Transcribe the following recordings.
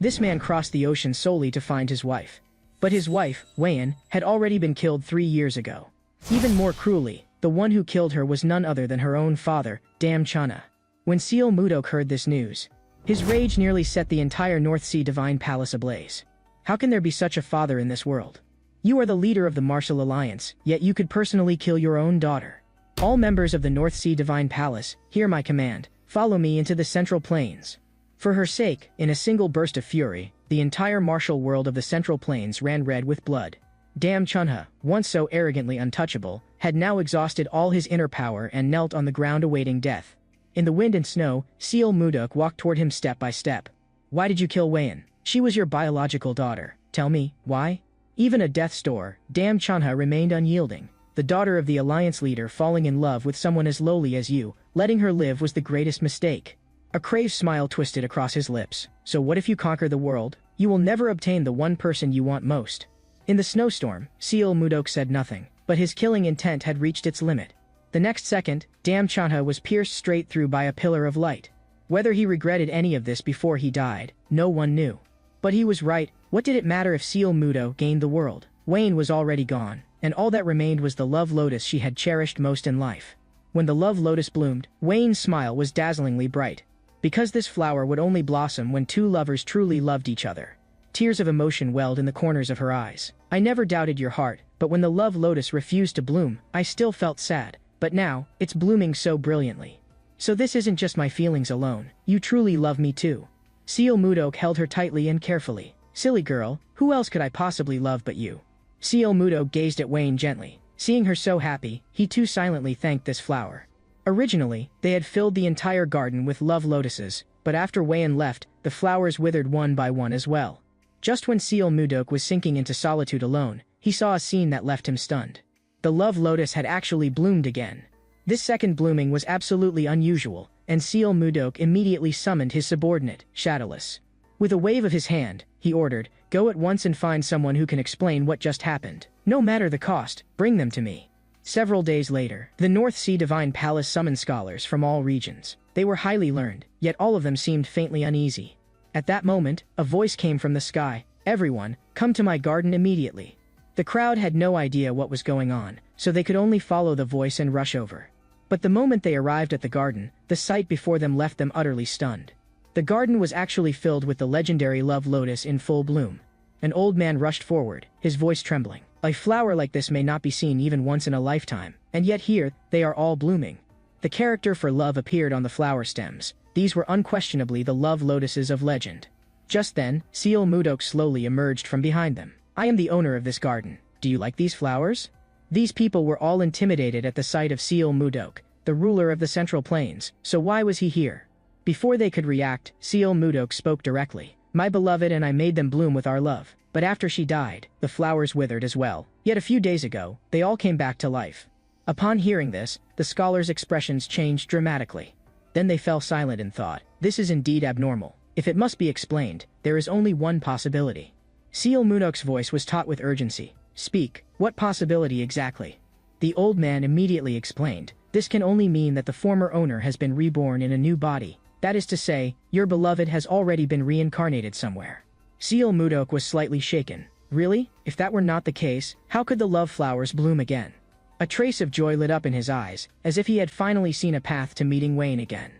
This man crossed the ocean solely to find his wife. But his wife, Wayan, had already been killed 3 years ago. Even more cruelly, the one who killed her was none other than her own father, Dam Chana. When Seal Mudok heard this news, his rage nearly set the entire North Sea Divine Palace ablaze. How can there be such a father in this world? You are the leader of the Martial Alliance, yet you could personally kill your own daughter. All members of the North Sea Divine Palace, hear my command, follow me into the Central Plains. For her sake, in a single burst of fury, the entire martial world of the Central Plains ran red with blood. Dam Chunha, once so arrogantly untouchable, had now exhausted all his inner power and knelt on the ground awaiting death. In the wind and snow, Seal Mudok walked toward him step by step. Why did you kill Wayan? She was your biological daughter. Tell me, why? Even at death's door, Dam Chunha remained unyielding. The daughter of the Alliance leader falling in love with someone as lowly as you, letting her live was the greatest mistake. A crazed smile twisted across his lips. So what if you conquer the world? You will never obtain the one person you want most. In the snowstorm, Seal Mudok said nothing, but his killing intent had reached its limit. The next second, Dam Chunha was pierced straight through by a pillar of light. Whether he regretted any of this before he died, no one knew. But he was right. What did it matter if Seal Mudok gained the world? Wayan was already gone, and all that remained was the love lotus she had cherished most in life. When the love lotus bloomed, Wayan's smile was dazzlingly bright. Because this flower would only blossom when two lovers truly loved each other. Tears of emotion welled in the corners of her eyes. I never doubted your heart, but when the love lotus refused to bloom, I still felt sad. But now, it's blooming so brilliantly. So this isn't just my feelings alone, you truly love me too. Seal Mudok held her tightly and carefully. Silly girl, who else could I possibly love but you? Seal Mudok gazed at Wayan gently. Seeing her so happy, he too silently thanked this flower. Originally, they had filled the entire garden with love lotuses, but after Wayan left, the flowers withered one by one as well. Just when Seal Mudok was sinking into solitude alone, he saw a scene that left him stunned. The love lotus had actually bloomed again. This second blooming was absolutely unusual, and Seal Mudok immediately summoned his subordinate, Shadowless. With a wave of his hand, he ordered, "Go at once and find someone who can explain what just happened. No matter the cost, bring them to me." Several days later, the North Sea Divine Palace summoned scholars from all regions. They were highly learned, yet all of them seemed faintly uneasy. At that moment, a voice came from the sky. "Everyone, come to my garden immediately." The crowd had no idea what was going on, so they could only follow the voice and rush over. But the moment they arrived at the garden, the sight before them left them utterly stunned. The garden was actually filled with the legendary love lotus in full bloom. An old man rushed forward, his voice trembling. A flower like this may not be seen even once in a lifetime, and yet here, they are all blooming. The character for love appeared on the flower stems. These were unquestionably the love lotuses of legend. Just then, Seal Mudok slowly emerged from behind them. "I am the owner of this garden. Do you like these flowers?" These people were all intimidated at the sight of Seal Mudok, the ruler of the Central Plains, so why was he here? Before they could react, Seal Mudok spoke directly. "My beloved and I made them bloom with our love. But after she died, the flowers withered as well. Yet a few days ago, they all came back to life." Upon hearing this, the scholars' expressions changed dramatically. Then they fell silent in thought. This is indeed abnormal. If it must be explained, there is only one possibility. Seal Mudok's voice was taut with urgency. "Speak, what possibility exactly?" The old man immediately explained. "This can only mean that the former owner has been reborn in a new body. That is to say, your beloved has already been reincarnated somewhere." Seal Mudok was slightly shaken. Really? If that were not the case, how could the love flowers bloom again? A trace of joy lit up in his eyes, as if he had finally seen a path to meeting Wayan again.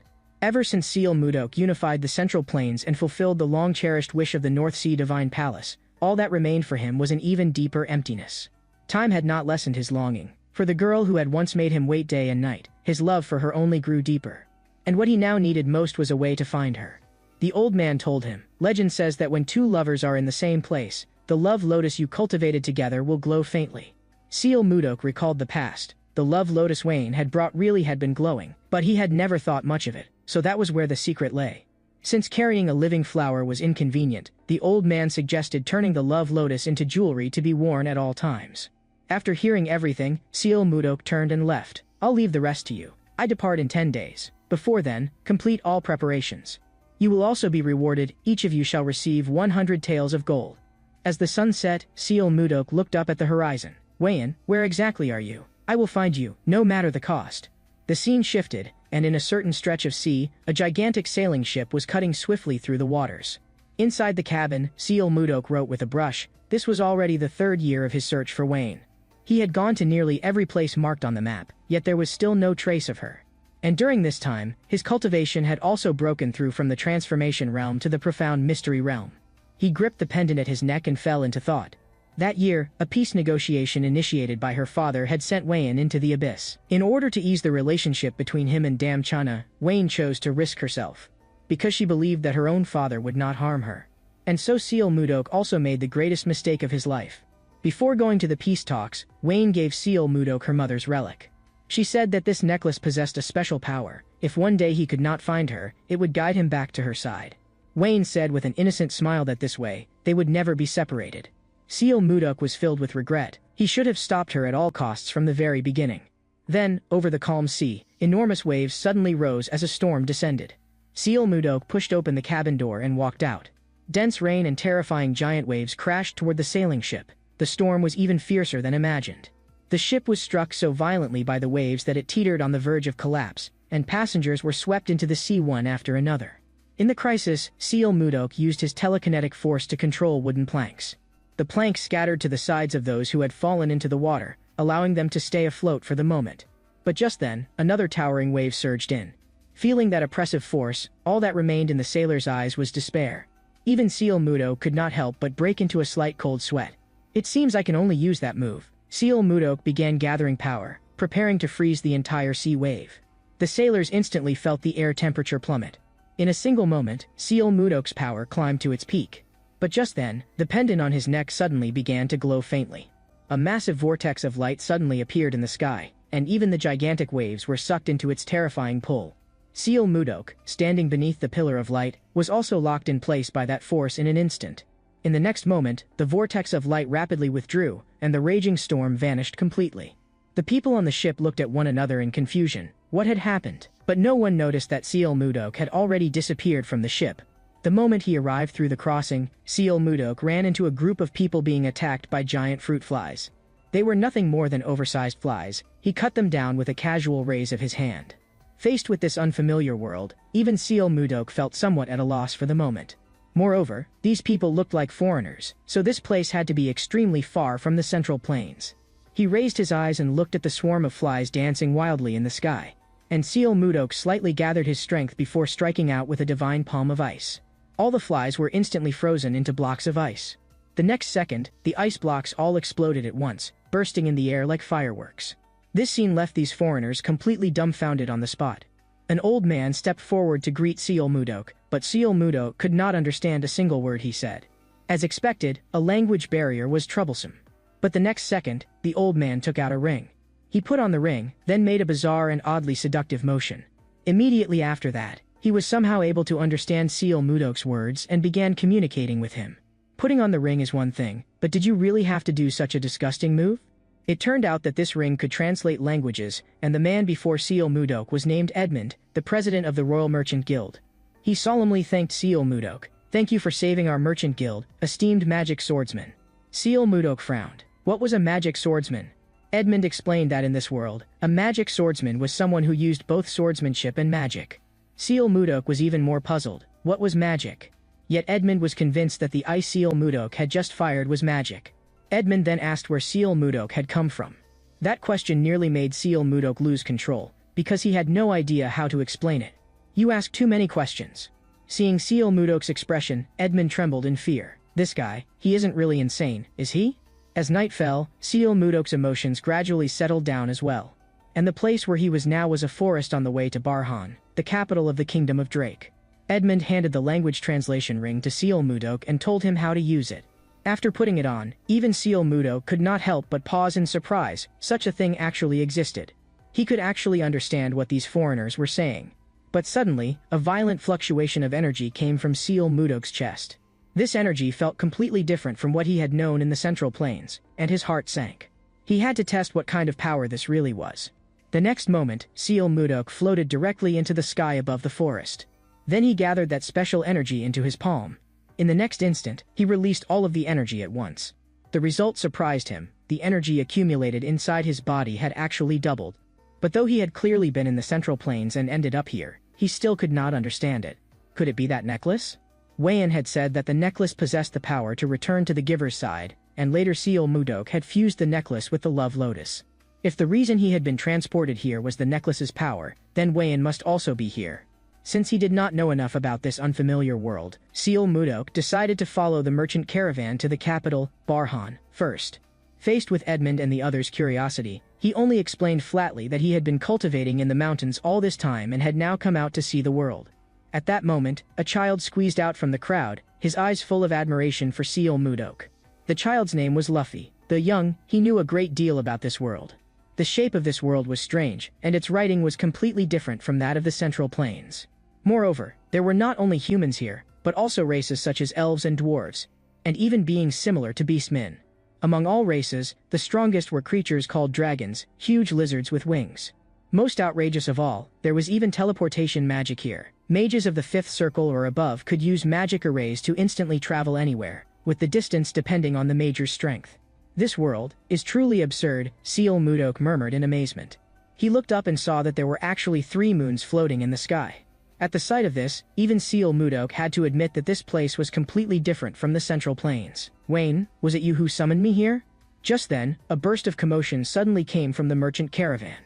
Ever since Seal Mudok unified the Central Plains and fulfilled the long-cherished wish of the North Sea Divine Palace, all that remained for him was an even deeper emptiness. Time had not lessened his longing. For the girl who had once made him wait day and night, his love for her only grew deeper. And what he now needed most was a way to find her. The old man told him, "Legend says that when two lovers are in the same place, the love lotus you cultivated together will glow faintly." Seal Mudok recalled the past. The love lotus Wayan had brought really had been glowing, but he had never thought much of it, so that was where the secret lay. Since carrying a living flower was inconvenient, the old man suggested turning the love lotus into jewelry to be worn at all times. After hearing everything, Seal Mudok turned and left. "I'll leave the rest to you. I depart in 10 days. Before then, complete all preparations. You will also be rewarded. Each of you shall receive 100 taels of gold." As the sun set, Seal Mudok looked up at the horizon. "Wayan, where exactly are you? I will find you, no matter the cost." The scene shifted, and in a certain stretch of sea, a gigantic sailing ship was cutting swiftly through the waters. Inside the cabin, Seal Mudok wrote with a brush. This was already the third year of his search for Wayne. He had gone to nearly every place marked on the map, yet there was still no trace of her. And during this time, his cultivation had also broken through from the transformation realm to the profound mystery realm. He gripped the pendant at his neck and fell into thought. That year, a peace negotiation initiated by her father had sent Wayne into the abyss. In order to ease the relationship between him and Dame Chana, Wayne chose to risk herself. Because she believed that her own father would not harm her. And so Seal Mudok also made the greatest mistake of his life. Before going to the peace talks, Wayne gave Seal Mudok her mother's relic. She said that this necklace possessed a special power. If one day he could not find her, it would guide him back to her side. Wayne said with an innocent smile that this way, they would never be separated. Seal Mudok was filled with regret. He should have stopped her at all costs from the very beginning. Then, over the calm sea, enormous waves suddenly rose as a storm descended. Seal Mudok pushed open the cabin door and walked out. Dense rain and terrifying giant waves crashed toward the sailing ship. The storm was even fiercer than imagined. The ship was struck so violently by the waves that it teetered on the verge of collapse, and passengers were swept into the sea one after another. In the crisis, Seal Mudok used his telekinetic force to control wooden planks. The planks scattered to the sides of those who had fallen into the water, allowing them to stay afloat for the moment. But just then, another towering wave surged in. Feeling that oppressive force, all that remained in the sailor's eyes was despair. Even Seal Mudok could not help but break into a slight cold sweat. It seems I can only use that move. Seal Mudok began gathering power, preparing to freeze the entire sea wave. The sailors instantly felt the air temperature plummet. In a single moment, Seal Mudok's power climbed to its peak. But just then, the pendant on his neck suddenly began to glow faintly. A massive vortex of light suddenly appeared in the sky, and even the gigantic waves were sucked into its terrifying pull. Seal Mudok, standing beneath the pillar of light, was also locked in place by that force in an instant. In the next moment, the vortex of light rapidly withdrew, and the raging storm vanished completely. The people on the ship looked at one another in confusion. What had happened? But no one noticed that Seal Mudok had already disappeared from the ship. The moment he arrived through the crossing, Seal Mudok ran into a group of people being attacked by giant fruit flies. They were nothing more than oversized flies. He cut them down with a casual raise of his hand. Faced with this unfamiliar world, even Seal Mudok felt somewhat at a loss for the moment. Moreover, these people looked like foreigners, so this place had to be extremely far from the central plains. He raised his eyes and looked at the swarm of flies dancing wildly in the sky. And Seal Mudok slightly gathered his strength before striking out with a divine palm of ice. All the flies were instantly frozen into blocks of ice. The next second, the ice blocks all exploded at once, bursting in the air like fireworks. This scene left these foreigners completely dumbfounded on the spot. An old man stepped forward to greet Seal Mudok, but Seal Mudok could not understand a single word he said. As expected, a language barrier was troublesome. But the next second, the old man took out a ring. He put on the ring, then made a bizarre and oddly seductive motion. Immediately after that, he was somehow able to understand Seal Mudok's words and began communicating with him. Putting on the ring is one thing, but did you really have to do such a disgusting move? It turned out that this ring could translate languages, and the man before Seal Mudok was named Edmund, the president of the Royal Merchant Guild. He solemnly thanked Seal Mudok. "Thank you for saving our merchant guild, esteemed magic swordsman." Seal Mudok frowned. What was a magic swordsman? Edmund explained that in this world, a magic swordsman was someone who used both swordsmanship and magic. Seal Mudok was even more puzzled. What was magic? Yet Edmund was convinced that the ice Seal Mudok had just fired was magic. Edmund then asked where Seal Mudok had come from. That question nearly made Seal Mudok lose control, because he had no idea how to explain it. You ask too many questions. Seeing Seal Mudok's expression, Edmund trembled in fear. This guy, he isn't really insane, is he? As night fell, Seal Mudok's emotions gradually settled down as well. And the place where he was now was a forest on the way to Barhan, the capital of the Kingdom of Drake. Edmund handed the language translation ring to Seal Mudok and told him how to use it. After putting it on, even Seal Mudok could not help but pause in surprise. Such a thing actually existed. He could actually understand what these foreigners were saying. But suddenly, a violent fluctuation of energy came from Seal Mudok's chest. This energy felt completely different from what he had known in the Central Plains, and his heart sank. He had to test what kind of power this really was. The next moment, Seal Mudok floated directly into the sky above the forest. Then he gathered that special energy into his palm. In the next instant, he released all of the energy at once. The result surprised him. The energy accumulated inside his body had actually doubled. But though he had clearly been in the Central Plains and ended up here, he still could not understand it. Could it be that necklace? Wayan had said that the necklace possessed the power to return to the giver's side, and later Seal Mudok had fused the necklace with the love lotus. If the reason he had been transported here was the necklace's power, then Wayan must also be here. Since he did not know enough about this unfamiliar world, Seal Mudok decided to follow the merchant caravan to the capital, Barhan, first. Faced with Edmund and the others' curiosity, he only explained flatly that he had been cultivating in the mountains all this time and had now come out to see the world. At that moment, a child squeezed out from the crowd, his eyes full of admiration for Seal Mudok. The child's name was Luffy. Though young, he knew a great deal about this world. The shape of this world was strange, and its writing was completely different from that of the Central Plains. Moreover, there were not only humans here, but also races such as elves and dwarves, and even beings similar to beastmen. Among all races, the strongest were creatures called dragons, huge lizards with wings. Most outrageous of all, there was even teleportation magic here. Mages of the fifth circle or above could use magic arrays to instantly travel anywhere, with the distance depending on the mage's strength. This world is truly absurd, Seal Mudok murmured in amazement. He looked up and saw that there were actually 3 moons floating in the sky. At the sight of this, even Seal Mudok had to admit that this place was completely different from the Central Plains. Wayne, was it you who summoned me here? Just then, a burst of commotion suddenly came from the merchant caravan.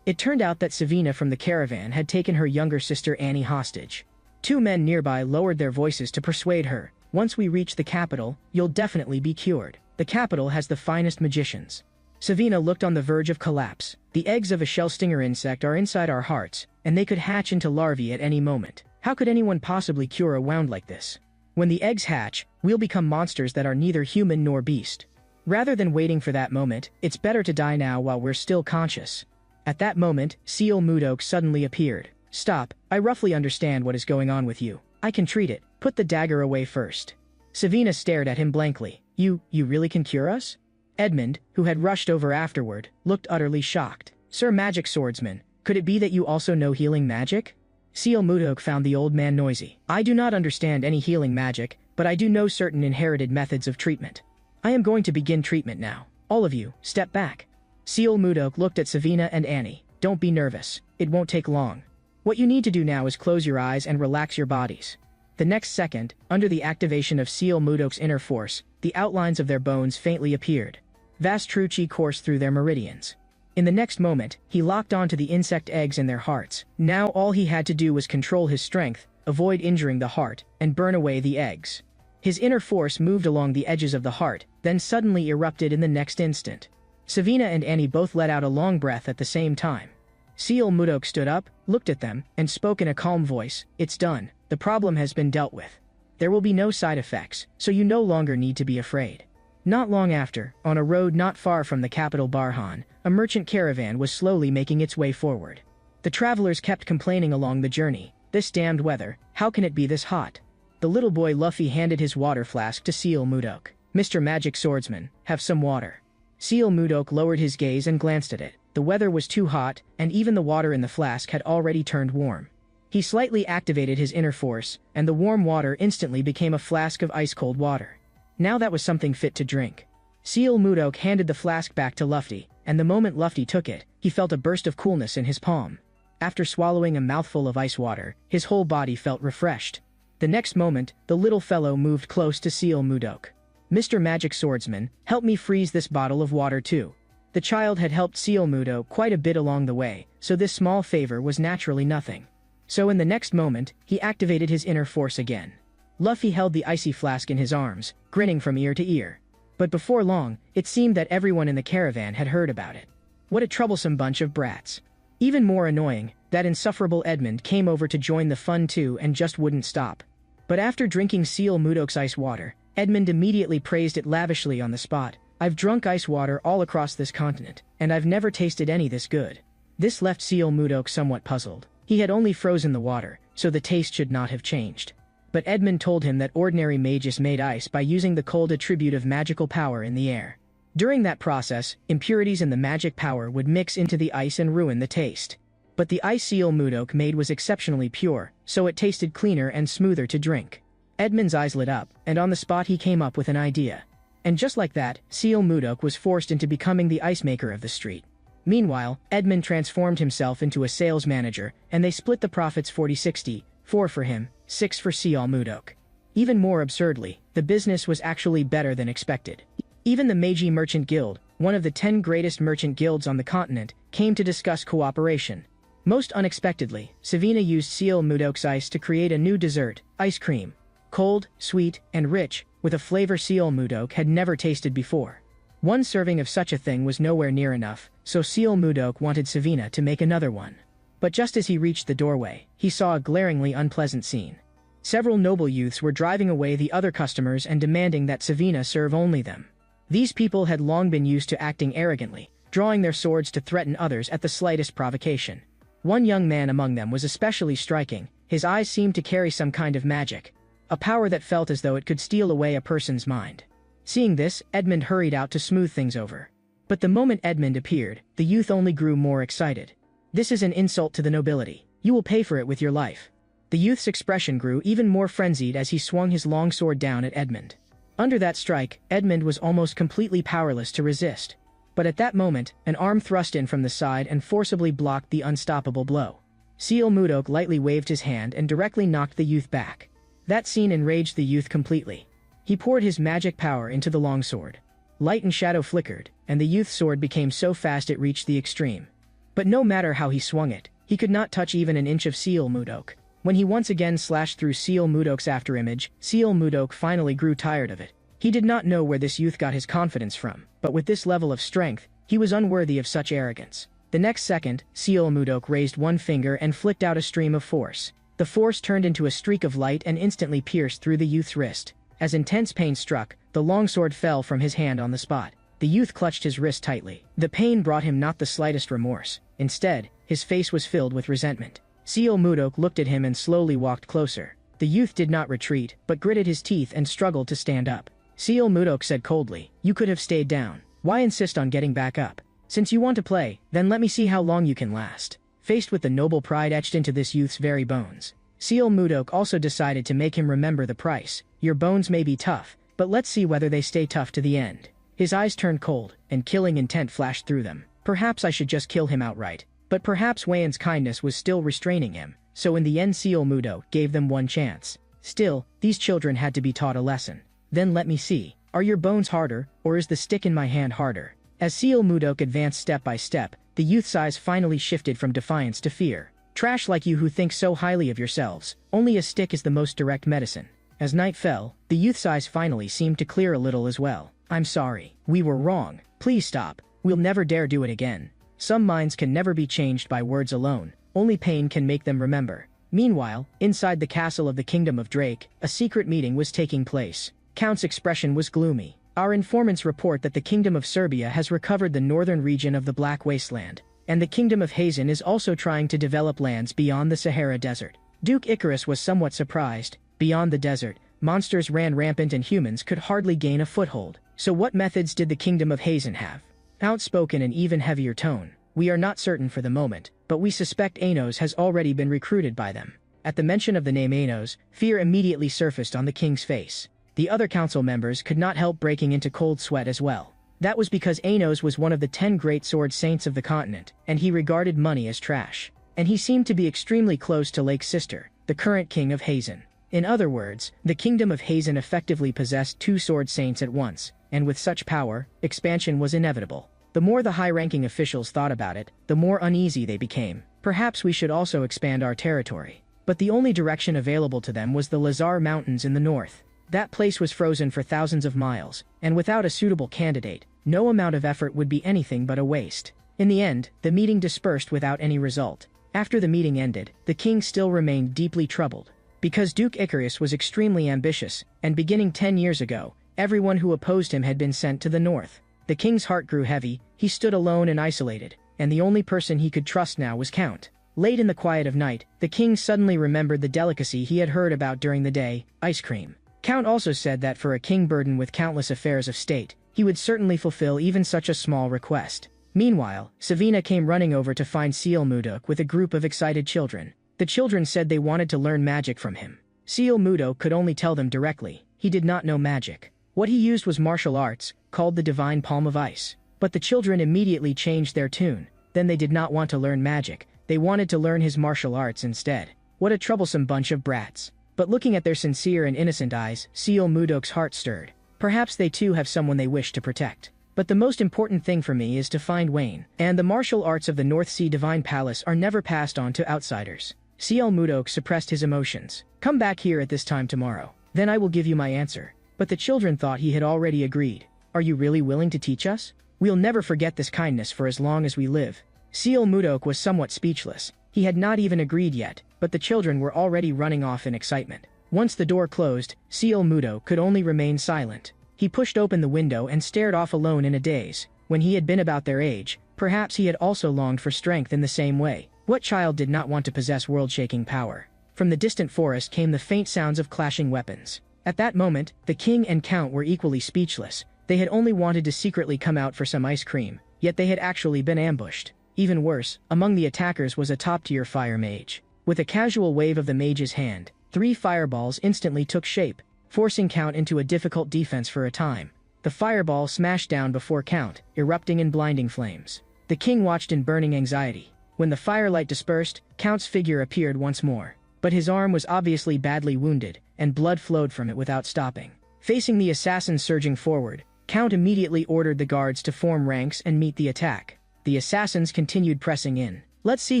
It turned out that Savina from the caravan had taken her younger sister Annie hostage. 2 men nearby lowered their voices to persuade her, "Once we reach the capital, you'll definitely be cured. The capital has the finest magicians." Savina looked on the verge of collapse. "The eggs of a shell stinger insect are inside our hearts, and they could hatch into larvae at any moment. How could anyone possibly cure a wound like this? When the eggs hatch, we'll become monsters that are neither human nor beast. Rather than waiting for that moment, it's better to die now while we're still conscious." At that moment, Seal Mudok suddenly appeared. "Stop, I roughly understand what is going on with you. I can treat it. Put the dagger away first." Savina stared at him blankly. You really can cure us?" Edmund, who had rushed over afterward, looked utterly shocked. "Sir Magic Swordsman, could it be that you also know healing magic?" Seal Mudok found the old man noisy. "I do not understand any healing magic, but I do know certain inherited methods of treatment. I am going to begin treatment now. All of you, step back." Seal Mudok looked at Savina and Annie. "Don't be nervous. It won't take long. What you need to do now is close your eyes and relax your bodies." The next second, under the activation of Seal Mudok's inner force, the outlines of their bones faintly appeared. Vast true chi coursed through their meridians. In the next moment, he locked onto the insect eggs in their hearts. Now all he had to do was control his strength, avoid injuring the heart, and burn away the eggs. His inner force moved along the edges of the heart, then suddenly erupted in the next instant. Savina and Annie both let out a long breath at the same time. Seal Mudok stood up, looked at them, and spoke in a calm voice. "It's done. The problem has been dealt with. There will be no side effects, so you no longer need to be afraid." Not long after, on a road not far from the capital Barhan, a merchant caravan was slowly making its way forward. The travelers kept complaining along the journey. "This damned weather, how can it be this hot?" The little boy Luffy handed his water flask to Seal Mudok. "Mr. Magic Swordsman, have some water." Seal Mudok lowered his gaze and glanced at it. The weather was too hot, and even the water in the flask had already turned warm. He slightly activated his inner force, and the warm water instantly became a flask of ice-cold water. Now that was something fit to drink. Seal Mudok handed the flask back to Luffy, and the moment Luffy took it, he felt a burst of coolness in his palm. After swallowing a mouthful of ice water, his whole body felt refreshed. The next moment, the little fellow moved close to Seal Mudok. "Mr. Magic Swordsman, help me freeze this bottle of water too." The child had helped Seal Mudok quite a bit along the way, so this small favor was naturally nothing. So in the next moment, he activated his inner force again. Luffy held the icy flask in his arms, grinning from ear to ear. But before long, it seemed that everyone in the caravan had heard about it. What a troublesome bunch of brats. Even more annoying, that insufferable Edmund came over to join the fun too and just wouldn't stop. But after drinking Seal Mudok's ice water, Edmund immediately praised it lavishly on the spot. "I've drunk ice water all across this continent, and I've never tasted any this good." This left Seal Mudok somewhat puzzled. He had only frozen the water, so the taste should not have changed. But Edmund told him that ordinary mages made ice by using the cold attribute of magical power in the air. During that process, impurities in the magic power would mix into the ice and ruin the taste. But the ice Seal Mudok made was exceptionally pure, so it tasted cleaner and smoother to drink. Edmund's eyes lit up, and on the spot he came up with an idea. And just like that, Seal Mudok was forced into becoming the ice maker of the street. Meanwhile, Edmund transformed himself into a sales manager, and they split the profits 40-60, 4 for him, 6 for Seal Mudok. Even more absurdly, the business was actually better than expected. Even the Meiji Merchant Guild, one of the 10 greatest merchant guilds on the continent, came to discuss cooperation. Most unexpectedly, Savina used seal Mudok's ice to create a new dessert, ice cream. Cold, sweet, and rich, with a flavor seal Mudok had never tasted before. One serving of such a thing was nowhere near enough, so seal Mudok wanted Savina to make another one. But just as he reached the doorway, he saw a glaringly unpleasant scene. Several noble youths were driving away the other customers and demanding that Savina serve only them. These people had long been used to acting arrogantly, drawing their swords to threaten others at the slightest provocation. One young man among them was especially striking. His eyes seemed to carry some kind of magic, a power that felt as though it could steal away a person's mind. Seeing this, Edmund hurried out to smooth things over. But the moment Edmund appeared, the youth only grew more excited. "This is an insult to the nobility. You will pay for it with your life." The youth's expression grew even more frenzied as he swung his long sword down at Edmund. Under that strike, Edmund was almost completely powerless to resist. But at that moment, an arm thrust in from the side and forcibly blocked the unstoppable blow. Seal Mudok lightly waved his hand and directly knocked the youth back. That scene enraged the youth completely. He poured his magic power into the longsword. Light and shadow flickered, and the youth's sword became so fast it reached the extreme. But no matter how he swung it, he could not touch even an inch of Seal Mudok. When he once again slashed through Seal Mudok's afterimage, Seal Mudok finally grew tired of it. He did not know where this youth got his confidence from, but with this level of strength, he was unworthy of such arrogance. The next second, Seal Mudok raised one finger and flicked out a stream of force. The force turned into a streak of light and instantly pierced through the youth's wrist. As intense pain struck, the longsword fell from his hand on the spot. The youth clutched his wrist tightly. The pain brought him not the slightest remorse. Instead, his face was filled with resentment. Seal Mudok looked at him and slowly walked closer. The youth did not retreat, but gritted his teeth and struggled to stand up. Seal Mudok said coldly, "You could have stayed down. Why insist on getting back up? Since you want to play, then let me see how long you can last." Faced with the noble pride etched into this youth's very bones, Seal Mudok also decided to make him remember the price. "Your bones may be tough, but let's see whether they stay tough to the end." His eyes turned cold, and killing intent flashed through them. Perhaps I should just kill him outright. But perhaps Wayan's kindness was still restraining him, so in the end Seal Mudok gave them one chance. Still, these children had to be taught a lesson. "Then let me see. Are your bones harder, or is the stick in my hand harder?" As Seal Mudok advanced step by step, the youth's eyes finally shifted from defiance to fear. "Trash like you who think so highly of yourselves. Only a stick is the most direct medicine." As night fell, the youth's eyes finally seemed to clear a little as well. "I'm sorry. We were wrong. Please stop. We'll never dare do it again." Some minds can never be changed by words alone. Only pain can make them remember. Meanwhile, inside the castle of the Kingdom of Drake, a secret meeting was taking place. Count's expression was gloomy. "Our informants report that the Kingdom of Serbia has recovered the northern region of the Black Wasteland, and the Kingdom of Hazen is also trying to develop lands beyond the Sahara Desert." Duke Icarus was somewhat surprised. Beyond the desert, monsters ran rampant and humans could hardly gain a foothold. So what methods did the Kingdom of Hazen have? Count spoke in an even heavier tone. "We are not certain for the moment, but we suspect Anos has already been recruited by them." At the mention of the name Anos, fear immediately surfaced on the king's face. The other council members could not help breaking into cold sweat as well. That was because Anos was one of the 10 great sword saints of the continent, and he regarded money as trash. And he seemed to be extremely close to Lake's sister, the current king of Hazen. In other words, the Kingdom of Hazen effectively possessed 2 sword saints at once, and with such power, expansion was inevitable. The more the high-ranking officials thought about it, the more uneasy they became. Perhaps we should also expand our territory. But the only direction available to them was the Lazar Mountains in the north. That place was frozen for thousands of miles, and without a suitable candidate, no amount of effort would be anything but a waste. In the end, the meeting dispersed without any result. After the meeting ended, the king still remained deeply troubled. Because Duke Icarus was extremely ambitious, and beginning 10 years ago, everyone who opposed him had been sent to the north. The king's heart grew heavy. He stood alone and isolated, and the only person he could trust now was Count. Late in the quiet of night, the king suddenly remembered the delicacy he had heard about during the day, ice cream. Count also said that for a king burdened with countless affairs of state, he would certainly fulfill even such a small request. Meanwhile, Savina came running over to find Seal Mudok with a group of excited children. The children said they wanted to learn magic from him. Seal Mudok could only tell them directly. He did not know magic. What he used was martial arts, called the Divine Palm of Ice. But the children immediately changed their tune. Then they did not want to learn magic. They wanted to learn his martial arts instead. What a troublesome bunch of brats. But looking at their sincere and innocent eyes, Seal Mudok's heart stirred. Perhaps they too have someone they wish to protect. But the most important thing for me is to find Wayne, and the martial arts of the North Sea Divine Palace are never passed on to outsiders. Seal Mudok suppressed his emotions. Come back here at this time tomorrow. Then I will give you my answer. But the children thought he had already agreed. Are you really willing to teach us? We'll never forget this kindness for as long as we live. Seal Mudok was somewhat speechless. He had not even agreed yet, but the children were already running off in excitement. Once the door closed, Seal Mudok could only remain silent. He pushed open the window and stared off alone in a daze. When he had been about their age, perhaps he had also longed for strength in the same way. What child did not want to possess world-shaking power? From the distant forest came the faint sounds of clashing weapons. At that moment, the king and count were equally speechless. They had only wanted to secretly come out for some ice cream, yet they had actually been ambushed. Even worse, among the attackers was a top-tier fire mage. With a casual wave of the mage's hand, 3 fireballs instantly took shape, forcing Count into a difficult defense for a time. The fireball smashed down before Count, erupting in blinding flames. The king watched in burning anxiety. When the firelight dispersed, Count's figure appeared once more. But his arm was obviously badly wounded, and blood flowed from it without stopping. Facing the assassins surging forward, Count immediately ordered the guards to form ranks and meet the attack. The assassins continued pressing in. Let's see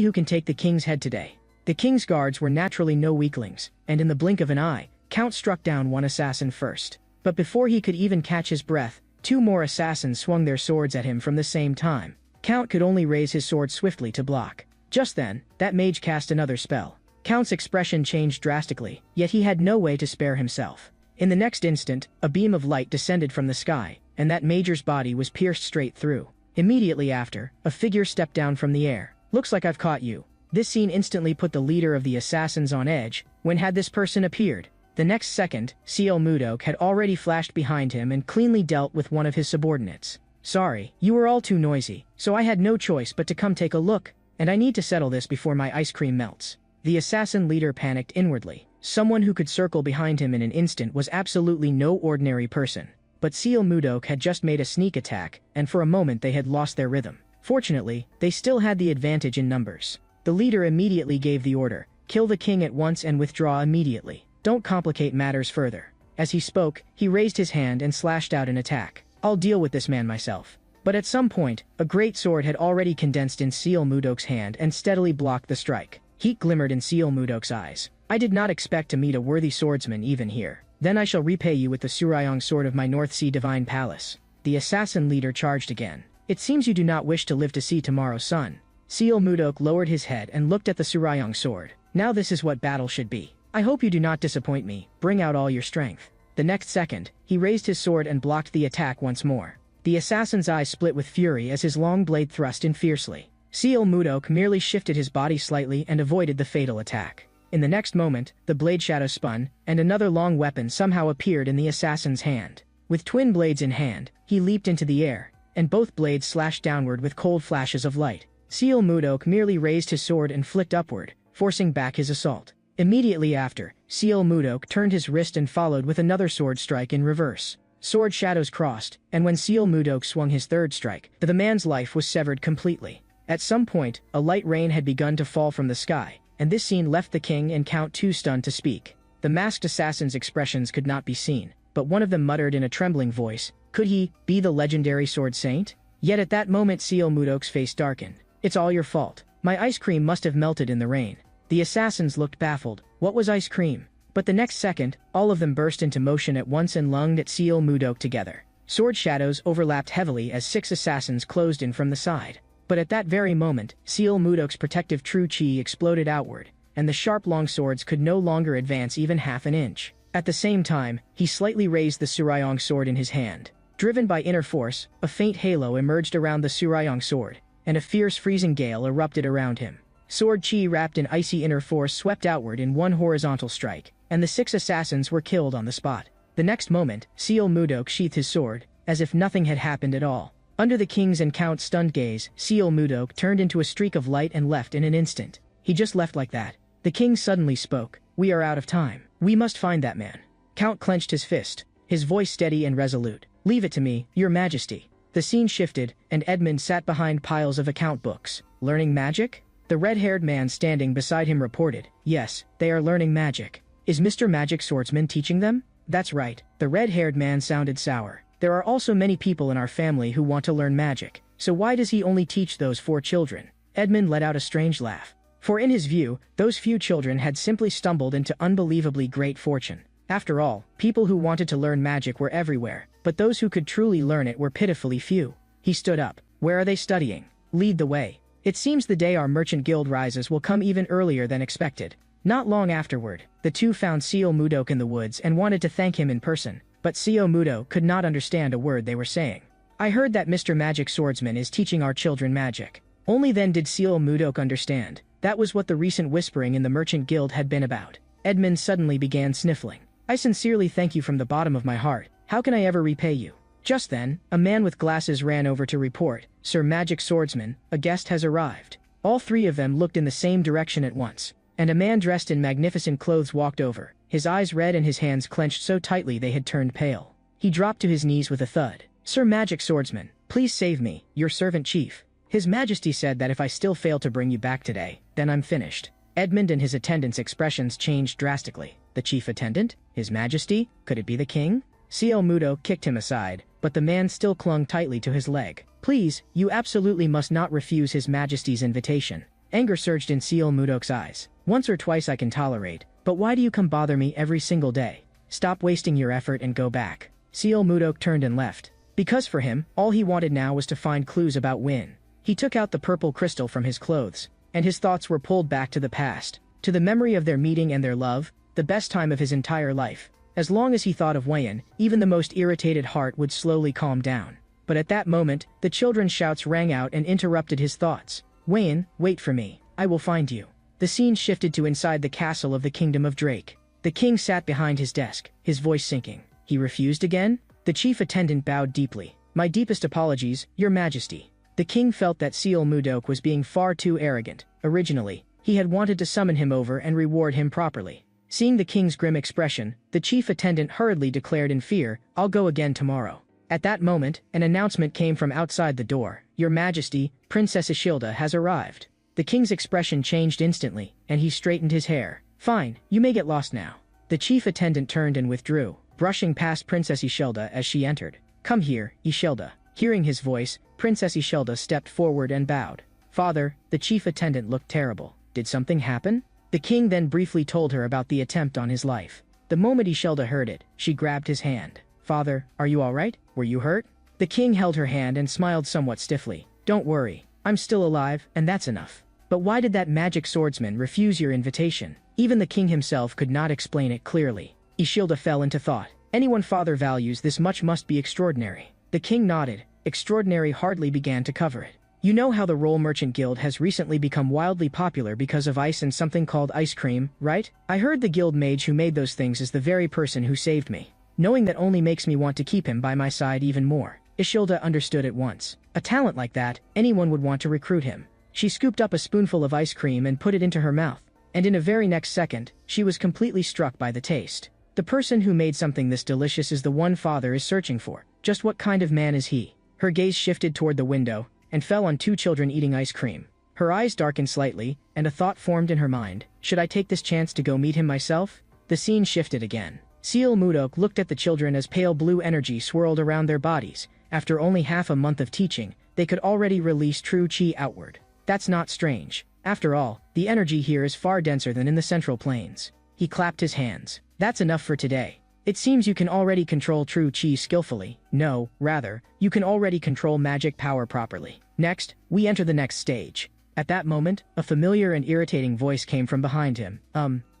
who can take the king's head today. The king's guards were naturally no weaklings, and in the blink of an eye, Count struck down one assassin first. But before he could even catch his breath, 2 more assassins swung their swords at him from the same time. Count could only raise his sword swiftly to block. Just then, that mage cast another spell. Count's expression changed drastically, yet he had no way to spare himself. In the next instant, a beam of light descended from the sky, and that mage's body was pierced straight through. Immediately after, a figure stepped down from the air. Looks like I've caught you. This scene instantly put the leader of the assassins on edge. When had this person appeared? The next second, Seal Mudok had already flashed behind him and cleanly dealt with one of his subordinates. Sorry, you were all too noisy, so I had no choice but to come take a look, and I need to settle this before my ice cream melts. The assassin leader panicked inwardly. Someone who could circle behind him in an instant was absolutely no ordinary person. But Seal Mudok had just made a sneak attack, and for a moment they had lost their rhythm. Fortunately, they still had the advantage in numbers. The leader immediately gave the order, kill the king at once and withdraw immediately. Don't complicate matters further. As he spoke, he raised his hand and slashed out an attack. I'll deal with this man myself. But at some point, a great sword had already condensed in Seal Mudok's hand and steadily blocked the strike. Heat glimmered in Seal Mudok's eyes. I did not expect to meet a worthy swordsman even here. Then I shall repay you with the Surayong sword of my North Sea Divine Palace. The assassin leader charged again. It seems you do not wish to live to see tomorrow's sun. Seal Mudok lowered his head and looked at the Surayong sword. Now this is what battle should be. I hope you do not disappoint me. Bring out all your strength. The next second, he raised his sword and blocked the attack once more. The assassin's eyes split with fury as his long blade thrust in fiercely. Seal Mudok merely shifted his body slightly and avoided the fatal attack. In the next moment, the blade shadow spun, and another long weapon somehow appeared in the assassin's hand. With twin blades in hand, he leaped into the air, and both blades slashed downward with cold flashes of light. Seal Mudok merely raised his sword and flicked upward, forcing back his assault. Immediately after, Seal Mudok turned his wrist and followed with another sword strike in reverse. Sword shadows crossed, and when Seal Mudok swung his third strike, the man's life was severed completely. At some point, a light rain had begun to fall from the sky, and this scene left the king and Count too stunned to speak. The masked assassin's expressions could not be seen, but one of them muttered in a trembling voice, could he be the legendary sword saint? Yet at that moment Seal Mudok's face darkened. It's all your fault. My ice cream must have melted in the rain. The assassins looked baffled. What was ice cream? But the next second, all of them burst into motion at once and lunged at Seal Mudok together. Sword shadows overlapped heavily as 6 assassins closed in from the side. But at that very moment, Seal Mudok's protective true chi exploded outward, and the sharp long swords could no longer advance even half an inch. At the same time, he slightly raised the Surayong sword in his hand. Driven by inner force, a faint halo emerged around the Surayong sword, and a fierce freezing gale erupted around him. Sword chi wrapped in icy inner force swept outward in one horizontal strike, and the 6 assassins were killed on the spot. The next moment, Seal Mudok sheathed his sword, as if nothing had happened at all. Under the king's and count's stunned gaze, Seal Mudok turned into a streak of light and left in an instant. He just left like that. The king suddenly spoke. We are out of time. We must find that man. Count clenched his fist, his voice steady and resolute. Leave it to me, your majesty. The scene shifted, and Edmund sat behind piles of account books. Learning magic? The red-haired man standing beside him reported, yes, they are learning magic. Is Mr. Magic Swordsman teaching them? That's right, the red-haired man sounded sour. There are also many people in our family who want to learn magic, so why does he only teach those 4 children? Edmund let out a strange laugh. For in his view, those few children had simply stumbled into unbelievably great fortune. After all, people who wanted to learn magic were everywhere, but those who could truly learn it were pitifully few. He stood up. Where are they studying? Lead the way. It seems the day our merchant guild rises will come even earlier than expected. Not long afterward, the two found Seal Mudok in the woods and wanted to thank him in person, but Seo Mudo could not understand a word they were saying. I heard that Mr. Magic Swordsman is teaching our children magic. Only then did Seal Mudok understand. That was what the recent whispering in the merchant guild had been about. Edmund suddenly began sniffling. I sincerely thank you from the bottom of my heart. How can I ever repay you? Just then, a man with glasses ran over to report, Sir Magic Swordsman, a guest has arrived. All 3 of them looked in the same direction at once, and a man dressed in magnificent clothes walked over, his eyes red and his hands clenched so tightly they had turned pale. He dropped to his knees with a thud. Sir Magic Swordsman, please save me, your servant chief. His Majesty said that if I still fail to bring you back today, then I'm finished. Edmund and his attendant's expressions changed drastically. The chief attendant? His Majesty? Could it be the king? Seo Mudo kicked him aside, but the man still clung tightly to his leg. Please, you absolutely must not refuse His Majesty's invitation. Anger surged in Seo Mudok's eyes. Once or twice I can tolerate, but why do you come bother me every single day? Stop wasting your effort and go back. Seo Mudok turned and left. Because for him, all he wanted now was to find clues about Win. He took out the purple crystal from his clothes, and his thoughts were pulled back to the past, to the memory of their meeting and their love, the best time of his entire life. As long as he thought of Wayan, even the most irritated heart would slowly calm down. But at that moment, the children's shouts rang out and interrupted his thoughts. Wayan, wait for me. I will find you. The scene shifted to inside the castle of the Kingdom of Drake. The king sat behind his desk, his voice sinking. He refused again? The chief attendant bowed deeply. My deepest apologies, Your Majesty. The king felt that Seal Mudok was being far too arrogant. Originally, he had wanted to summon him over and reward him properly. Seeing the king's grim expression, the chief attendant hurriedly declared in fear, I'll go again tomorrow. At that moment, an announcement came from outside the door. Your Majesty, Princess Ishilda has arrived. The king's expression changed instantly, and he straightened his hair. Fine, you may get lost now. The chief attendant turned and withdrew, brushing past Princess Ishilda as she entered. Come here, Ishilda. Hearing his voice, Princess Ishilda stepped forward and bowed. Father, the chief attendant looked terrible. Did something happen? The king then briefly told her about the attempt on his life. The moment Ishilda heard it, she grabbed his hand. Father, are you alright? Were you hurt? The king held her hand and smiled somewhat stiffly. Don't worry, I'm still alive, and that's enough. But why did that magic swordsman refuse your invitation? Even the king himself could not explain it clearly. Ishilda fell into thought. Anyone father values this much must be extraordinary. The king nodded. Extraordinary hardly began to cover it. You know how the Roll Merchant Guild has recently become wildly popular because of ice and something called ice cream, right? I heard the guild mage who made those things is the very person who saved me. Knowing that only makes me want to keep him by my side even more. Ishilda understood at once. A talent like that, anyone would want to recruit him. She scooped up a spoonful of ice cream and put it into her mouth. And in a very next second, she was completely struck by the taste. The person who made something this delicious is the one father is searching for. Just what kind of man is he? Her gaze shifted toward the window, and fell on 2 children eating ice cream. Her eyes darkened slightly, and a thought formed in her mind. Should I take this chance to go meet him myself? The scene shifted again. Seal Mudok looked at the children as pale blue energy swirled around their bodies. After only half a month of teaching, they could already release true chi outward. That's not strange. After all, the energy here is far denser than in the Central Plains. He clapped his hands. That's enough for today. It seems you can already control true chi skillfully. No, rather, you can already control magic power properly. Next, we enter the next stage. At that moment, a familiar and irritating voice came from behind him.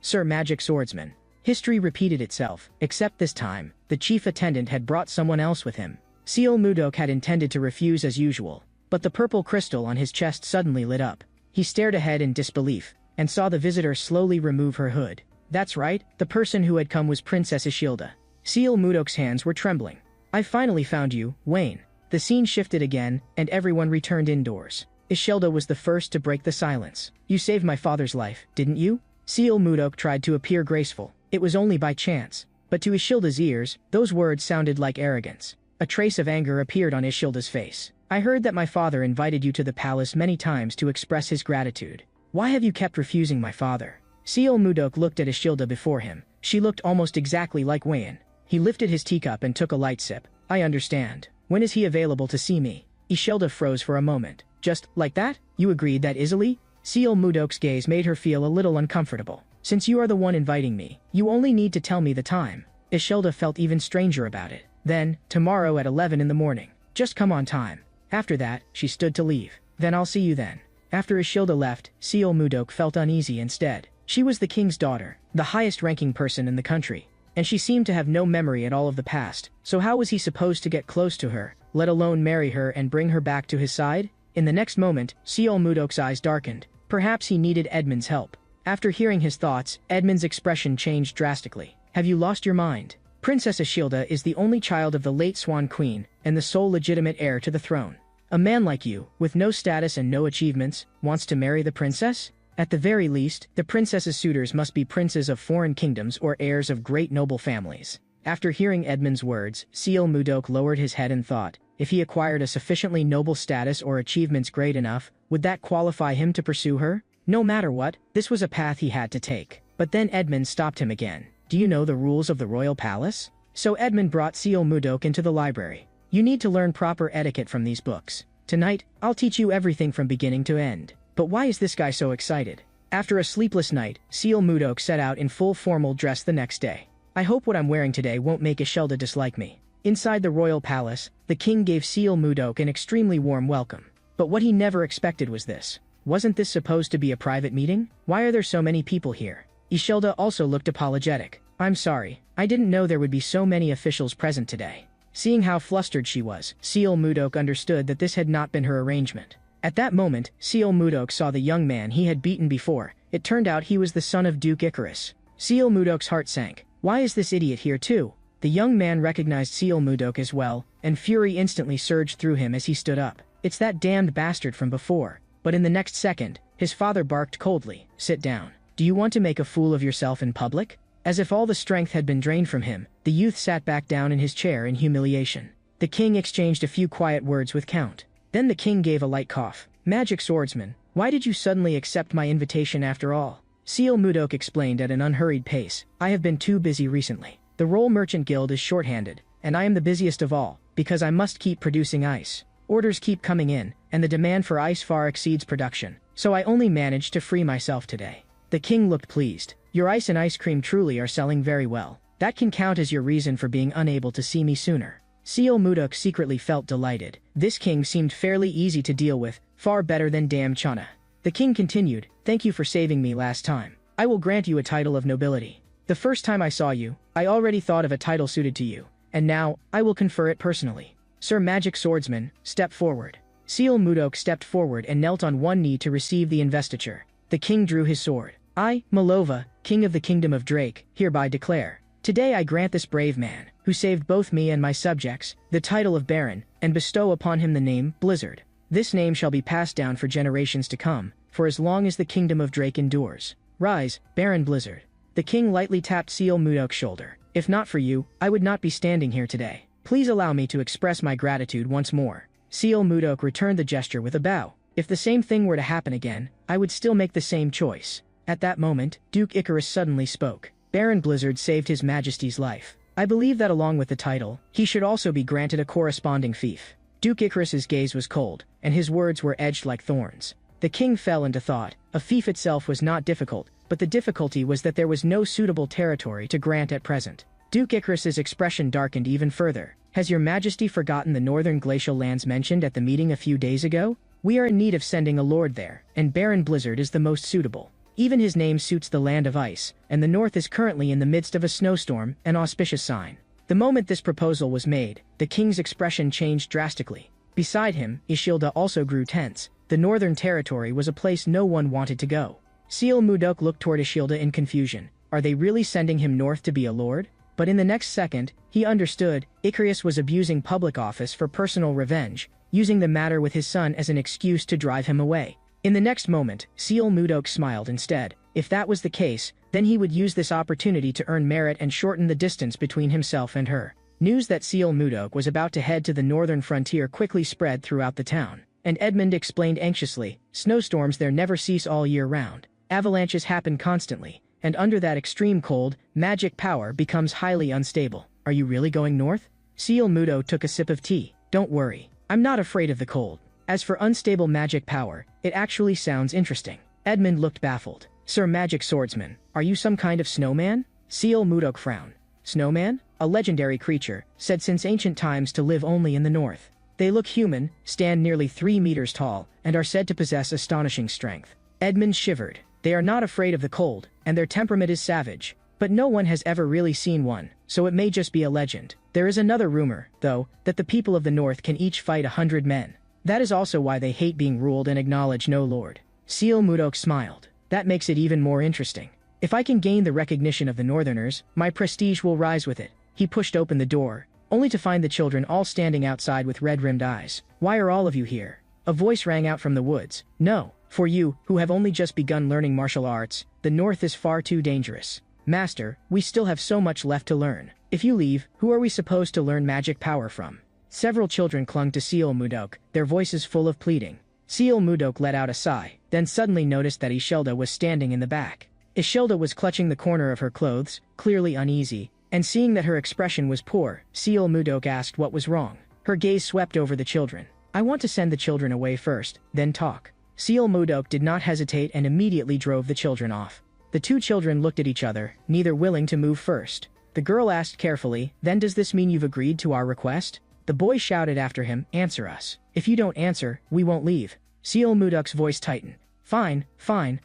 Sir Magic Swordsman. History repeated itself, except this time, the chief attendant had brought someone else with him. Seal Mudok had intended to refuse as usual, but the purple crystal on his chest suddenly lit up. He stared ahead in disbelief, and saw the visitor slowly remove her hood. That's right, the person who had come was Princess Ishilda. Seal Mudok's hands were trembling. I finally found you, Wayne. The scene shifted again, and everyone returned indoors. Ishilda was the first to break the silence. You saved my father's life, didn't you? Seal Mudok tried to appear graceful. It was only by chance. But to Ishilda's ears, those words sounded like arrogance. A trace of anger appeared on Ishilda's face. I heard that my father invited you to the palace many times to express his gratitude. Why have you kept refusing my father? Seal Mudok looked at Ishilda before him. She looked almost exactly like Wayan. He lifted his teacup and took a light sip. I understand. When is he available to see me? Ishilda froze for a moment. Just like that? You agreed that easily? Seal Mudok's gaze made her feel a little uncomfortable. Since you are the one inviting me, you only need to tell me the time. Ishilda felt even stranger about it. Then, tomorrow at 11 in the morning. Just come on time. After that, she stood to leave. Then I'll see you then. After Ishilda left, Seal Mudok felt uneasy instead. She was the king's daughter, the highest-ranking person in the country, and she seemed to have no memory at all of the past. So how was he supposed to get close to her, let alone marry her and bring her back to his side? In the next moment, Seal Mudok's eyes darkened. Perhaps he needed Edmund's help. After hearing his thoughts, Edmund's expression changed drastically. Have you lost your mind? Princess Ishilda is the only child of the late Swan Queen and the sole legitimate heir to the throne. A man like you, with no status and no achievements, wants to marry the princess? At the very least, the princess's suitors must be princes of foreign kingdoms or heirs of great noble families. After hearing Edmund's words, Seal Mudok lowered his head and thought, if he acquired a sufficiently noble status or achievements great enough, would that qualify him to pursue her? No matter what, this was a path he had to take. But then Edmund stopped him again. Do you know the rules of the royal palace? So Edmund brought Seal Mudok into the library. You need to learn proper etiquette from these books. Tonight, I'll teach you everything from beginning to end. But why is this guy so excited? After a sleepless night, Seal Mudok set out in full formal dress the next day. I hope what I'm wearing today won't make Ishilda dislike me. Inside the royal palace, the king gave Seal Mudok an extremely warm welcome. But what he never expected was this. Wasn't this supposed to be a private meeting? Why are there so many people here? Ishilda also looked apologetic. I'm sorry, I didn't know there would be so many officials present today. Seeing how flustered she was, Seal Mudok understood that this had not been her arrangement. At that moment, Seal Mudok saw the young man he had beaten before. It turned out he was the son of Duke Icarus. Seal Mudok's heart sank. Why is this idiot here too? The young man recognized Seal Mudok as well, and fury instantly surged through him as he stood up. It's that damned bastard from before. But in the next second, his father barked coldly, sit down. Do you want to make a fool of yourself in public? As if all the strength had been drained from him, the youth sat back down in his chair in humiliation. The king exchanged a few quiet words with Count. Then the king gave a light cough. Magic swordsman, why did you suddenly accept my invitation after all? Seal Mudok explained at an unhurried pace. I have been too busy recently. The Roll Merchant Guild is short-handed, and I am the busiest of all, because I must keep producing ice. Orders keep coming in, and the demand for ice far exceeds production, so I only managed to free myself today. The king looked pleased. Your ice and ice cream truly are selling very well. That can count as your reason for being unable to see me sooner. Seal Mudok secretly felt delighted. This king seemed fairly easy to deal with, far better than Dam Chana. The king continued, thank you for saving me last time. I will grant you a title of nobility. The first time I saw you, I already thought of a title suited to you, and now, I will confer it personally. Sir Magic Swordsman, step forward. Seal Mudok stepped forward and knelt on one knee to receive the investiture. The king drew his sword. I, Malova, king of the kingdom of Drake, hereby declare. Today I grant this brave man, who saved both me and my subjects, the title of Baron, and bestow upon him the name, Blizzard. This name shall be passed down for generations to come, for as long as the kingdom of Drake endures. Rise, Baron Blizzard. The king lightly tapped Seal Mudok's shoulder. If not for you, I would not be standing here today. Please allow me to express my gratitude once more. Seal Mudok returned the gesture with a bow. If the same thing were to happen again, I would still make the same choice. At that moment, Duke Icarus suddenly spoke. Baron Blizzard saved His Majesty's life. I believe that along with the title, he should also be granted a corresponding fief. Duke Icarus's gaze was cold, and his words were edged like thorns. The king fell into thought. A fief itself was not difficult, but the difficulty was that there was no suitable territory to grant at present. Duke Icarus's expression darkened even further. Has your majesty forgotten the northern glacial lands mentioned at the meeting a few days ago? We are in need of sending a lord there, and Baron Blizzard is the most suitable. Even his name suits the land of ice, and the north is currently in the midst of a snowstorm, an auspicious sign. The moment this proposal was made, the king's expression changed drastically. Beside him, Ishilda also grew tense. The northern territory was a place no one wanted to go. Seal Mudok looked toward Ishilda in confusion. Are they really sending him north to be a lord? But in the next second, he understood. Icarus was abusing public office for personal revenge, using the matter with his son as an excuse to drive him away. In the next moment, Seal Mudok smiled instead. If that was the case, then he would use this opportunity to earn merit and shorten the distance between himself and her. News that Seal Mudok was about to head to the northern frontier quickly spread throughout the town, and Edmund explained anxiously, snowstorms there never cease all year round. Avalanches happen constantly, and under that extreme cold, magic power becomes highly unstable. Are you really going north? Seal Mudo took a sip of tea. Don't worry. I'm not afraid of the cold. As for unstable magic power, it actually sounds interesting. Edmund looked baffled. Sir Magic Swordsman, are you some kind of snowman? Seal Mudok frowned. Snowman? A legendary creature, said since ancient times to live only in the north. They look human, stand nearly 3 meters tall, and are said to possess astonishing strength. Edmund shivered. They are not afraid of the cold, and their temperament is savage. But no one has ever really seen one, so it may just be a legend. There is another rumor, though, that the people of the north can each fight 100 men. That is also why they hate being ruled and acknowledge no lord. Seal Mudok smiled. That makes it even more interesting. If I can gain the recognition of the northerners, my prestige will rise with it. He pushed open the door, only to find the children all standing outside with red-rimmed eyes. Why are all of you here? A voice rang out from the woods. No, for you, who have only just begun learning martial arts, the north is far too dangerous. Master, we still have so much left to learn. If you leave, who are we supposed to learn magic power from? Several children clung to Seal Mudok, their voices full of pleading. Seal Mudok let out a sigh, then suddenly noticed that Ishilda was standing in the back. Ishilda was clutching the corner of her clothes, clearly uneasy, and seeing that her expression was poor, Seal Mudok asked what was wrong. Her gaze swept over the children. I want to send the children away first, then talk. Seal Mudok did not hesitate and immediately drove the children off. The two children looked at each other, neither willing to move first. The girl asked carefully, then does this mean you've agreed to our request? The boy shouted after him, answer us. If you don't answer, we won't leave. Seal Mudok's voice tightened. Fine,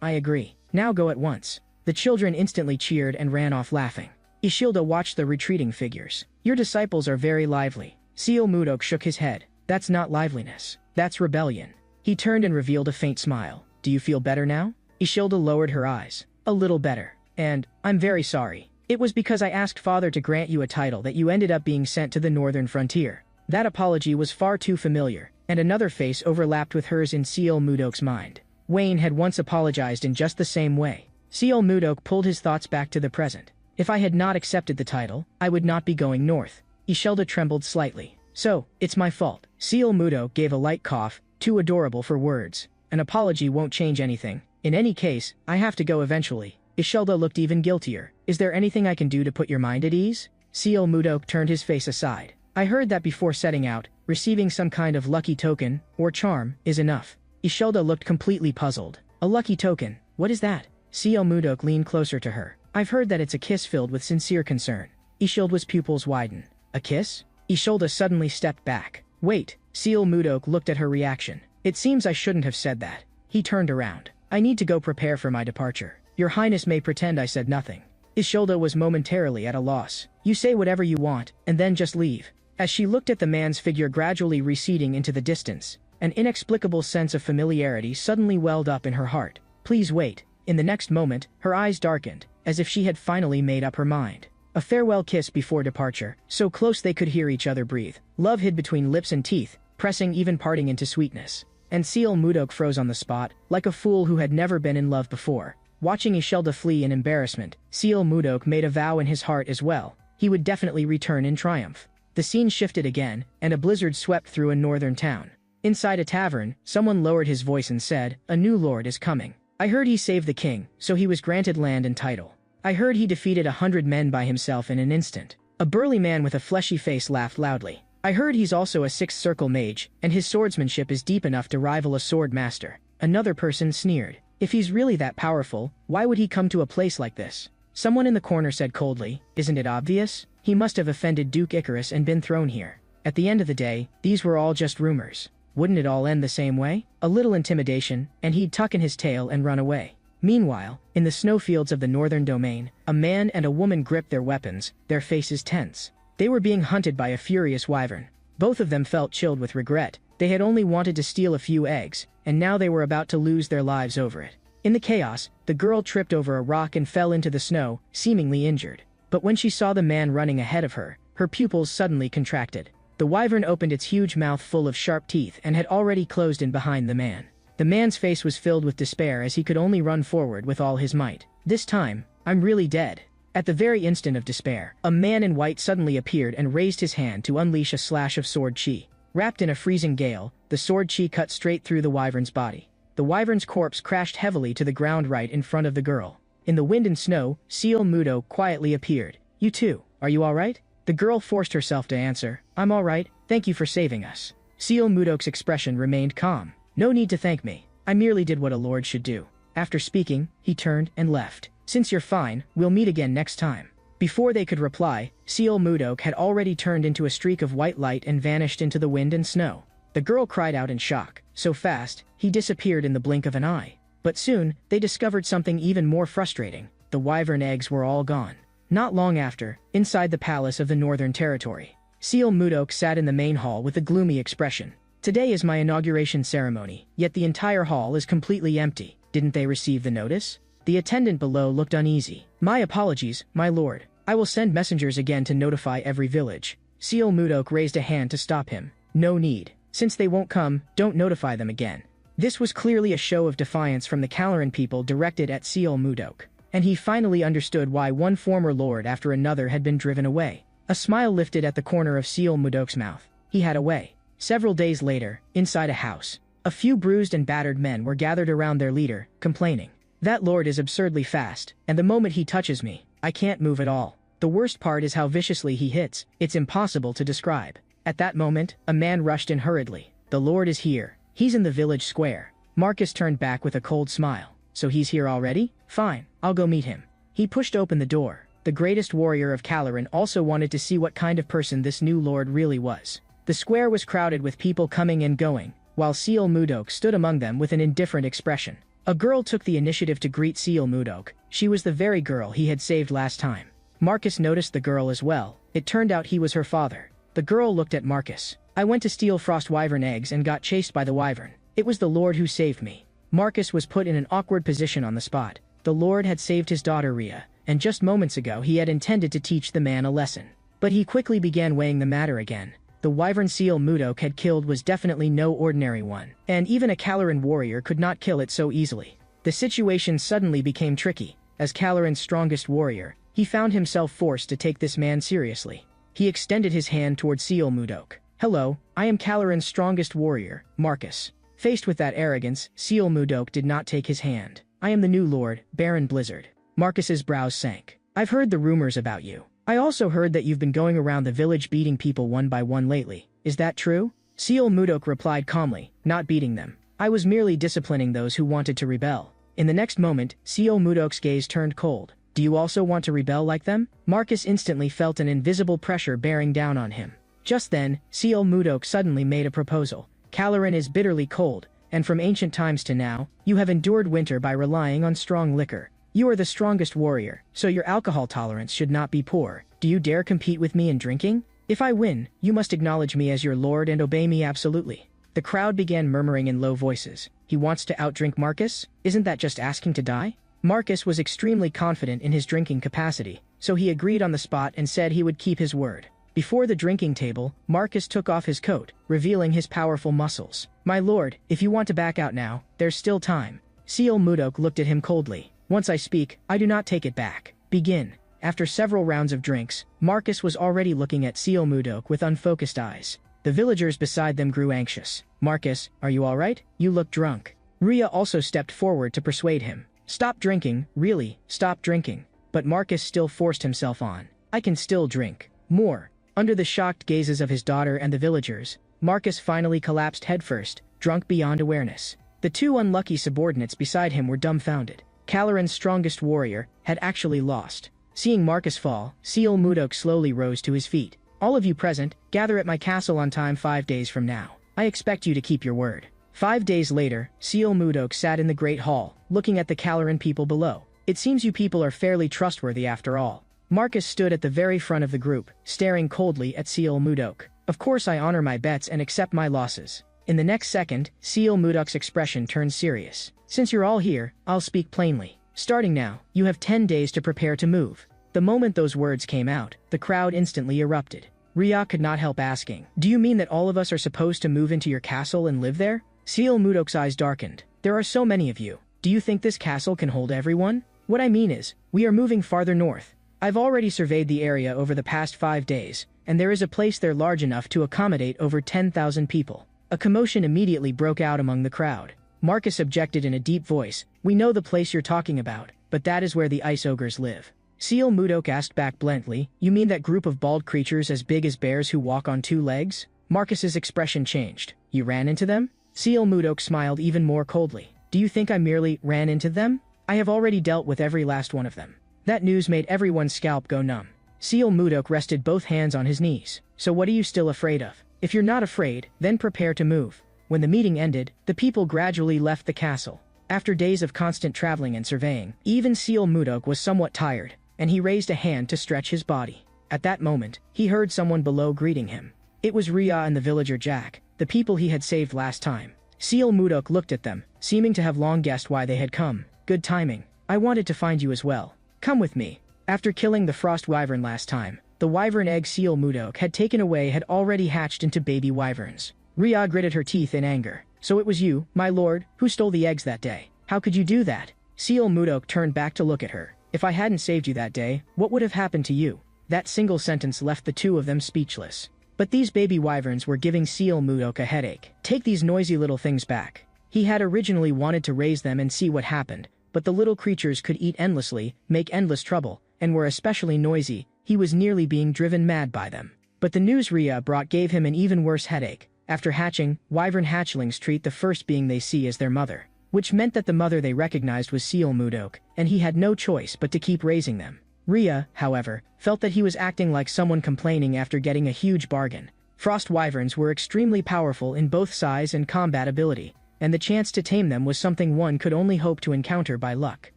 I agree. Now go at once. The children instantly cheered and ran off laughing. Ishilda watched the retreating figures. Your disciples are very lively. Seal Mudok shook his head. That's not liveliness. That's rebellion. He turned and revealed a faint smile. Do you feel better now? Ishilda lowered her eyes. A little better. And, I'm very sorry. It was because I asked Father to grant you a title that you ended up being sent to the northern frontier. That apology was far too familiar, and another face overlapped with hers in Seal Mudok's mind. Wayne had once apologized in just the same way. Seal Mudok pulled his thoughts back to the present. If I had not accepted the title, I would not be going north. Ishilda trembled slightly. So, it's my fault. Seal Mudok gave a light cough, too adorable for words. An apology won't change anything. In any case, I have to go eventually. Ishilda looked even guiltier. Is there anything I can do to put your mind at ease? Seal Mudok turned his face aside. I heard that before setting out, receiving some kind of lucky token, or charm, is enough. Ishilda looked completely puzzled. A lucky token? What is that? Seal Mudok leaned closer to her. I've heard that it's a kiss filled with sincere concern. Ishilda's pupils widened. A kiss? Ishilda suddenly stepped back. Wait. Seal Mudok looked at her reaction. It seems I shouldn't have said that. He turned around. I need to go prepare for my departure. Your Highness may pretend I said nothing. Ishilda was momentarily at a loss. You say whatever you want, and then just leave. As she looked at the man's figure gradually receding into the distance, an inexplicable sense of familiarity suddenly welled up in her heart. Please wait. In the next moment, her eyes darkened, as if she had finally made up her mind. A farewell kiss before departure, so close they could hear each other breathe. Love hid between lips and teeth, pressing even parting into sweetness. And Seal Mudok froze on the spot, like a fool who had never been in love before. Watching Ishilda flee in embarrassment, Seal Mudok made a vow in his heart as well. He would definitely return in triumph. The scene shifted again, and a blizzard swept through a northern town. Inside a tavern, someone lowered his voice and said, a new lord is coming. I heard he saved the king, so he was granted land and title. I heard he defeated 100 men by himself in an instant. A burly man with a fleshy face laughed loudly. I heard he's also a sixth circle mage, and his swordsmanship is deep enough to rival a sword master. Another person sneered. If he's really that powerful, why would he come to a place like this? Someone in the corner said coldly, isn't it obvious? He must have offended Duke Icarus and been thrown here. At the end of the day, these were all just rumors. Wouldn't it all end the same way? A little intimidation, and he'd tuck in his tail and run away. Meanwhile, in the snowfields of the northern domain, a man and a woman gripped their weapons, their faces tense. They were being hunted by a furious wyvern. Both of them felt chilled with regret. They had only wanted to steal a few eggs, and now they were about to lose their lives over it. In the chaos, the girl tripped over a rock and fell into the snow, seemingly injured. But when she saw the man running ahead of her, her pupils suddenly contracted. The wyvern opened its huge mouth full of sharp teeth and had already closed in behind the man. The man's face was filled with despair as he could only run forward with all his might. This time, I'm really dead. At the very instant of despair, a man in white suddenly appeared and raised his hand to unleash a slash of sword chi. Wrapped in a freezing gale, the sword chi cut straight through the wyvern's body. The wyvern's corpse crashed heavily to the ground right in front of the girl. In the wind and snow, Seal Mudo quietly appeared. You too, are you alright? The girl forced herself to answer, I'm alright, thank you for saving us. Seal Mudok's expression remained calm. No need to thank me. I merely did what a lord should do. After speaking, he turned and left. Since you're fine, we'll meet again next time. Before they could reply, Seal Mudok had already turned into a streak of white light and vanished into the wind and snow. The girl cried out in shock. So fast, he disappeared in the blink of an eye. But soon, they discovered something even more frustrating. The wyvern eggs were all gone. Not long after, inside the palace of the Northern Territory, Seal Mudok sat in the main hall with a gloomy expression. Today is my inauguration ceremony, yet the entire hall is completely empty. Didn't they receive the notice? The attendant below looked uneasy. My apologies, my lord. I will send messengers again to notify every village. Seal Mudok raised a hand to stop him. No need. Since they won't come, don't notify them again. This was clearly a show of defiance from the Caloran people directed at Seal Mudok. And he finally understood why one former lord after another had been driven away. A smile lifted at the corner of Seal Mudok's mouth. He had a way. Several days later, inside a house, a few bruised and battered men were gathered around their leader, complaining. That lord is absurdly fast, and the moment he touches me, I can't move at all. The worst part is how viciously he hits. It's impossible to describe. At that moment, a man rushed in hurriedly. The lord is here. He's in the village square. Marcus turned back with a cold smile. So he's here already? Fine, I'll go meet him. He pushed open the door. The greatest warrior of Caloran also wanted to see what kind of person this new lord really was. The square was crowded with people coming and going, while Seal Mudok stood among them with an indifferent expression. A girl took the initiative to greet Seal Mudok. She was the very girl he had saved last time. Marcus noticed the girl as well. It turned out he was her father. The girl looked at Marcus. I went to steal frost wyvern eggs and got chased by the wyvern. It was the lord who saved me. Marcus was put in an awkward position on the spot. The lord had saved his daughter Rhea, and just moments ago he had intended to teach the man a lesson. But he quickly began weighing the matter again. The wyvern Seal Mudok had killed was definitely no ordinary one, and even a Caloran warrior could not kill it so easily. The situation suddenly became tricky. As Caloran's strongest warrior, he found himself forced to take this man seriously. He extended his hand toward Seal Mudok. Hello, I am Caloran's strongest warrior, Marcus. Faced with that arrogance, Seal Mudok did not take his hand. I am the new lord, Baron Blizzard. Marcus's brows sank. I've heard the rumors about you. I also heard that you've been going around the village beating people one by one lately. Is that true? Seal Mudok replied calmly, not beating them. I was merely disciplining those who wanted to rebel. In the next moment, Seal Mudok's gaze turned cold. Do you also want to rebel like them? Marcus instantly felt an invisible pressure bearing down on him. Just then, Seal Mudok suddenly made a proposal. Caloran is bitterly cold, and from ancient times to now, you have endured winter by relying on strong liquor. You are the strongest warrior, so your alcohol tolerance should not be poor. Do you dare compete with me in drinking? If I win, you must acknowledge me as your lord and obey me absolutely. The crowd began murmuring in low voices. He wants to outdrink Marcus? Isn't that just asking to die? Marcus was extremely confident in his drinking capacity, so he agreed on the spot and said he would keep his word. Before the drinking table, Marcus took off his coat, revealing his powerful muscles. My lord, if you want to back out now, there's still time. Seal Mudok looked at him coldly. Once I speak, I do not take it back. Begin. After several rounds of drinks, Marcus was already looking at Seal Mudok with unfocused eyes. The villagers beside them grew anxious. Marcus, are you alright? You look drunk. Rhea also stepped forward to persuade him. Stop drinking, really, stop drinking. But Marcus still forced himself on. I can still drink. More. Under the shocked gazes of his daughter and the villagers, Marcus finally collapsed headfirst, drunk beyond awareness. The two unlucky subordinates beside him were dumbfounded. Caloran's strongest warrior had actually lost. Seeing Marcus fall, Seal Mudok slowly rose to his feet. All of you present, gather at my castle on time 5 days from now. I expect you to keep your word. 5 days later, Seal Mudok sat in the Great Hall, looking at the Caloran people below. It seems you people are fairly trustworthy after all. Marcus stood at the very front of the group, staring coldly at Seal Mudok. Of course I honor my bets and accept my losses. In the next second, Seal Mudok's expression turned serious. Since you're all here, I'll speak plainly. Starting now, you have 10 days to prepare to move. The moment those words came out, the crowd instantly erupted. Rhea could not help asking, do you mean that all of us are supposed to move into your castle and live there? Seal Mudok's eyes darkened. There are so many of you. Do you think this castle can hold everyone? What I mean is, we are moving farther north. I've already surveyed the area over the past 5 days, and there is a place there large enough to accommodate over 10,000 people. A commotion immediately broke out among the crowd. Marcus objected in a deep voice. We know the place you're talking about, but that is where the ice ogres live. Seal Mudok asked back bluntly, you mean that group of bald creatures as big as bears who walk on two legs? Marcus's expression changed. You ran into them? Seal Mudok smiled even more coldly. Do you think I merely ran into them? I have already dealt with every last one of them. That news made everyone's scalp go numb. Seal Mudok rested both hands on his knees. So what are you still afraid of? If you're not afraid, then prepare to move. When the meeting ended, the people gradually left the castle. After days of constant traveling and surveying, even Seal Mudok was somewhat tired, and he raised a hand to stretch his body. At that moment, he heard someone below greeting him. It was Rhea and the villager Jack, the people he had saved last time. Seal Mudok looked at them, seeming to have long guessed why they had come. Good timing. I wanted to find you as well. Come with me. After killing the frost wyvern last time, the wyvern egg Seal Mudok had taken away had already hatched into baby wyverns. Rhea gritted her teeth in anger. So it was you, my lord, who stole the eggs that day. How could you do that? Seal Mudok turned back to look at her. If I hadn't saved you that day, what would have happened to you? That single sentence left the two of them speechless. But these baby wyverns were giving Seal Mudok a headache. Take these noisy little things back. He had originally wanted to raise them and see what happened, but the little creatures could eat endlessly, make endless trouble, and were especially noisy. He was nearly being driven mad by them. But the news Rhea brought gave him an even worse headache. After hatching, wyvern hatchlings treat the first being they see as their mother, which meant that the mother they recognized was Seal Mudok, and he had no choice but to keep raising them. Rhea, however, felt that he was acting like someone complaining after getting a huge bargain. Frost wyverns were extremely powerful in both size and combat ability, and the chance to tame them was something one could only hope to encounter by luck.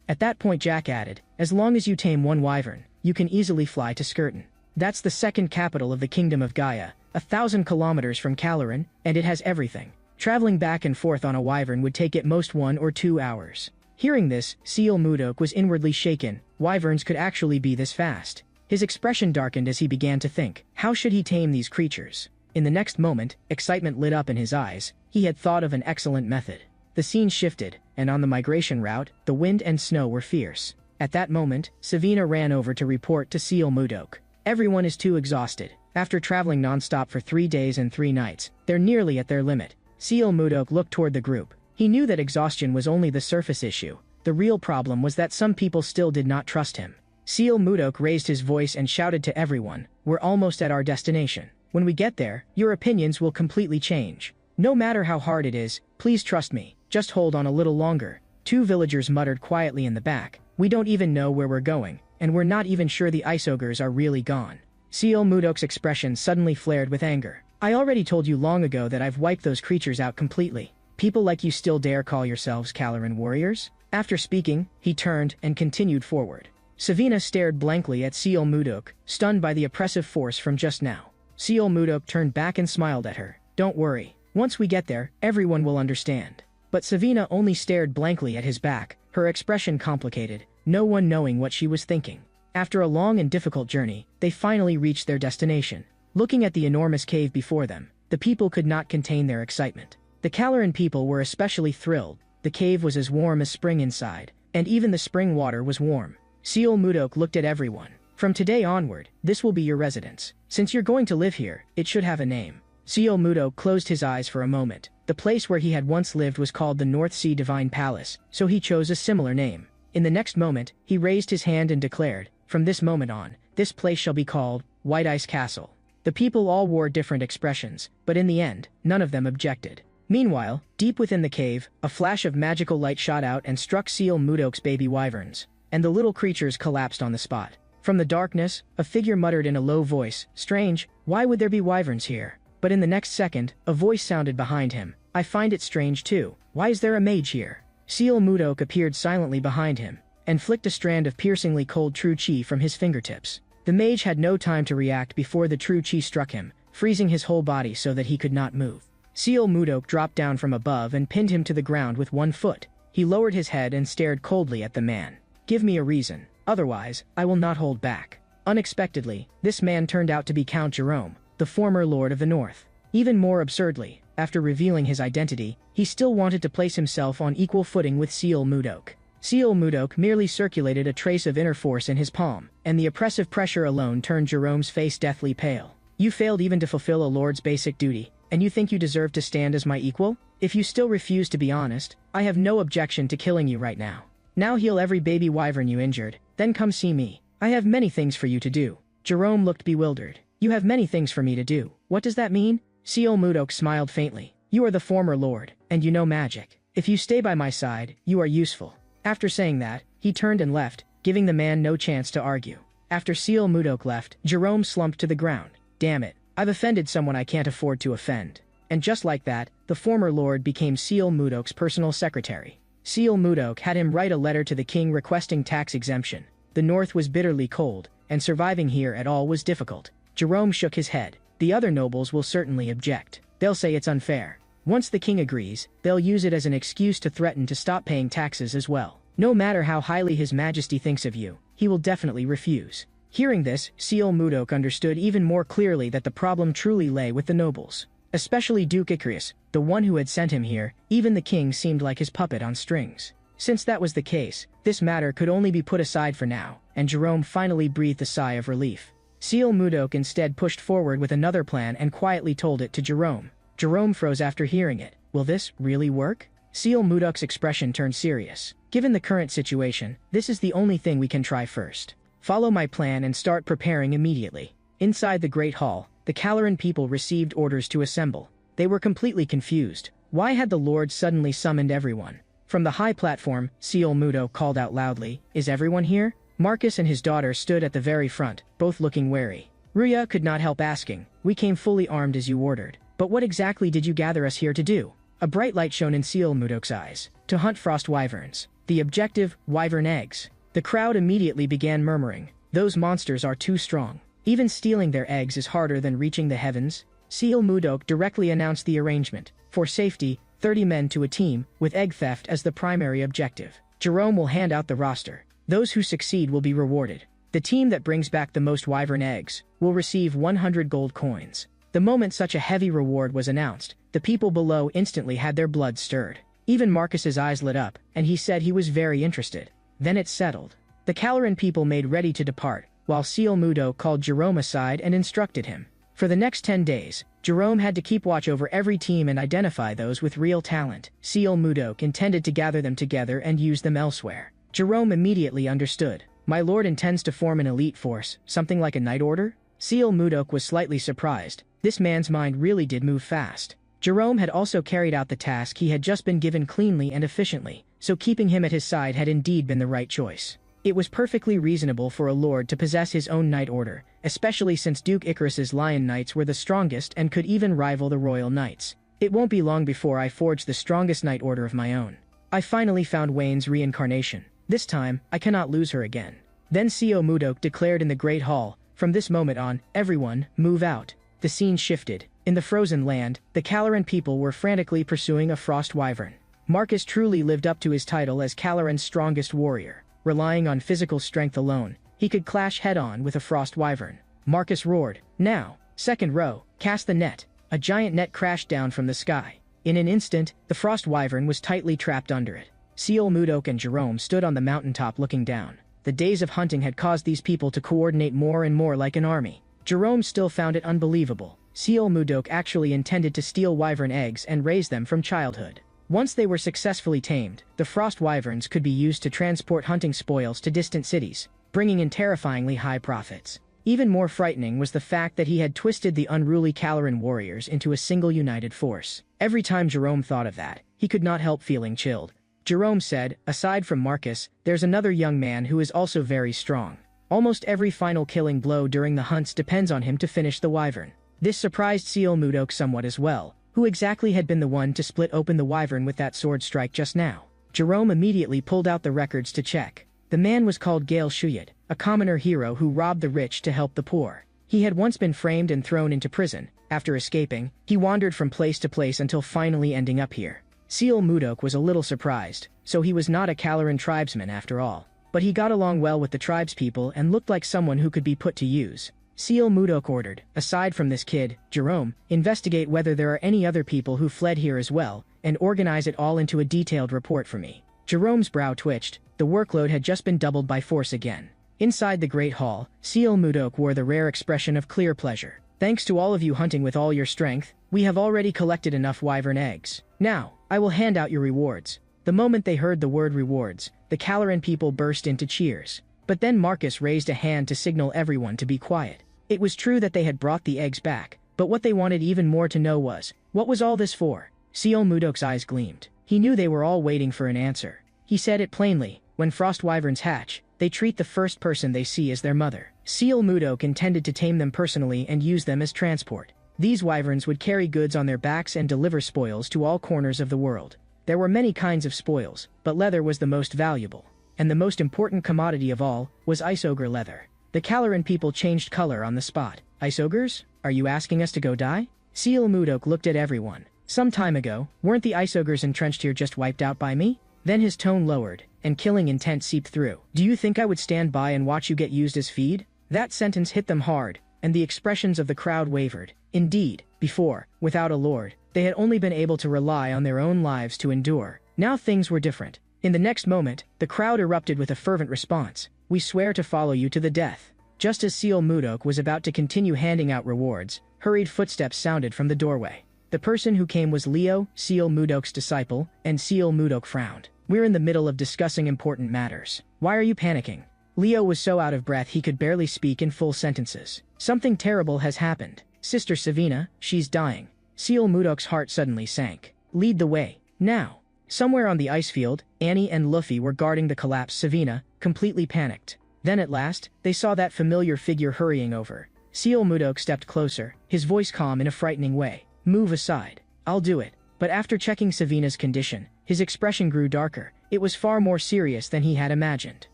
At that point Jack added, as long as you tame one wyvern, you can easily fly to Skirton. That's the second capital of the Kingdom of Gaia, 1,000 kilometers from Caloran, and it has everything. Traveling back and forth on a wyvern would take at most 1 or 2 hours. Hearing this, Seal Mudok was inwardly shaken. Wyverns could actually be this fast. His expression darkened as he began to think, how should he tame these creatures? In the next moment, excitement lit up in his eyes. He had thought of an excellent method. The scene shifted, and on the migration route, the wind and snow were fierce. At that moment, Savina ran over to report to Seal Mudok. Everyone is too exhausted. After traveling non-stop for 3 days and 3 nights, they're nearly at their limit. Seal Mudok looked toward the group. He knew that exhaustion was only the surface issue. The real problem was that some people still did not trust him. Seal Mudok raised his voice and shouted to everyone, we're almost at our destination. When we get there, your opinions will completely change. No matter how hard it is, please trust me. Just hold on a little longer. 2 villagers muttered quietly in the back. We don't even know where we're going, and we're not even sure the ice ogres are really gone. Seal Mudok's expression suddenly flared with anger. I already told you long ago that I've wiped those creatures out completely. People like you still dare call yourselves Caloran warriors? After speaking, he turned and continued forward. Savina stared blankly at Seal Mudok, stunned by the oppressive force from just now. Seal Mudok turned back and smiled at her. Don't worry. Once we get there, everyone will understand. But Savina only stared blankly at his back, her expression complicated, no one knowing what she was thinking. After a long and difficult journey, they finally reached their destination. Looking at the enormous cave before them, the people could not contain their excitement. The Caloran people were especially thrilled. The cave was as warm as spring inside, and even the spring water was warm. Seal Mudok looked at everyone. From today onward, this will be your residence. Since you're going to live here, it should have a name. Seal Mudok closed his eyes for a moment. The place where he had once lived was called the North Sea Divine Palace, so he chose a similar name. In the next moment, he raised his hand and declared, from this moment on, this place shall be called White Ice Castle. The people all wore different expressions, but in the end, none of them objected. Meanwhile, deep within the cave, a flash of magical light shot out and struck Seal Mudok's baby wyverns, and the little creatures collapsed on the spot. From the darkness, a figure muttered in a low voice, strange, why would there be wyverns here? But in the next second, a voice sounded behind him. I find it strange too. Why is there a mage here? Seal Mudok appeared silently behind him, and flicked a strand of piercingly cold true chi from his fingertips. The mage had no time to react before the true chi struck him, freezing his whole body so that he could not move. Seal Mudok dropped down from above and pinned him to the ground with one foot. He lowered his head and stared coldly at the man. Give me a reason, otherwise, I will not hold back. Unexpectedly, this man turned out to be Count Jerome, the former Lord of the North. Even more absurdly, after revealing his identity, he still wanted to place himself on equal footing with Seal Mudok. Seal Mudok merely circulated a trace of inner force in his palm, and the oppressive pressure alone turned Jerome's face deathly pale. You failed even to fulfill a lord's basic duty, and you think you deserve to stand as my equal? If you still refuse to be honest, I have no objection to killing you right now. Now heal every baby wyvern you injured, then come see me. I have many things for you to do. Jerome looked bewildered. You have many things for me to do. What does that mean? Seal Mudok smiled faintly. You are the former lord, and you know magic. If you stay by my side, you are useful. After saying that, he turned and left, giving the man no chance to argue. After Seal Mudok left, Jerome slumped to the ground. Damn it, I've offended someone I can't afford to offend. And just like that, the former lord became Seal Mudok's personal secretary. Seal Mudok had him write a letter to the king requesting tax exemption. The north was bitterly cold, and surviving here at all was difficult. Jerome shook his head. The other nobles will certainly object. They'll say it's unfair. Once the king agrees, they'll use it as an excuse to threaten to stop paying taxes as well. No matter how highly his majesty thinks of you, he will definitely refuse. Hearing this, Seal Mudok understood even more clearly that the problem truly lay with the nobles. Especially Duke Icarus, the one who had sent him here. Even the king seemed like his puppet on strings. Since that was the case, this matter could only be put aside for now, and Jerome finally breathed a sigh of relief. Seal Mudok instead pushed forward with another plan and quietly told it to Jerome. Jerome froze after hearing it. Will this really work? Seal Mudok's expression turned serious. Given the current situation, this is the only thing we can try first. Follow my plan and start preparing immediately. Inside the Great Hall, the Caloran people received orders to assemble. They were completely confused. Why had the Lord suddenly summoned everyone? From the high platform, Seal Mudok called out loudly, "Is everyone here?" Marcus and his daughter stood at the very front, both looking wary. Ruya could not help asking, "We came fully armed as you ordered. But what exactly did you gather us here to do?" A bright light shone in Seal Mudok's eyes. To hunt frost wyverns. The objective, wyvern eggs. The crowd immediately began murmuring, "Those monsters are too strong. Even stealing their eggs is harder than reaching the heavens." Seal Mudok directly announced the arrangement. For safety, 30 men to a team, with egg theft as the primary objective. Jerome will hand out the roster. Those who succeed will be rewarded. The team that brings back the most wyvern eggs will receive 100 gold coins. The moment such a heavy reward was announced, the people below instantly had their blood stirred. Even Marcus's eyes lit up, and he said he was very interested. Then it settled. The Caloran people made ready to depart, while Seal Mudok called Jerome aside and instructed him. For the next 10 days, Jerome had to keep watch over every team and identify those with real talent. Seal Mudok intended to gather them together and use them elsewhere. Jerome immediately understood. My lord intends to form an elite force, something like a knight order? Seal Mudok was slightly surprised. This man's mind really did move fast. Jerome had also carried out the task he had just been given cleanly and efficiently, so keeping him at his side had indeed been the right choice. It was perfectly reasonable for a lord to possess his own knight order, especially since Duke Icarus's Lion Knights were the strongest and could even rival the Royal Knights. It won't be long before I forge the strongest knight order of my own. I finally found Wayne's reincarnation. This time, I cannot lose her again. Then Seal Mudok declared in the Great Hall, "From this moment on, everyone, move out." The scene shifted. In the frozen land, the Caloran people were frantically pursuing a frost wyvern. Marcus truly lived up to his title as Caloran's strongest warrior. Relying on physical strength alone, he could clash head-on with a frost wyvern. Marcus roared, "Now! Second row, cast the net." A giant net crashed down from the sky. In an instant, the frost wyvern was tightly trapped under it. Seal Mudok and Jerome stood on the mountaintop looking down. The days of hunting had caused these people to coordinate more and more like an army. Jerome still found it unbelievable. Seal Mudok actually intended to steal wyvern eggs and raise them from childhood. Once they were successfully tamed, the frost wyverns could be used to transport hunting spoils to distant cities, bringing in terrifyingly high profits. Even more frightening was the fact that he had twisted the unruly Caloran warriors into a single united force. Every time Jerome thought of that, he could not help feeling chilled. Jerome said, "Aside from Marcus, there's another young man who is also very strong. Almost every final killing blow during the hunts depends on him to finish the wyvern." This surprised Seal Mudok somewhat as well. Who exactly had been the one to split open the wyvern with that sword strike just now? Jerome immediately pulled out the records to check. The man was called Gale Shuyat, a commoner hero who robbed the rich to help the poor. He had once been framed and thrown into prison. After escaping, he wandered from place to place until finally ending up here. Seal Mudok was a little surprised, so he was not a Caloran tribesman after all. But he got along well with the tribespeople and looked like someone who could be put to use. Seal Mudok ordered, "Aside from this kid, Jerome, investigate whether there are any other people who fled here as well, and organize it all into a detailed report for me." Jerome's brow twitched. The workload had just been doubled by force again. Inside the Great Hall, Seal Mudok wore the rare expression of clear pleasure. "Thanks to all of you hunting with all your strength, we have already collected enough wyvern eggs. Now, I will hand out your rewards." The moment they heard the word rewards, the Caloran people burst into cheers. But then Marcus raised a hand to signal everyone to be quiet. It was true that they had brought the eggs back, but what they wanted even more to know was, what was all this for? Seal Mudok's eyes gleamed. He knew they were all waiting for an answer. He said it plainly, when frost wyverns hatch, they treat the first person they see as their mother. Seal Mudok intended to tame them personally and use them as transport. These wyverns would carry goods on their backs and deliver spoils to all corners of the world. There were many kinds of spoils, but leather was the most valuable. And the most important commodity of all was ice ogre leather. The Caloran people changed color on the spot. Ice ogres? Are you asking us to go die? Seal Mudok looked at everyone. Some time ago, weren't the ice ogres entrenched here just wiped out by me? Then his tone lowered, and killing intent seeped through. Do you think I would stand by and watch you get used as feed? That sentence hit them hard, and the expressions of the crowd wavered. Indeed, before, without a lord, they had only been able to rely on their own lives to endure. Now things were different. In the next moment, the crowd erupted with a fervent response. We swear to follow you to the death. Just as Seal Mudok was about to continue handing out rewards, hurried footsteps sounded from the doorway. The person who came was Leo, Seal Mudok's disciple, and Seal Mudok frowned. We're in the middle of discussing important matters. Why are you panicking? Leo was so out of breath he could barely speak in full sentences. Something terrible has happened. Sister Savina, she's dying. Seal Mudok's heart suddenly sank. Lead the way. Now. Somewhere on the ice field, Annie and Luffy were guarding the collapsed Savina, completely panicked. Then at last, they saw that familiar figure hurrying over. Seal Mudok stepped closer, his voice calm in a frightening way. Move aside. I'll do it. But after checking Savina's condition, his expression grew darker. It was far more serious than he had imagined.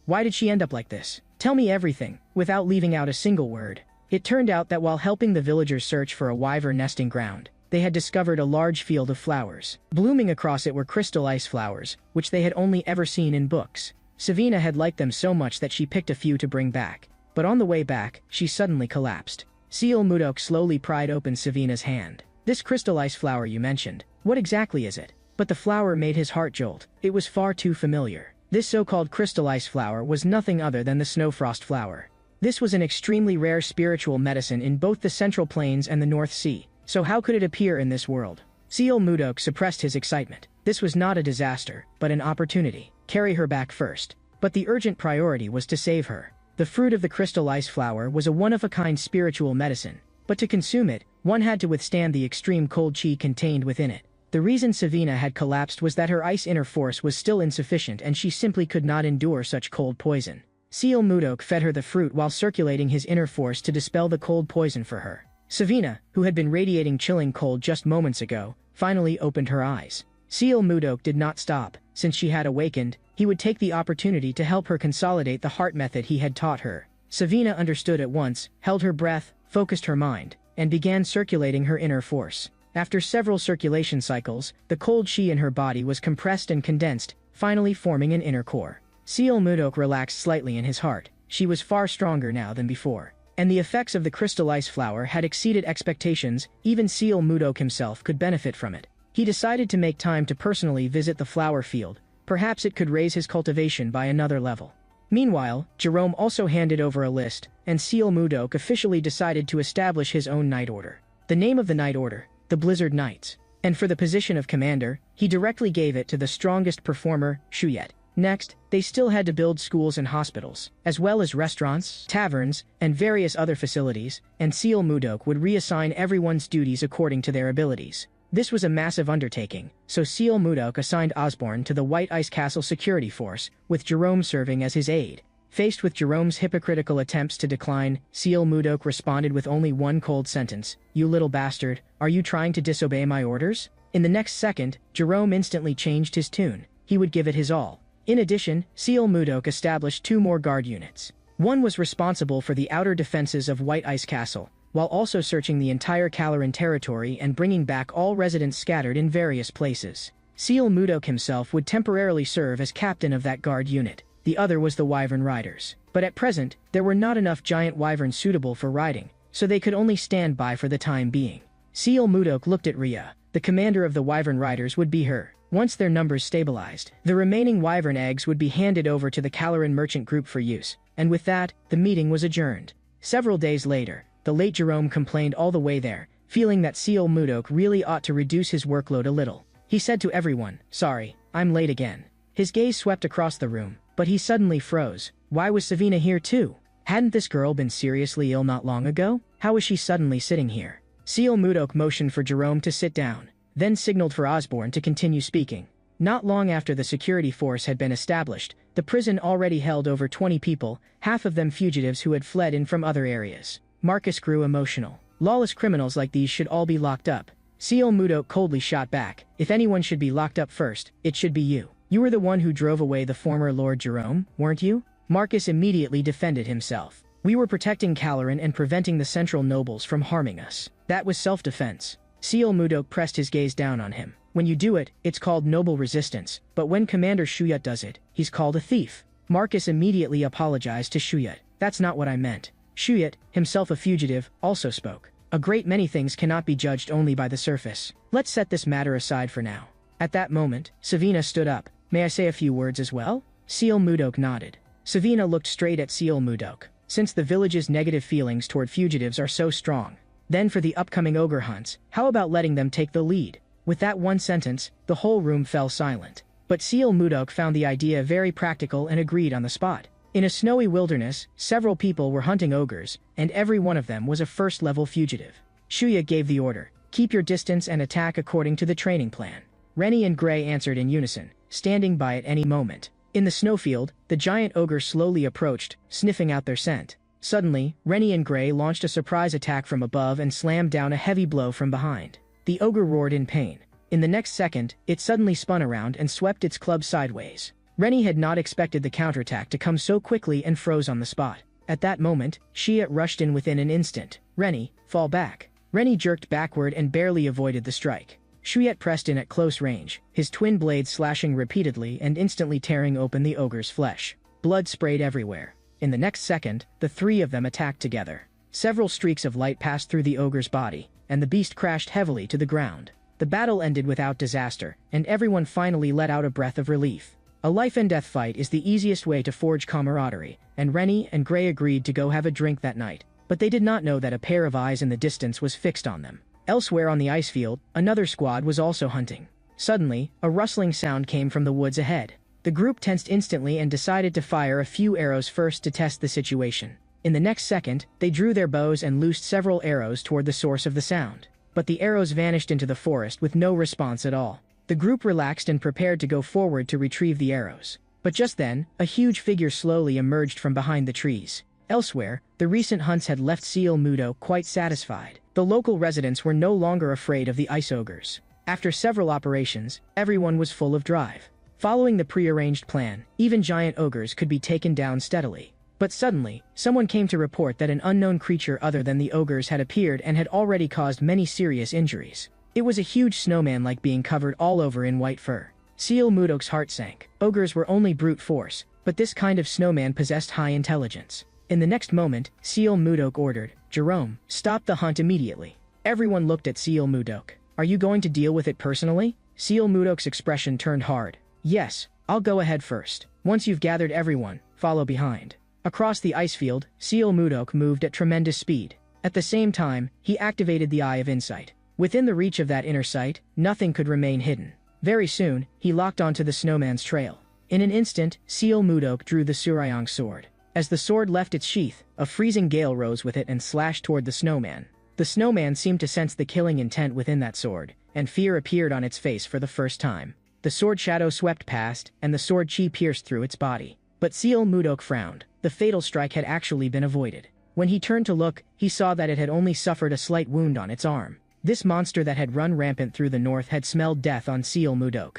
Why did she end up like this? Tell me everything, without leaving out a single word. It turned out that while helping the villagers search for a wyvern nesting ground, they had discovered a large field of flowers. Blooming across it were crystal ice flowers, which they had only ever seen in books. Savina had liked them so much that she picked a few to bring back. But on the way back, she suddenly collapsed. Seal Mudok slowly pried open Savina's hand. This crystal ice flower you mentioned, what exactly is it? But the flower made his heart jolt. It was far too familiar. This so-called crystal ice flower was nothing other than the snowfrost flower. This was an extremely rare spiritual medicine in both the Central Plains and the North Sea. So how could it appear in this world? Seal Mudok suppressed his excitement. This was not a disaster, but an opportunity. Carry her back first. But the urgent priority was to save her. The fruit of the crystal ice flower was a one-of-a-kind spiritual medicine. But to consume it, one had to withstand the extreme cold chi contained within it. The reason Savina had collapsed was that her ice inner force was still insufficient and she simply could not endure such cold poison. Seal Mudok fed her the fruit while circulating his inner force to dispel the cold poison for her. Savina, who had been radiating chilling cold just moments ago, finally opened her eyes. Seal Mudok did not stop. Since she had awakened, he would take the opportunity to help her consolidate the heart method he had taught her. Savina understood at once, held her breath, focused her mind, and began circulating her inner force. After several circulation cycles, the cold chi in her body was compressed and condensed, finally forming an inner core. Seal Mudok relaxed slightly in his heart. She was far stronger now than before. And the effects of the crystal ice flower had exceeded expectations. Even Seal Mudok himself could benefit from it. He decided to make time to personally visit the flower field. Perhaps it could raise his cultivation by another level. Meanwhile, Jerome also handed over a list, and Seal Mudok officially decided to establish his own Night Order. The name of the Night Order, the Blizzard Knights. And for the position of commander, he directly gave it to the strongest performer, Shuyet. Next, they still had to build schools and hospitals, as well as restaurants, taverns, and various other facilities, and Seal Mudok would reassign everyone's duties according to their abilities. This was a massive undertaking, so Seal Mudok assigned Osborne to the White Ice Castle security force, with Jerome serving as his aide. Faced with Jerome's hypocritical attempts to decline, Seal Mudok responded with only one cold sentence. You little bastard, are you trying to disobey my orders? In the next second, Jerome instantly changed his tune. He would give it his all. In addition, Seal Mudok established 2 more guard units. One was responsible for the outer defenses of White Ice Castle, while also searching the entire Caloran territory and bringing back all residents scattered in various places. Seal Mudok himself would temporarily serve as captain of that guard unit. The other was the Wyvern Riders. But at present, there were not enough giant wyverns suitable for riding, so they could only stand by for the time being. Seal Mudok looked at Rhea. The commander of the Wyvern Riders would be her. Once their numbers stabilized, the remaining wyvern eggs would be handed over to the Caloran merchant group for use, and with that, the meeting was adjourned. Several days later, the late Jerome complained all the way there, feeling that Seal Mudok really ought to reduce his workload a little. He said to everyone, "Sorry, I'm late again." His gaze swept across the room, but he suddenly froze. Why was Savina here too? Hadn't this girl been seriously ill not long ago? How was she suddenly sitting here? Seal Mudok motioned for Jerome to sit down, then signaled for Osborne to continue speaking. Not long after the security force had been established, the prison already held over 20 people, half of them fugitives who had fled in from other areas. Marcus grew emotional. Lawless criminals like these should all be locked up. Seal Mudok coldly shot back. If anyone should be locked up first, it should be you. You were the one who drove away the former Lord Jerome, weren't you? Marcus immediately defended himself. We were protecting Caloran and preventing the central nobles from harming us. That was self-defense. Seal Mudok pressed his gaze down on him. When you do it, it's called noble resistance, but when Commander Shuyut does it, he's called a thief. Marcus immediately apologized to Shuyut. That's not what I meant. Shuyut, himself a fugitive, also spoke. A great many things cannot be judged only by the surface. Let's set this matter aside for now. At that moment, Savina stood up. May I say a few words as well? Seal Mudok nodded. Savina looked straight at Seal Mudok. Since the village's negative feelings toward fugitives are so strong, then for the upcoming ogre hunts, how about letting them take the lead? With that one sentence, the whole room fell silent. But Seal Mudok found the idea very practical and agreed on the spot. In a snowy wilderness, several people were hunting ogres, and every one of them was a first-level fugitive. Shuya gave the order, keep your distance and attack according to the training plan. Rennie and Gray answered in unison, standing by at any moment. In the snowfield, the giant ogre slowly approached, sniffing out their scent. Suddenly, Rennie and Gray launched a surprise attack from above and slammed down a heavy blow from behind. The ogre roared in pain. In the next second, it suddenly spun around and swept its club sideways. Rennie had not expected the counterattack to come so quickly and froze on the spot. At that moment, Shuyut rushed in within an instant. Rennie, fall back. Rennie jerked backward and barely avoided the strike. Shuyut pressed in at close range, his twin blades slashing repeatedly and instantly tearing open the ogre's flesh. Blood sprayed everywhere. In the next second, the three of them attacked together. Several streaks of light passed through the ogre's body, and the beast crashed heavily to the ground. The battle ended without disaster, and everyone finally let out a breath of relief. A life-and-death fight is the easiest way to forge camaraderie, and Rennie and Gray agreed to go have a drink that night. But they did not know that a pair of eyes in the distance was fixed on them. Elsewhere on the ice field, another squad was also hunting. Suddenly, a rustling sound came from the woods ahead. The group tensed instantly and decided to fire a few arrows first to test the situation. In the next second, they drew their bows and loosed several arrows toward the source of the sound. But the arrows vanished into the forest with no response at all. The group relaxed and prepared to go forward to retrieve the arrows. But just then, a huge figure slowly emerged from behind the trees. Elsewhere, the recent hunts had left Seal Mudok quite satisfied. The local residents were no longer afraid of the ice ogres. After several operations, everyone was full of drive. Following the prearranged plan, even giant ogres could be taken down steadily. But suddenly, someone came to report that an unknown creature other than the ogres had appeared and had already caused many serious injuries. It was a huge snowman like being covered all over in white fur. Seal Mudok's heart sank. Ogres were only brute force, but this kind of snowman possessed high intelligence. In the next moment, Seal Mudok ordered, Jerome, stop the hunt immediately. Everyone looked at Seal Mudok. Are you going to deal with it personally? Seal Mudok's expression turned hard. Yes, I'll go ahead first. Once you've gathered everyone, follow behind. Across the ice field, Seal Mudok moved at tremendous speed. At the same time, he activated the Eye of Insight. Within the reach of that inner sight, nothing could remain hidden. Very soon, he locked onto the snowman's trail. In an instant, Seal Mudok drew the Surayang sword. As the sword left its sheath, a freezing gale rose with it and slashed toward the snowman. The snowman seemed to sense the killing intent within that sword, and fear appeared on its face for the first time. The sword shadow swept past, and the sword chi pierced through its body. But Seal Mudok frowned. The fatal strike had actually been avoided. When he turned to look, he saw that it had only suffered a slight wound on its arm. This monster that had run rampant through the north had smelled death on Seal Mudok.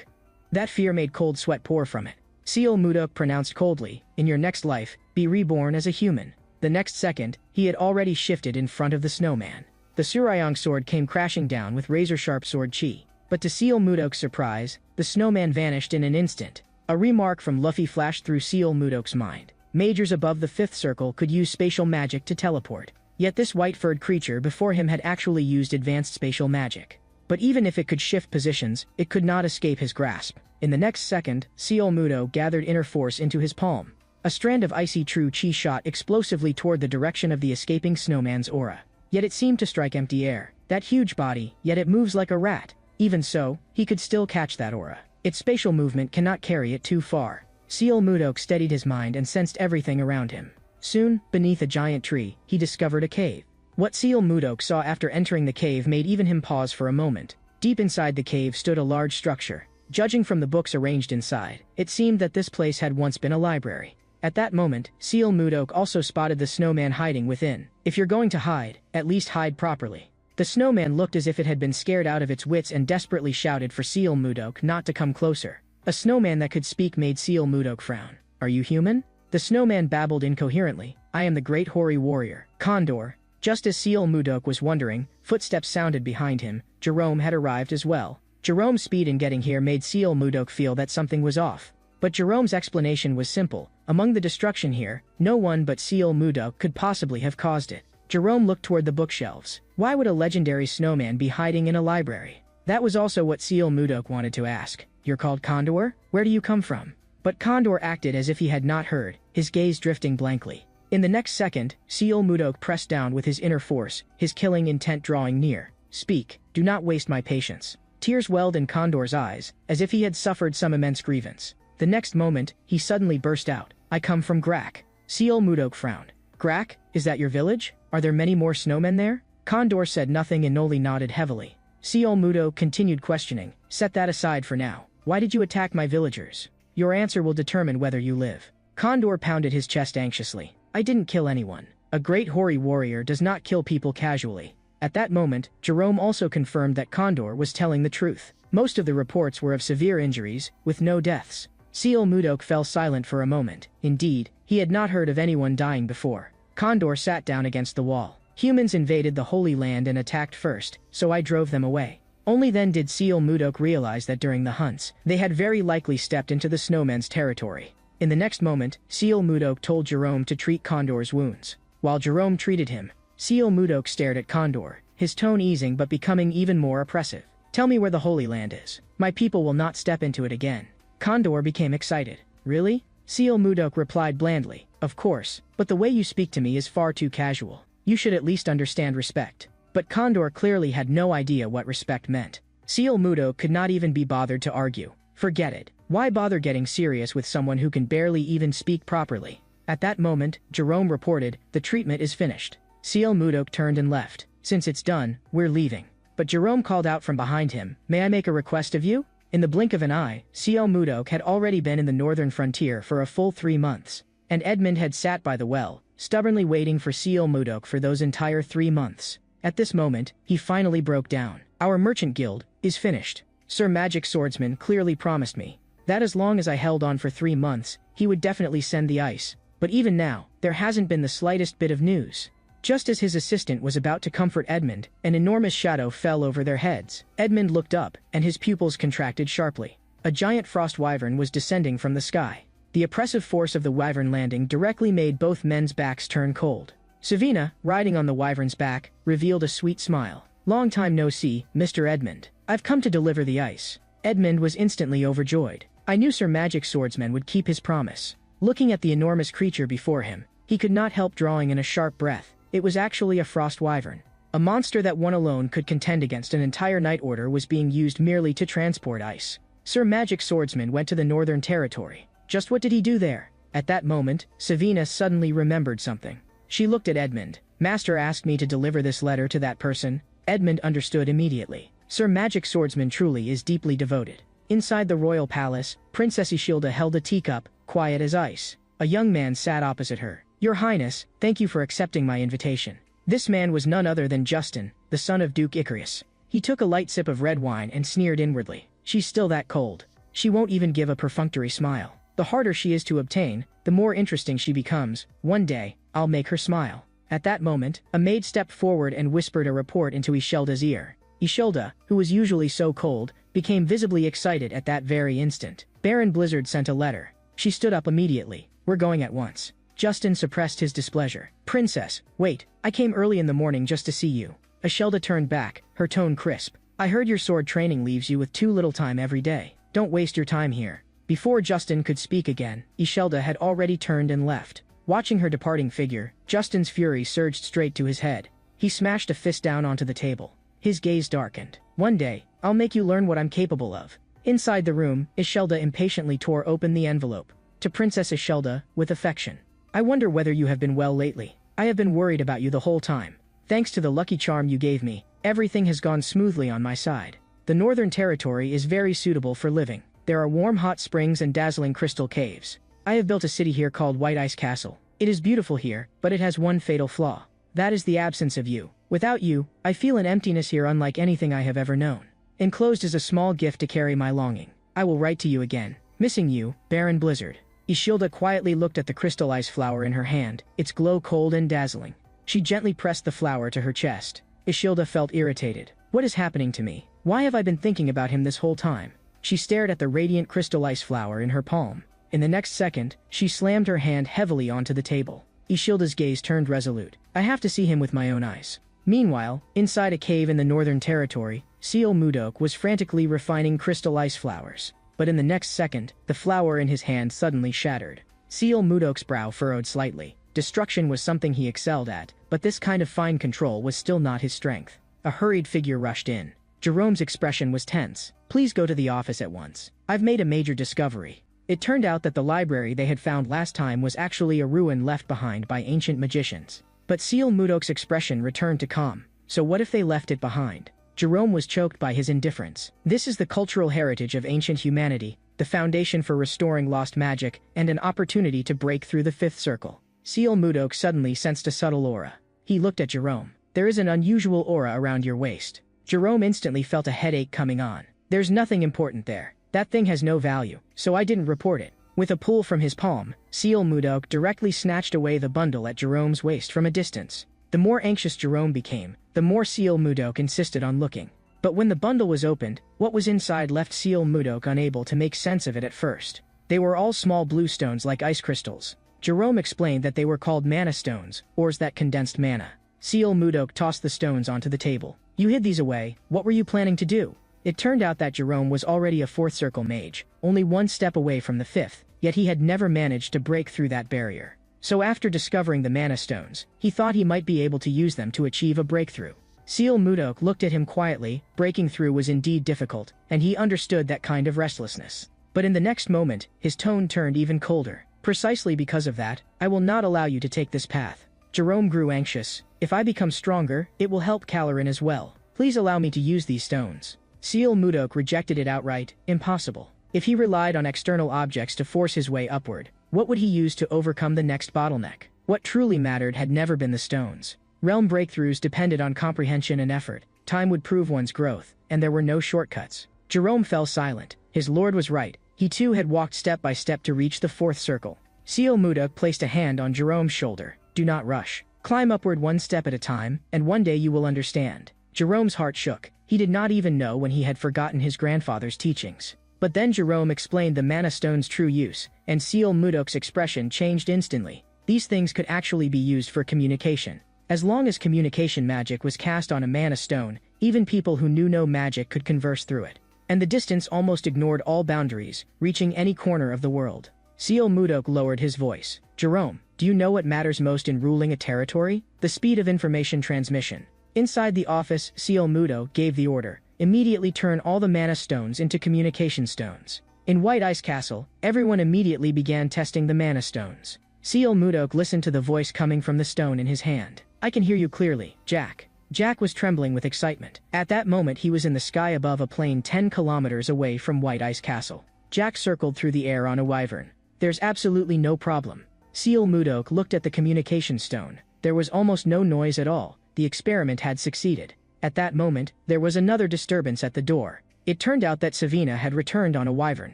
That fear made cold sweat pour from it. Seal Mudok pronounced coldly, in your next life, be reborn as a human. The next second, he had already shifted in front of the snowman. The Surayang sword came crashing down with razor-sharp sword chi. But to Seal Mudok's surprise, the snowman vanished in an instant. A remark from Luffy flashed through Seal Mudok's mind. Majors above the fifth circle could use spatial magic to teleport. Yet this white-furred creature before him had actually used advanced spatial magic. But even if it could shift positions, it could not escape his grasp. In the next second, Seal Mudok gathered inner force into his palm. A strand of icy true chi shot explosively toward the direction of the escaping snowman's aura. Yet it seemed to strike empty air. That huge body, yet it moves like a rat. Even so, he could still catch that aura. Its spatial movement cannot carry it too far. Seal Mudok steadied his mind and sensed everything around him. Soon, beneath a giant tree, he discovered a cave. What Seal Mudok saw after entering the cave made even him pause for a moment. Deep inside the cave stood a large structure. Judging from the books arranged inside, it seemed that this place had once been a library. At that moment, Seal Mudok also spotted the snowman hiding within. If you're going to hide, at least hide properly. The snowman looked as if it had been scared out of its wits and desperately shouted for Seal Mudok not to come closer. A snowman that could speak made Seal Mudok frown. Are you human? The snowman babbled incoherently. I am the great hoary warrior, Condor. Just as Seal Mudok was wondering, footsteps sounded behind him. Jerome had arrived as well. Jerome's speed in getting here made Seal Mudok feel that something was off. But Jerome's explanation was simple. Among the destruction here, no one but Seal Mudok could possibly have caused it. Jerome looked toward the bookshelves. Why would a legendary snowman be hiding in a library? That was also what Seal Mudok wanted to ask. You're called Condor? Where do you come from? But Condor acted as if he had not heard, his gaze drifting blankly. In the next second, Seal Mudok pressed down with his inner force, his killing intent drawing near. Speak, do not waste my patience. Tears welled in Condor's eyes, as if he had suffered some immense grievance. The next moment, he suddenly burst out. I come from Grak. Seal Mudok frowned. Grak, is that your village? Are there many more snowmen there? Condor said nothing and only nodded heavily. Seal Mudok continued questioning. Set that aside for now. Why did you attack my villagers? Your answer will determine whether you live. Condor pounded his chest anxiously. I didn't kill anyone. A great hoary warrior does not kill people casually. At that moment, Jerome also confirmed that Condor was telling the truth. Most of the reports were of severe injuries, with no deaths. Seal Mudok fell silent for a moment. Indeed, he had not heard of anyone dying before. Condor sat down against the wall. Humans invaded the Holy Land and attacked first, so I drove them away. Only then did Seal Mudok realize that during the hunts, they had very likely stepped into the snowman's territory. In the next moment, Seal Mudok told Jerome to treat Condor's wounds. While Jerome treated him, Seal Mudok stared at Condor, his tone easing but becoming even more oppressive. Tell me where the Holy Land is. My people will not step into it again. Condor became excited. Really? Seal Mudok replied blandly. Of course, but the way you speak to me is far too casual. You should at least understand respect. But Condor clearly had no idea what respect meant. Seal Mudok could not even be bothered to argue. Forget it. Why bother getting serious with someone who can barely even speak properly? At that moment, Jerome reported, the treatment is finished. Seal Mudok turned and left. Since it's done, we're leaving. But Jerome called out from behind him, may I make a request of you? In the blink of an eye, Seal Mudok had already been in the northern frontier for a full 3 months. And Edmund had sat by the well, stubbornly waiting for Seal Mudok for those entire 3 months. At this moment, he finally broke down. Our merchant guild is finished. Sir Magic Swordsman clearly promised me that as long as I held on for 3 months, he would definitely send the ice. But even now, there hasn't been the slightest bit of news. Just as his assistant was about to comfort Edmund, an enormous shadow fell over their heads. Edmund looked up, and his pupils contracted sharply. A giant frost wyvern was descending from the sky. The oppressive force of the wyvern landing directly made both men's backs turn cold. Savina, riding on the wyvern's back, revealed a sweet smile. Long time no see, Mr. Edmund. I've come to deliver the ice. Edmund was instantly overjoyed. I knew Sir Magic Swordsman would keep his promise. Looking at the enormous creature before him, he could not help drawing in a sharp breath. It was actually a frost wyvern. A monster that one alone could contend against an entire Night Order was being used merely to transport ice. Sir Magic Swordsman went to the Northern Territory. Just what did he do there? At that moment, Savina suddenly remembered something. She looked at Edmund. Master asked me to deliver this letter to that person. Edmund understood immediately. Sir Magic Swordsman truly is deeply devoted. Inside the royal palace, Princess Ishilda held a teacup, quiet as ice. A young man sat opposite her. Your Highness, thank you for accepting my invitation. This man was none other than Justin, the son of Duke Icarus. He took a light sip of red wine and sneered inwardly. She's still that cold. She won't even give a perfunctory smile. The harder she is to obtain, the more interesting she becomes. One day, I'll make her smile. At that moment, a maid stepped forward and whispered a report into Ishilda's ear. Ishilda, who was usually so cold, became visibly excited at that very instant. Baron Blizzard sent a letter. She stood up immediately. We're going at once. Justin suppressed his displeasure. Princess, wait, I came early in the morning just to see you. Ishilda turned back, her tone crisp. I heard your sword training leaves you with too little time every day. Don't waste your time here. Before Justin could speak again, Ishilda had already turned and left. Watching her departing figure, Justin's fury surged straight to his head. He smashed a fist down onto the table. His gaze darkened. One day, I'll make you learn what I'm capable of. Inside the room, Ishelda impatiently tore open the envelope. To Princess Ishelda, with affection. I wonder whether you have been well lately. I have been worried about you the whole time. Thanks to the lucky charm you gave me, everything has gone smoothly on my side. The Northern Territory is very suitable for living. There are warm hot springs and dazzling crystal caves. I have built a city here called White Ice Castle. It is beautiful here, but it has one fatal flaw. That is the absence of you. Without you, I feel an emptiness here unlike anything I have ever known. Enclosed is a small gift to carry my longing. I will write to you again. Missing you, Baron Blizzard. Ishilda quietly looked at the crystal ice flower in her hand, its glow cold and dazzling. She gently pressed the flower to her chest. Ishilda felt irritated. What is happening to me? Why have I been thinking about him this whole time? She stared at the radiant crystal ice flower in her palm. In the next second, she slammed her hand heavily onto the table. Ishilda's gaze turned resolute. I have to see him with my own eyes. Meanwhile, inside a cave in the Northern Territory, Seal Mudok was frantically refining crystal ice flowers. But in the next second, the flower in his hand suddenly shattered. Seal Mudok's brow furrowed slightly. Destruction was something he excelled at, but this kind of fine control was still not his strength. A hurried figure rushed in. Jerome's expression was tense. Please go to the office at once. I've made a major discovery. It turned out that the library they had found last time was actually a ruin left behind by ancient magicians. But Seal Mudok's expression returned to calm. So what if they left it behind? Jerome was choked by his indifference. This is the cultural heritage of ancient humanity, the foundation for restoring lost magic, and an opportunity to break through the fifth circle. Seal Mudok suddenly sensed a subtle aura. He looked at Jerome. There is an unusual aura around your waist. Jerome instantly felt a headache coming on. There's nothing important there. That thing has no value, so I didn't report it. With a pull from his palm, Seal Mudok directly snatched away the bundle at Jerome's waist from a distance. The more anxious Jerome became, the more Seal Mudok insisted on looking. But when the bundle was opened, what was inside left Seal Mudok unable to make sense of it at first. They were all small blue stones like ice crystals. Jerome explained that they were called mana stones, ores that condensed mana. Seal Mudok tossed the stones onto the table. You hid these away, what were you planning to do? It turned out that Jerome was already a fourth circle mage, only one step away from the fifth, yet he had never managed to break through that barrier. So after discovering the mana stones, he thought he might be able to use them to achieve a breakthrough. Seal Mudok looked at him quietly. Breaking through was indeed difficult, and he understood that kind of restlessness. But in the next moment, his tone turned even colder. Precisely because of that, I will not allow you to take this path. Jerome grew anxious. If I become stronger, it will help Calorin as well. Please allow me to use these stones. Seal Mudok rejected it outright. Impossible. If he relied on external objects to force his way upward, what would he use to overcome the next bottleneck? What truly mattered had never been the stones. Realm breakthroughs depended on comprehension and effort. Time would prove one's growth, and there were no shortcuts. Jerome fell silent. His lord was right. He too had walked step by step to reach the fourth circle. Seal Mudok placed a hand on Jerome's shoulder. Do not rush. Climb upward one step at a time, and one day you will understand. Jerome's heart shook. He did not even know when he had forgotten his grandfather's teachings. But then Jerome explained the mana stone's true use, and Seal Mudok's expression changed instantly. These things could actually be used for communication. As long as communication magic was cast on a mana stone, even people who knew no magic could converse through it. And the distance almost ignored all boundaries, reaching any corner of the world. Seal Mudok lowered his voice. Jerome, do you know what matters most in ruling a territory? The speed of information transmission. Inside the office, Seal Mudok gave the order. Immediately turn all the mana stones into communication stones. In White Ice Castle, everyone immediately began testing the mana stones. Seal Mudok listened to the voice coming from the stone in his hand. I can hear you clearly, Jack. Jack was trembling with excitement. At that moment he was in the sky above a plane 10 kilometers away from White Ice Castle. Jack circled through the air on a wyvern. There's absolutely no problem. Seal Mudok looked at the communication stone. There was almost no noise at all. The experiment had succeeded. At that moment, there was another disturbance at the door. It turned out that Savina had returned on a wyvern.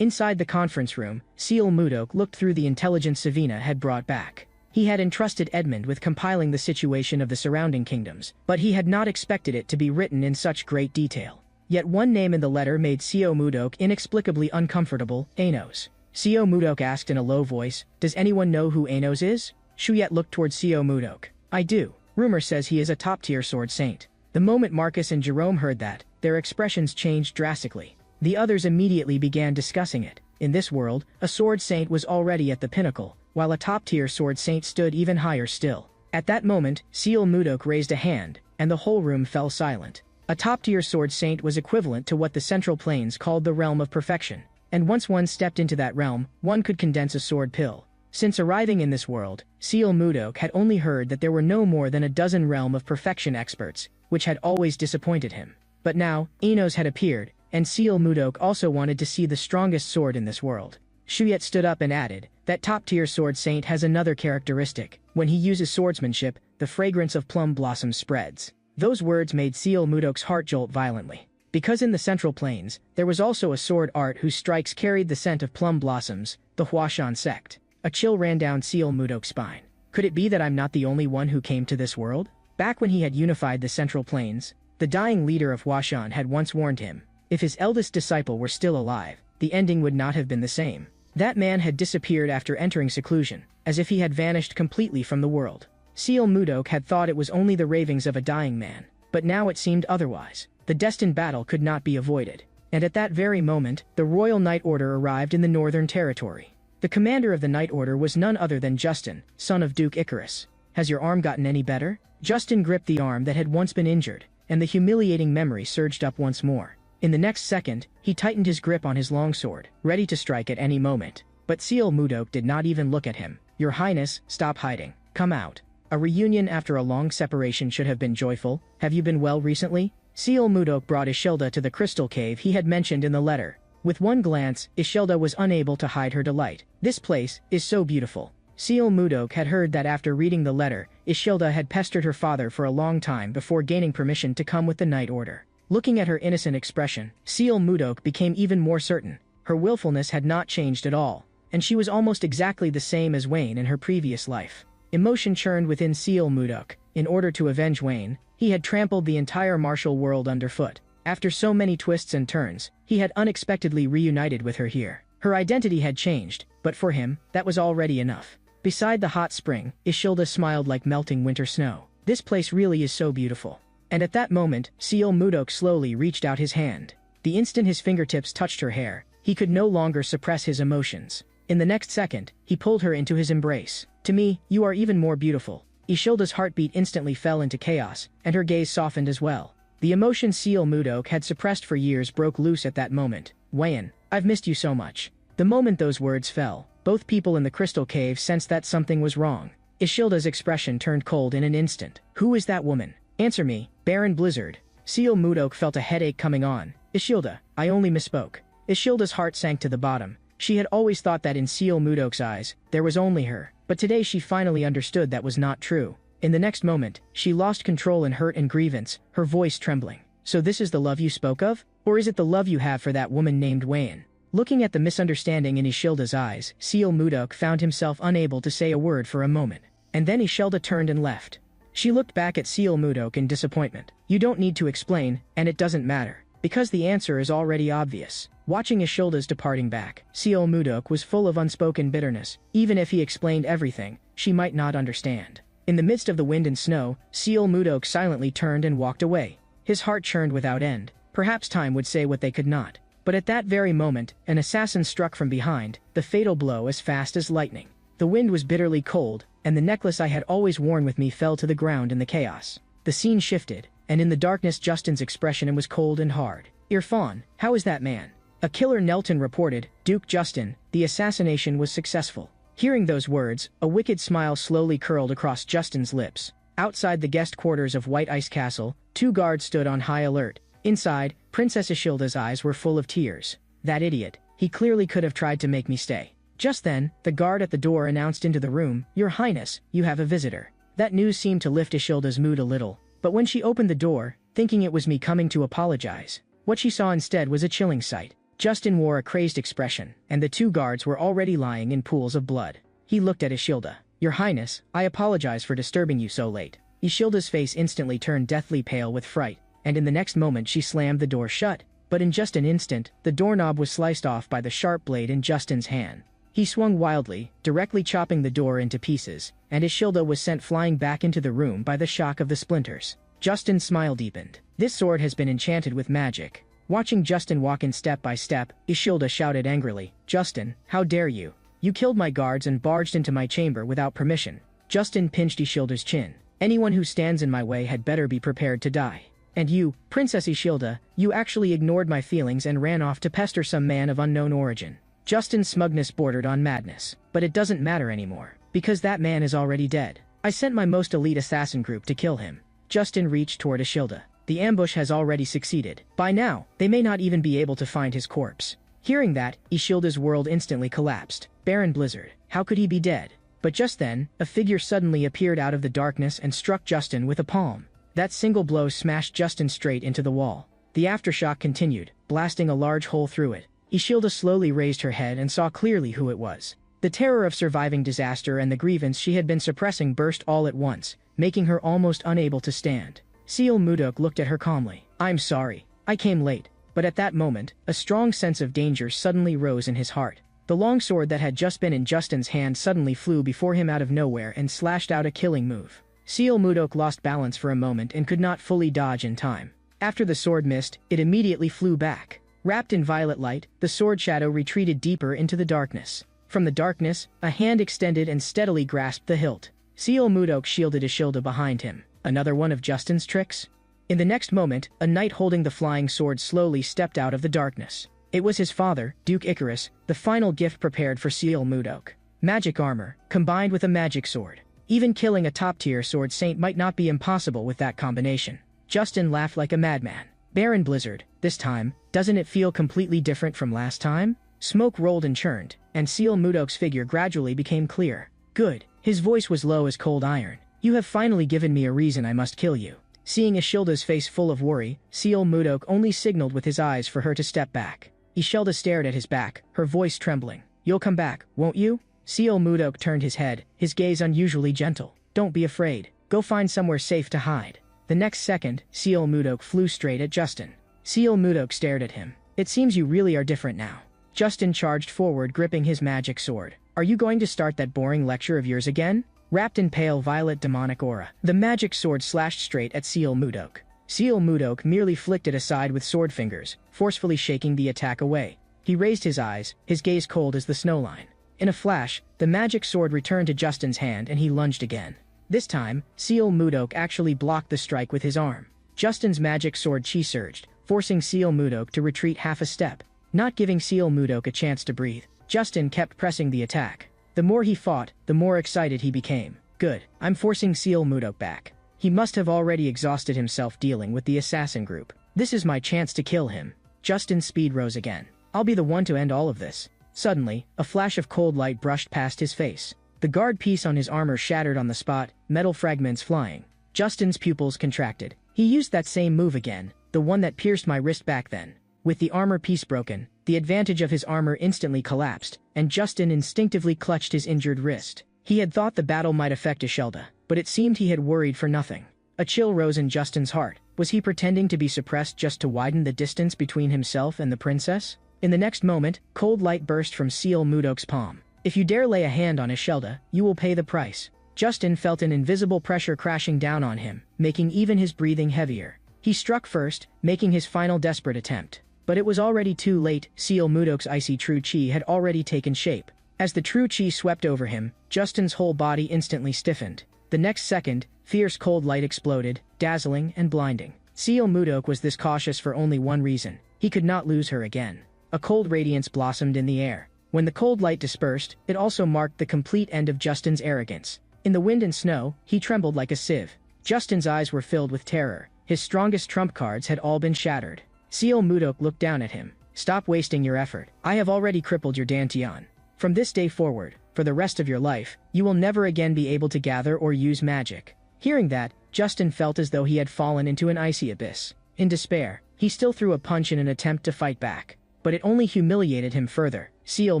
Inside the conference room, Seal Mudok looked through the intelligence Savina had brought back. He had entrusted Edmund with compiling the situation of the surrounding kingdoms, but he had not expected it to be written in such great detail. Yet one name in the letter made Seal Mudok inexplicably uncomfortable, Anos. Seal Mudok asked in a low voice, does anyone know who Anos is? Shuyet looked toward Seal Mudok. I do. Rumor says he is a top-tier sword saint. The moment Marcus and Jerome heard that, their expressions changed drastically. The others immediately began discussing it. In this world, a sword saint was already at the pinnacle, while a top-tier sword saint stood even higher still. At that moment, Seal Mudok raised a hand, and the whole room fell silent. A top-tier sword saint was equivalent to what the Central Plains called the realm of perfection, and once one stepped into that realm, one could condense a sword pill. Since arriving in this world, Seal Mudok had only heard that there were no more than a dozen realm of perfection experts, which had always disappointed him. But now, Enos had appeared, and Seal Mudok also wanted to see the strongest sword in this world. Shuyet stood up and added, that top-tier sword saint has another characteristic. When he uses swordsmanship, the fragrance of plum blossoms spreads. Those words made Seal Mudok's heart jolt violently. Because in the Central Plains, there was also a sword art whose strikes carried the scent of plum blossoms, the Huashan sect. A chill ran down Seal Mudok's spine. Could it be that I'm not the only one who came to this world? Back when he had unified the Central Plains, the dying leader of Huashan had once warned him, if his eldest disciple were still alive, the ending would not have been the same. That man had disappeared after entering seclusion, as if he had vanished completely from the world. Seal Mudok had thought it was only the ravings of a dying man, but now it seemed otherwise. The destined battle could not be avoided. And at that very moment, the Royal Night Order arrived in the Northern Territory. The commander of the Night Order was none other than Justin, son of Duke Icarus. Has your arm gotten any better? Justin gripped the arm that had once been injured, and the humiliating memory surged up once more. In the next second, he tightened his grip on his longsword, ready to strike at any moment. But Seal Mudok did not even look at him. Your Highness, stop hiding. Come out. A reunion after a long separation should have been joyful. Have you been well recently? Seal Mudok brought Ishilda to the crystal cave he had mentioned in the letter. With one glance, Ishilda was unable to hide her delight. This place is so beautiful. Seal Mudok had heard that after reading the letter, Ishilda had pestered her father for a long time before gaining permission to come with the Night Order. Looking at her innocent expression, Seal Mudok became even more certain. Her willfulness had not changed at all, and she was almost exactly the same as Wayne in her previous life. Emotion churned within Seal Mudok. In order to avenge Wayne, he had trampled the entire martial world underfoot. After so many twists and turns, he had unexpectedly reunited with her here. Her identity had changed, but for him, that was already enough. Beside the hot spring, Ishilda smiled like melting winter snow. This place really is so beautiful. And at that moment, Seal Mudok slowly reached out his hand. The instant his fingertips touched her hair, he could no longer suppress his emotions. In the next second, he pulled her into his embrace. To me, you are even more beautiful. Ishilda's heartbeat instantly fell into chaos, and her gaze softened as well. The emotion Seal Mudok had suppressed for years broke loose at that moment. Wayan, I've missed you so much. The moment those words fell, both people in the crystal cave sensed that something was wrong. Ishilda's expression turned cold in an instant. Who is that woman? Answer me, Baron Blizzard. Seal Mudok felt a headache coming on. Ishilda, I only misspoke. Ishilda's heart sank to the bottom. She had always thought that in Seal Mudok's eyes, there was only her. But today she finally understood that was not true. In the next moment, she lost control in hurt and grievance, her voice trembling. So this is the love you spoke of? Or is it the love you have for that woman named Wayan? Looking at the misunderstanding in Ishilda's eyes, Seal Mudok found himself unable to say a word for a moment. And then Ishilda turned and left. She looked back at Seal Mudok in disappointment. You don't need to explain, and it doesn't matter. Because the answer is already obvious. Watching Ishilda's departing back, Seal Mudok was full of unspoken bitterness. Even if he explained everything, she might not understand. In the midst of the wind and snow, Seal Mudok silently turned and walked away. His heart churned without end. Perhaps time would say what they could not. But at that very moment, an assassin struck from behind, the fatal blow as fast as lightning. The wind was bitterly cold, and the necklace I had always worn with me fell to the ground in the chaos. The scene shifted, and in the darkness Justin's expression was cold and hard. Irfan, how is that man? A killer Nelton reported, Duke Justin, the assassination was successful. Hearing those words, a wicked smile slowly curled across Justin's lips. Outside the guest quarters of White Ice Castle, 2 guards stood on high alert. Inside, Princess Ishilda's eyes were full of tears. That idiot. He clearly could have tried to make me stay. Just then, the guard at the door announced into the room, Your Highness, you have a visitor. That news seemed to lift Ishilda's mood a little. But when she opened the door, thinking it was me coming to apologize, what she saw instead was a chilling sight. Justin wore a crazed expression, and the 2 guards were already lying in pools of blood. He looked at Ishilda. Your Highness, I apologize for disturbing you so late. Ishilda's face instantly turned deathly pale with fright, and in the next moment she slammed the door shut. But in just an instant, the doorknob was sliced off by the sharp blade in Justin's hand. He swung wildly, directly chopping the door into pieces, and Ishilda was sent flying back into the room by the shock of the splinters. Justin's smile deepened. This sword has been enchanted with magic. Watching Justin walk in step by step, Ishilda shouted angrily, Justin, how dare you? You killed my guards and barged into my chamber without permission. Justin pinched Ishilda's chin. Anyone who stands in my way had better be prepared to die. And you, Princess Ishilda, you actually ignored my feelings and ran off to pester some man of unknown origin. Justin's smugness bordered on madness. But it doesn't matter anymore, because that man is already dead. I sent my most elite assassin group to kill him. Justin reached toward Ishilda. The ambush has already succeeded. By now, they may not even be able to find his corpse. Hearing that, Ishilda's world instantly collapsed. Baron Blizzard, how could he be dead? But just then, a figure suddenly appeared out of the darkness and struck Justin with a palm. That single blow smashed Justin straight into the wall. The aftershock continued, blasting a large hole through it. Ishilda slowly raised her head and saw clearly who it was. The terror of surviving disaster and the grievance she had been suppressing burst all at once, making her almost unable to stand. Seal Mudok looked at her calmly. I'm sorry. I came late. But at that moment, a strong sense of danger suddenly rose in his heart. The longsword that had just been in Justin's hand suddenly flew before him out of nowhere and slashed out a killing move. Seal Mudok lost balance for a moment and could not fully dodge in time. After the sword missed, it immediately flew back. Wrapped in violet light, the sword shadow retreated deeper into the darkness. From the darkness, a hand extended and steadily grasped the hilt. Seal Mudok shielded Ishilda behind him. Another one of Justin's tricks? In the next moment, a knight holding the flying sword slowly stepped out of the darkness. It was his father, Duke Icarus, the final gift prepared for Seal Mudok. Magic armor, combined with a magic sword. Even killing a top-tier sword saint might not be impossible with that combination. Justin laughed like a madman. Baron Blizzard, this time, doesn't it feel completely different from last time? Smoke rolled and churned, and Seal Mudok's figure gradually became clear. Good. His voice was low as cold iron. You have finally given me a reason I must kill you. Seeing Ishilda's face full of worry, Seal Mudok only signaled with his eyes for her to step back. Ishilda stared at his back, her voice trembling. You'll come back, won't you? Seal Mudok turned his head, his gaze unusually gentle. Don't be afraid. Go find somewhere safe to hide. The next second, Seal Mudok flew straight at Justin. Seal Mudok stared at him. It seems you really are different now. Justin charged forward, gripping his magic sword. Are you going to start that boring lecture of yours again? Wrapped in pale violet demonic aura, the magic sword slashed straight at Seal Mudok. Seal Mudok merely flicked it aside with sword fingers, forcefully shaking the attack away. He raised his eyes, his gaze cold as the snowline. In a flash, the magic sword returned to Justin's hand and he lunged again. This time, Seal Mudok actually blocked the strike with his arm. Justin's magic sword chi surged, forcing Seal Mudok to retreat half a step. Not giving Seal Mudok a chance to breathe, Justin kept pressing the attack. The more he fought, the more excited he became. Good, I'm forcing Seal Mudok back. He must have already exhausted himself dealing with the assassin group. This is my chance to kill him. Justin's speed rose again. I'll be the one to end all of this. Suddenly, a flash of cold light brushed past his face. The guard piece on his armor shattered on the spot, metal fragments flying. Justin's pupils contracted. He used that same move again, the one that pierced my wrist back then. With the armor piece broken, the advantage of his armor instantly collapsed, and Justin instinctively clutched his injured wrist. He had thought the battle might affect Ishilda, but it seemed he had worried for nothing. A chill rose in Justin's heart. Was he pretending to be suppressed just to widen the distance between himself and the princess? In the next moment, cold light burst from Seal Mudok's palm. If you dare lay a hand on Ishilda, you will pay the price. Justin felt an invisible pressure crashing down on him, making even his breathing heavier. He struck first, making his final desperate attempt. But it was already too late. Seal Mudok's icy true chi had already taken shape. As the true chi swept over him, Justin's whole body instantly stiffened. The next second, fierce cold light exploded, dazzling and blinding. Seal Mudok was this cautious for only one reason. He could not lose her again. A cold radiance blossomed in the air. When the cold light dispersed, it also marked the complete end of Justin's arrogance. In the wind and snow, he trembled like a sieve. Justin's eyes were filled with terror. His strongest trump cards had all been shattered. Seal Mudok looked down at him. Stop wasting your effort. I have already crippled your Dantian. From this day forward, for the rest of your life, you will never again be able to gather or use magic. Hearing that, Justin felt as though he had fallen into an icy abyss. In despair, he still threw a punch in an attempt to fight back. But it only humiliated him further. Seal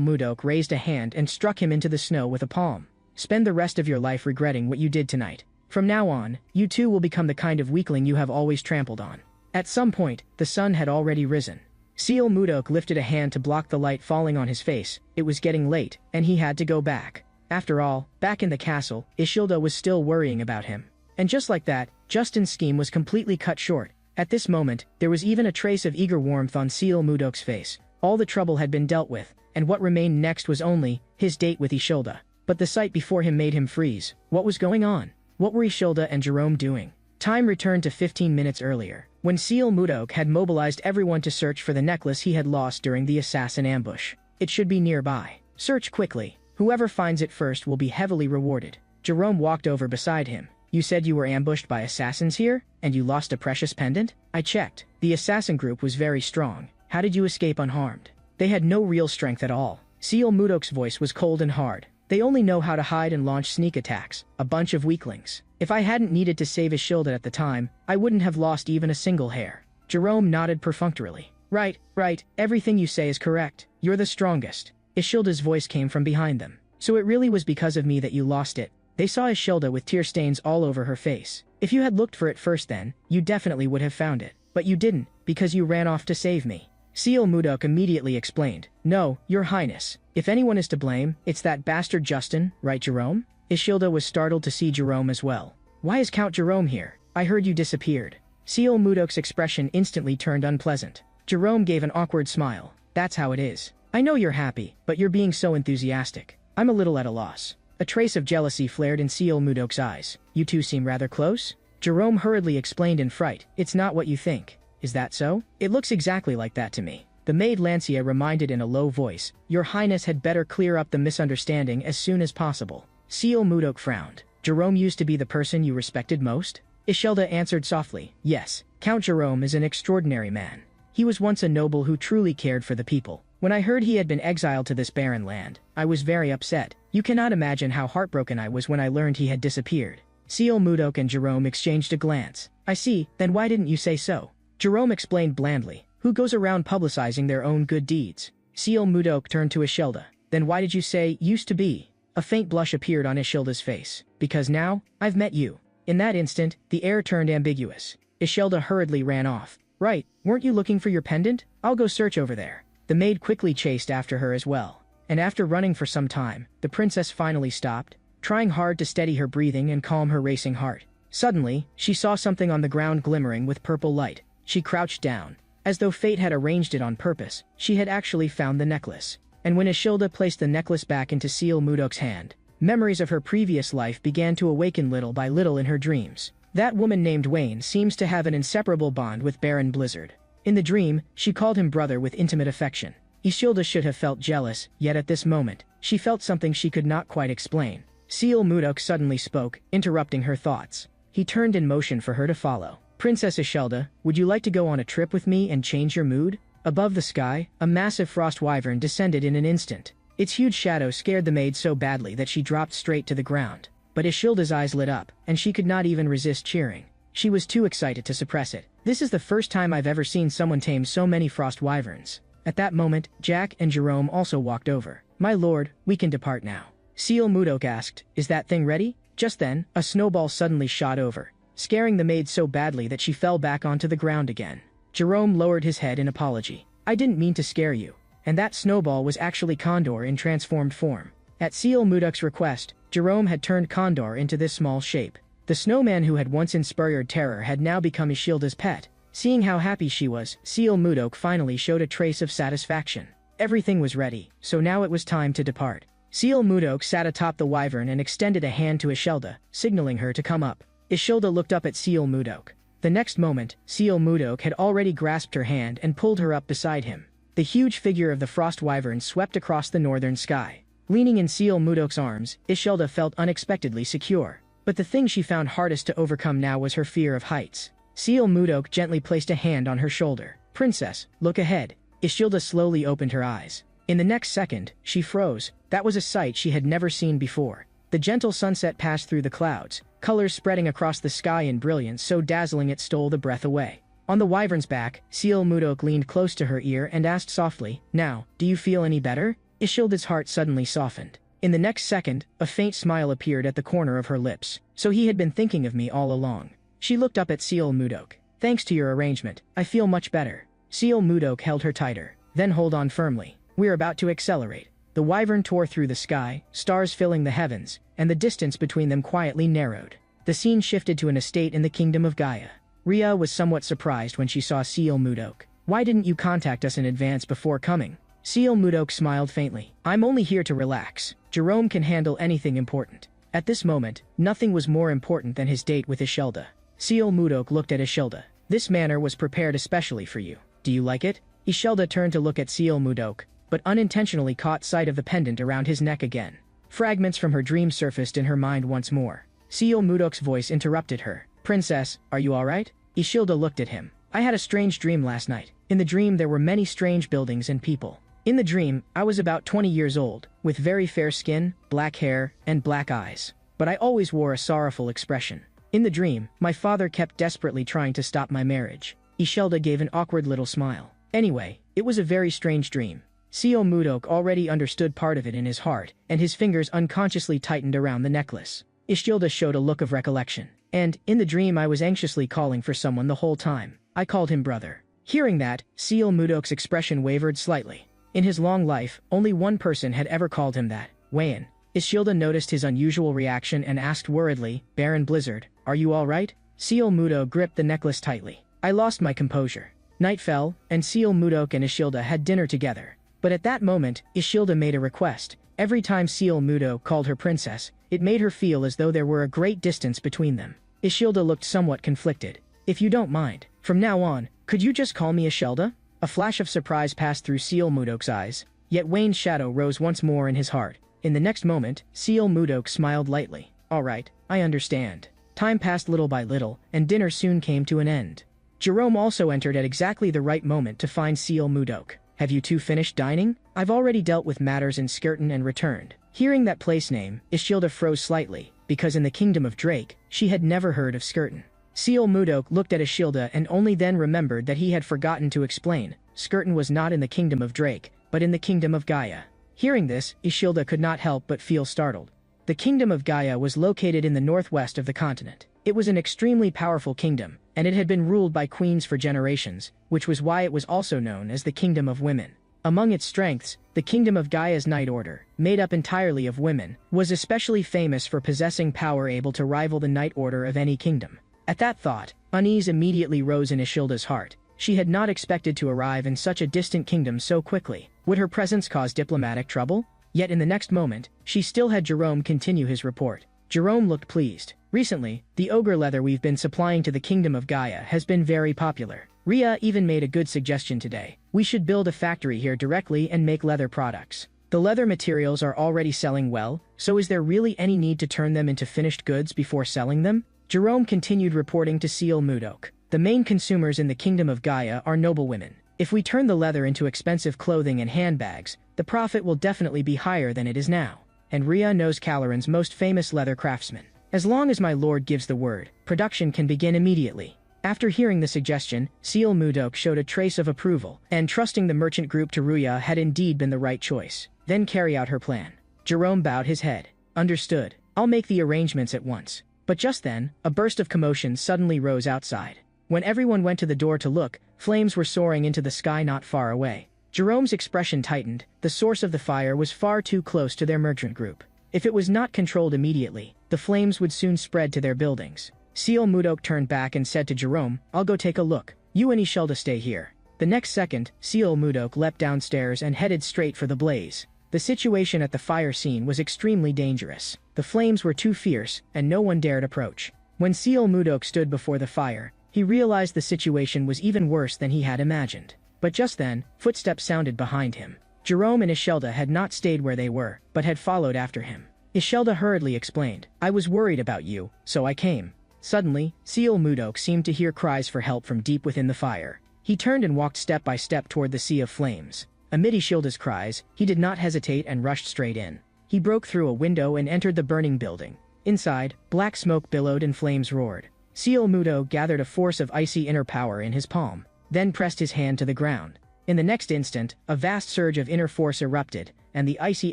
Mudok raised a hand and struck him into the snow with a palm. Spend the rest of your life regretting what you did tonight. From now on, you too will become the kind of weakling you have always trampled on. At some point, the sun had already risen. Seal Mudok lifted a hand to block the light falling on his face. It was getting late, and he had to go back. After all, back in the castle, Ishilda was still worrying about him. And just like that, Justin's scheme was completely cut short. At this moment, there was even a trace of eager warmth on Seal Mudok's face. All the trouble had been dealt with, and what remained next was only his date with Ishilda. But the sight before him made him freeze. What was going on? What were Ishilda and Jerome doing? Time returned to 15 minutes earlier, when Seal Mudok had mobilized everyone to search for the necklace he had lost during the assassin ambush. It should be nearby. Search quickly. Whoever finds it first will be heavily rewarded. Jerome walked over beside him. You said you were ambushed by assassins here, and you lost a precious pendant? I checked. The assassin group was very strong. How did you escape unharmed? They had no real strength at all. Seal Mudok's voice was cold and hard. They only know how to hide and launch sneak attacks. A bunch of weaklings. If I hadn't needed to save Ishilda at the time, I wouldn't have lost even a single hair. Jerome nodded perfunctorily. Right, everything you say is correct. You're the strongest. Ishilda's voice came from behind them. So it really was because of me that you lost it. They saw Ishilda with tear stains all over her face. If you had looked for it first then, you definitely would have found it. But you didn't, because you ran off to save me. Seal Mudok immediately explained. No, Your Highness. If anyone is to blame, it's that bastard Justin, right Jerome? Ishilda was startled to see Jerome as well. Why is Count Jerome here? I heard you disappeared. Seal Mudok's expression instantly turned unpleasant. Jerome gave an awkward smile. That's how it is. I know you're happy, but you're being so enthusiastic. I'm a little at a loss. A trace of jealousy flared in Seal Mudok's eyes. You two seem rather close? Jerome hurriedly explained in fright. It's not what you think. Is that so? It looks exactly like that to me. The maid Lancia reminded in a low voice. Your Highness had better clear up the misunderstanding as soon as possible. Seal Mudok frowned. Jerome used to be the person you respected most? Ishilda answered softly. Yes, Count Jerome is an extraordinary man. He was once a noble who truly cared for the people. When I heard he had been exiled to this barren land, I was very upset. You cannot imagine how heartbroken I was when I learned he had disappeared. Seal Mudok and Jerome exchanged a glance. I see, then why didn't you say so? Jerome explained blandly. Who goes around publicizing their own good deeds? Seal Mudok turned to Ishilda. Then why did you say, used to be? A faint blush appeared on Ishilda's face. Because now, I've met you. In that instant, the air turned ambiguous. Ishilda hurriedly ran off. Right, weren't you looking for your pendant? I'll go search over there. The maid quickly chased after her as well. And after running for some time, the princess finally stopped, trying hard to steady her breathing and calm her racing heart. Suddenly, she saw something on the ground glimmering with purple light. She crouched down. As though fate had arranged it on purpose, she had actually found the necklace. And when Ishilda placed the necklace back into Seal Mudok's hand, memories of her previous life began to awaken little by little in her dreams. That woman named Wayne seems to have an inseparable bond with Baron Blizzard. In the dream, she called him brother with intimate affection. Ishilda should have felt jealous, yet at this moment, she felt something she could not quite explain. Seal Mudok suddenly spoke, interrupting her thoughts. He turned in motion for her to follow. Princess Ishilda, would you like to go on a trip with me and change your mood? Above the sky, a massive frost wyvern descended in an instant. Its huge shadow scared the maid so badly that she dropped straight to the ground. But Ishilda's eyes lit up, and she could not even resist cheering. She was too excited to suppress it. This is the first time I've ever seen someone tame so many frost wyverns. At that moment, Jack and Jerome also walked over. My lord, we can depart now. Seal Mudok asked, is that thing ready? Just then, a snowball suddenly shot over, scaring the maid so badly that she fell back onto the ground again. Jerome lowered his head in apology. I didn't mean to scare you. And that snowball was actually Condor in transformed form. At Seal Mudok's request, Jerome had turned Condor into this small shape. The snowman who had once inspired terror had now become Ishilda's pet. Seeing how happy she was, Seal Mudok finally showed a trace of satisfaction. Everything was ready, so now it was time to depart. Seal Mudok sat atop the wyvern and extended a hand to Ishilda, signaling her to come up. Ishilda looked up at Seal Mudok. The next moment, Seal Mudok had already grasped her hand and pulled her up beside him. The huge figure of the frost wyvern swept across the northern sky. Leaning in Seal Mudok's arms, Ishilda felt unexpectedly secure. But the thing she found hardest to overcome now was her fear of heights. Seal Mudok gently placed a hand on her shoulder. Princess, look ahead. Ishilda slowly opened her eyes. In the next second, she froze. That was a sight she had never seen before. The gentle sunset passed through the clouds, colors spreading across the sky in brilliance so dazzling it stole the breath away. On the wyvern's back, Seal Mudok leaned close to her ear and asked softly, now, do you feel any better? Ishilda's heart suddenly softened. In the next second, a faint smile appeared at the corner of her lips. So he had been thinking of me all along. She looked up at Seal Mudok. Thanks to your arrangement, I feel much better. Seal Mudok held her tighter. Then hold on firmly. We're about to accelerate. The wyvern tore through the sky, stars filling the heavens, and the distance between them quietly narrowed. The scene shifted to an estate in the kingdom of Gaia. Rhea was somewhat surprised when she saw Seal Mudok. Why didn't you contact us in advance before coming? Seal Mudok smiled faintly. I'm only here to relax. Jerome can handle anything important. At this moment, nothing was more important than his date with Ishilda. Seal Mudok looked at Ishilda. This manner was prepared especially for you. Do you like it? Ishilda turned to look at Seal Mudok, but unintentionally caught sight of the pendant around his neck again. Fragments from her dream surfaced in her mind once more. Seal Mudok's voice interrupted her. Princess, are you alright? Ishilda looked at him. I had a strange dream last night. In the dream there were many strange buildings and people. In the dream, I was about 20 years old, with very fair skin, black hair, and black eyes. But I always wore a sorrowful expression. In the dream, my father kept desperately trying to stop my marriage. Ishilda gave an awkward little smile. Anyway, it was a very strange dream. Seal Mudok already understood part of it in his heart, and his fingers unconsciously tightened around the necklace. Ishilda showed a look of recollection. And, in the dream I was anxiously calling for someone the whole time. I called him brother. Hearing that, Seal Mudok's expression wavered slightly. In his long life, only one person had ever called him that, Wayan. Ishilda noticed his unusual reaction and asked worriedly, Baron Blizzard, are you alright? Seal Mudok gripped the necklace tightly. I lost my composure. Night fell, and Seal Mudok and Ishilda had dinner together. But at that moment, Ishilda made a request. Every time Seal Mudok called her princess, it made her feel as though there were a great distance between them. Ishilda looked somewhat conflicted. If you don't mind, from now on, could you just call me Ishilda? A flash of surprise passed through Seal Mudok's eyes, yet Wayne's shadow rose once more in his heart. In the next moment, Seal Mudok smiled lightly. Alright, I understand. Time passed little by little, and dinner soon came to an end. Jerome also entered at exactly the right moment to find Seal Mudok. Have you two finished dining? I've already dealt with matters in Skirton and returned. Hearing that place name, Ishilda froze slightly, because in the kingdom of Drake, she had never heard of Skirton. Seal Mudok looked at Ishilda and only then remembered that he had forgotten to explain. Skirton was not in the kingdom of Drake, but in the kingdom of Gaia. Hearing this, Ishilda could not help but feel startled. The kingdom of Gaia was located in the northwest of the continent. It was an extremely powerful kingdom, and it had been ruled by queens for generations, which was why it was also known as the Kingdom of Women. Among its strengths, the Kingdom of Gaia's Night Order, made up entirely of women, was especially famous for possessing power able to rival the Night Order of any kingdom. At that thought, unease immediately rose in Ishilda's heart. She had not expected to arrive in such a distant kingdom so quickly. Would her presence cause diplomatic trouble? Yet in the next moment, she still had Jerome continue his report. Jerome looked pleased. Recently, the ogre leather we've been supplying to the Kingdom of Gaia has been very popular. Rhea even made a good suggestion today. We should build a factory here directly and make leather products. The leather materials are already selling well, so is there really any need to turn them into finished goods before selling them? Jerome continued reporting to Seal Mudok. The main consumers in the Kingdom of Gaia are noblewomen. If we turn the leather into expensive clothing and handbags, the profit will definitely be higher than it is now. And Rhea knows Caloran's most famous leather craftsman. As long as my lord gives the word, production can begin immediately. After hearing the suggestion, Seal Mudok showed a trace of approval, and trusting the merchant group to Rhea had indeed been the right choice. Then carry out her plan. Jerome bowed his head. Understood. I'll make the arrangements at once. But just then, a burst of commotion suddenly rose outside. When everyone went to the door to look, flames were soaring into the sky not far away. Jerome's expression tightened. The source of the fire was far too close to their merchant group. If it was not controlled immediately, the flames would soon spread to their buildings. Seal Mudok turned back and said to Jerome, I'll go take a look. You and Ishilda stay here. The next second, Seal Mudok leapt downstairs and headed straight for the blaze. The situation at the fire scene was extremely dangerous. The flames were too fierce, and no one dared approach. When Seal Mudok stood before the fire, he realized the situation was even worse than he had imagined. But just then, footsteps sounded behind him. Jerome and Ishilda had not stayed where they were, but had followed after him. Ishilda hurriedly explained, I was worried about you, so I came. Suddenly, Seal Mudok seemed to hear cries for help from deep within the fire. He turned and walked step by step toward the sea of flames. Amid Ishilda's cries, he did not hesitate and rushed straight in. He broke through a window and entered the burning building. Inside, black smoke billowed and flames roared. Seal Mudok gathered a force of icy inner power in his palm, then pressed his hand to the ground. In the next instant, a vast surge of inner force erupted, and the icy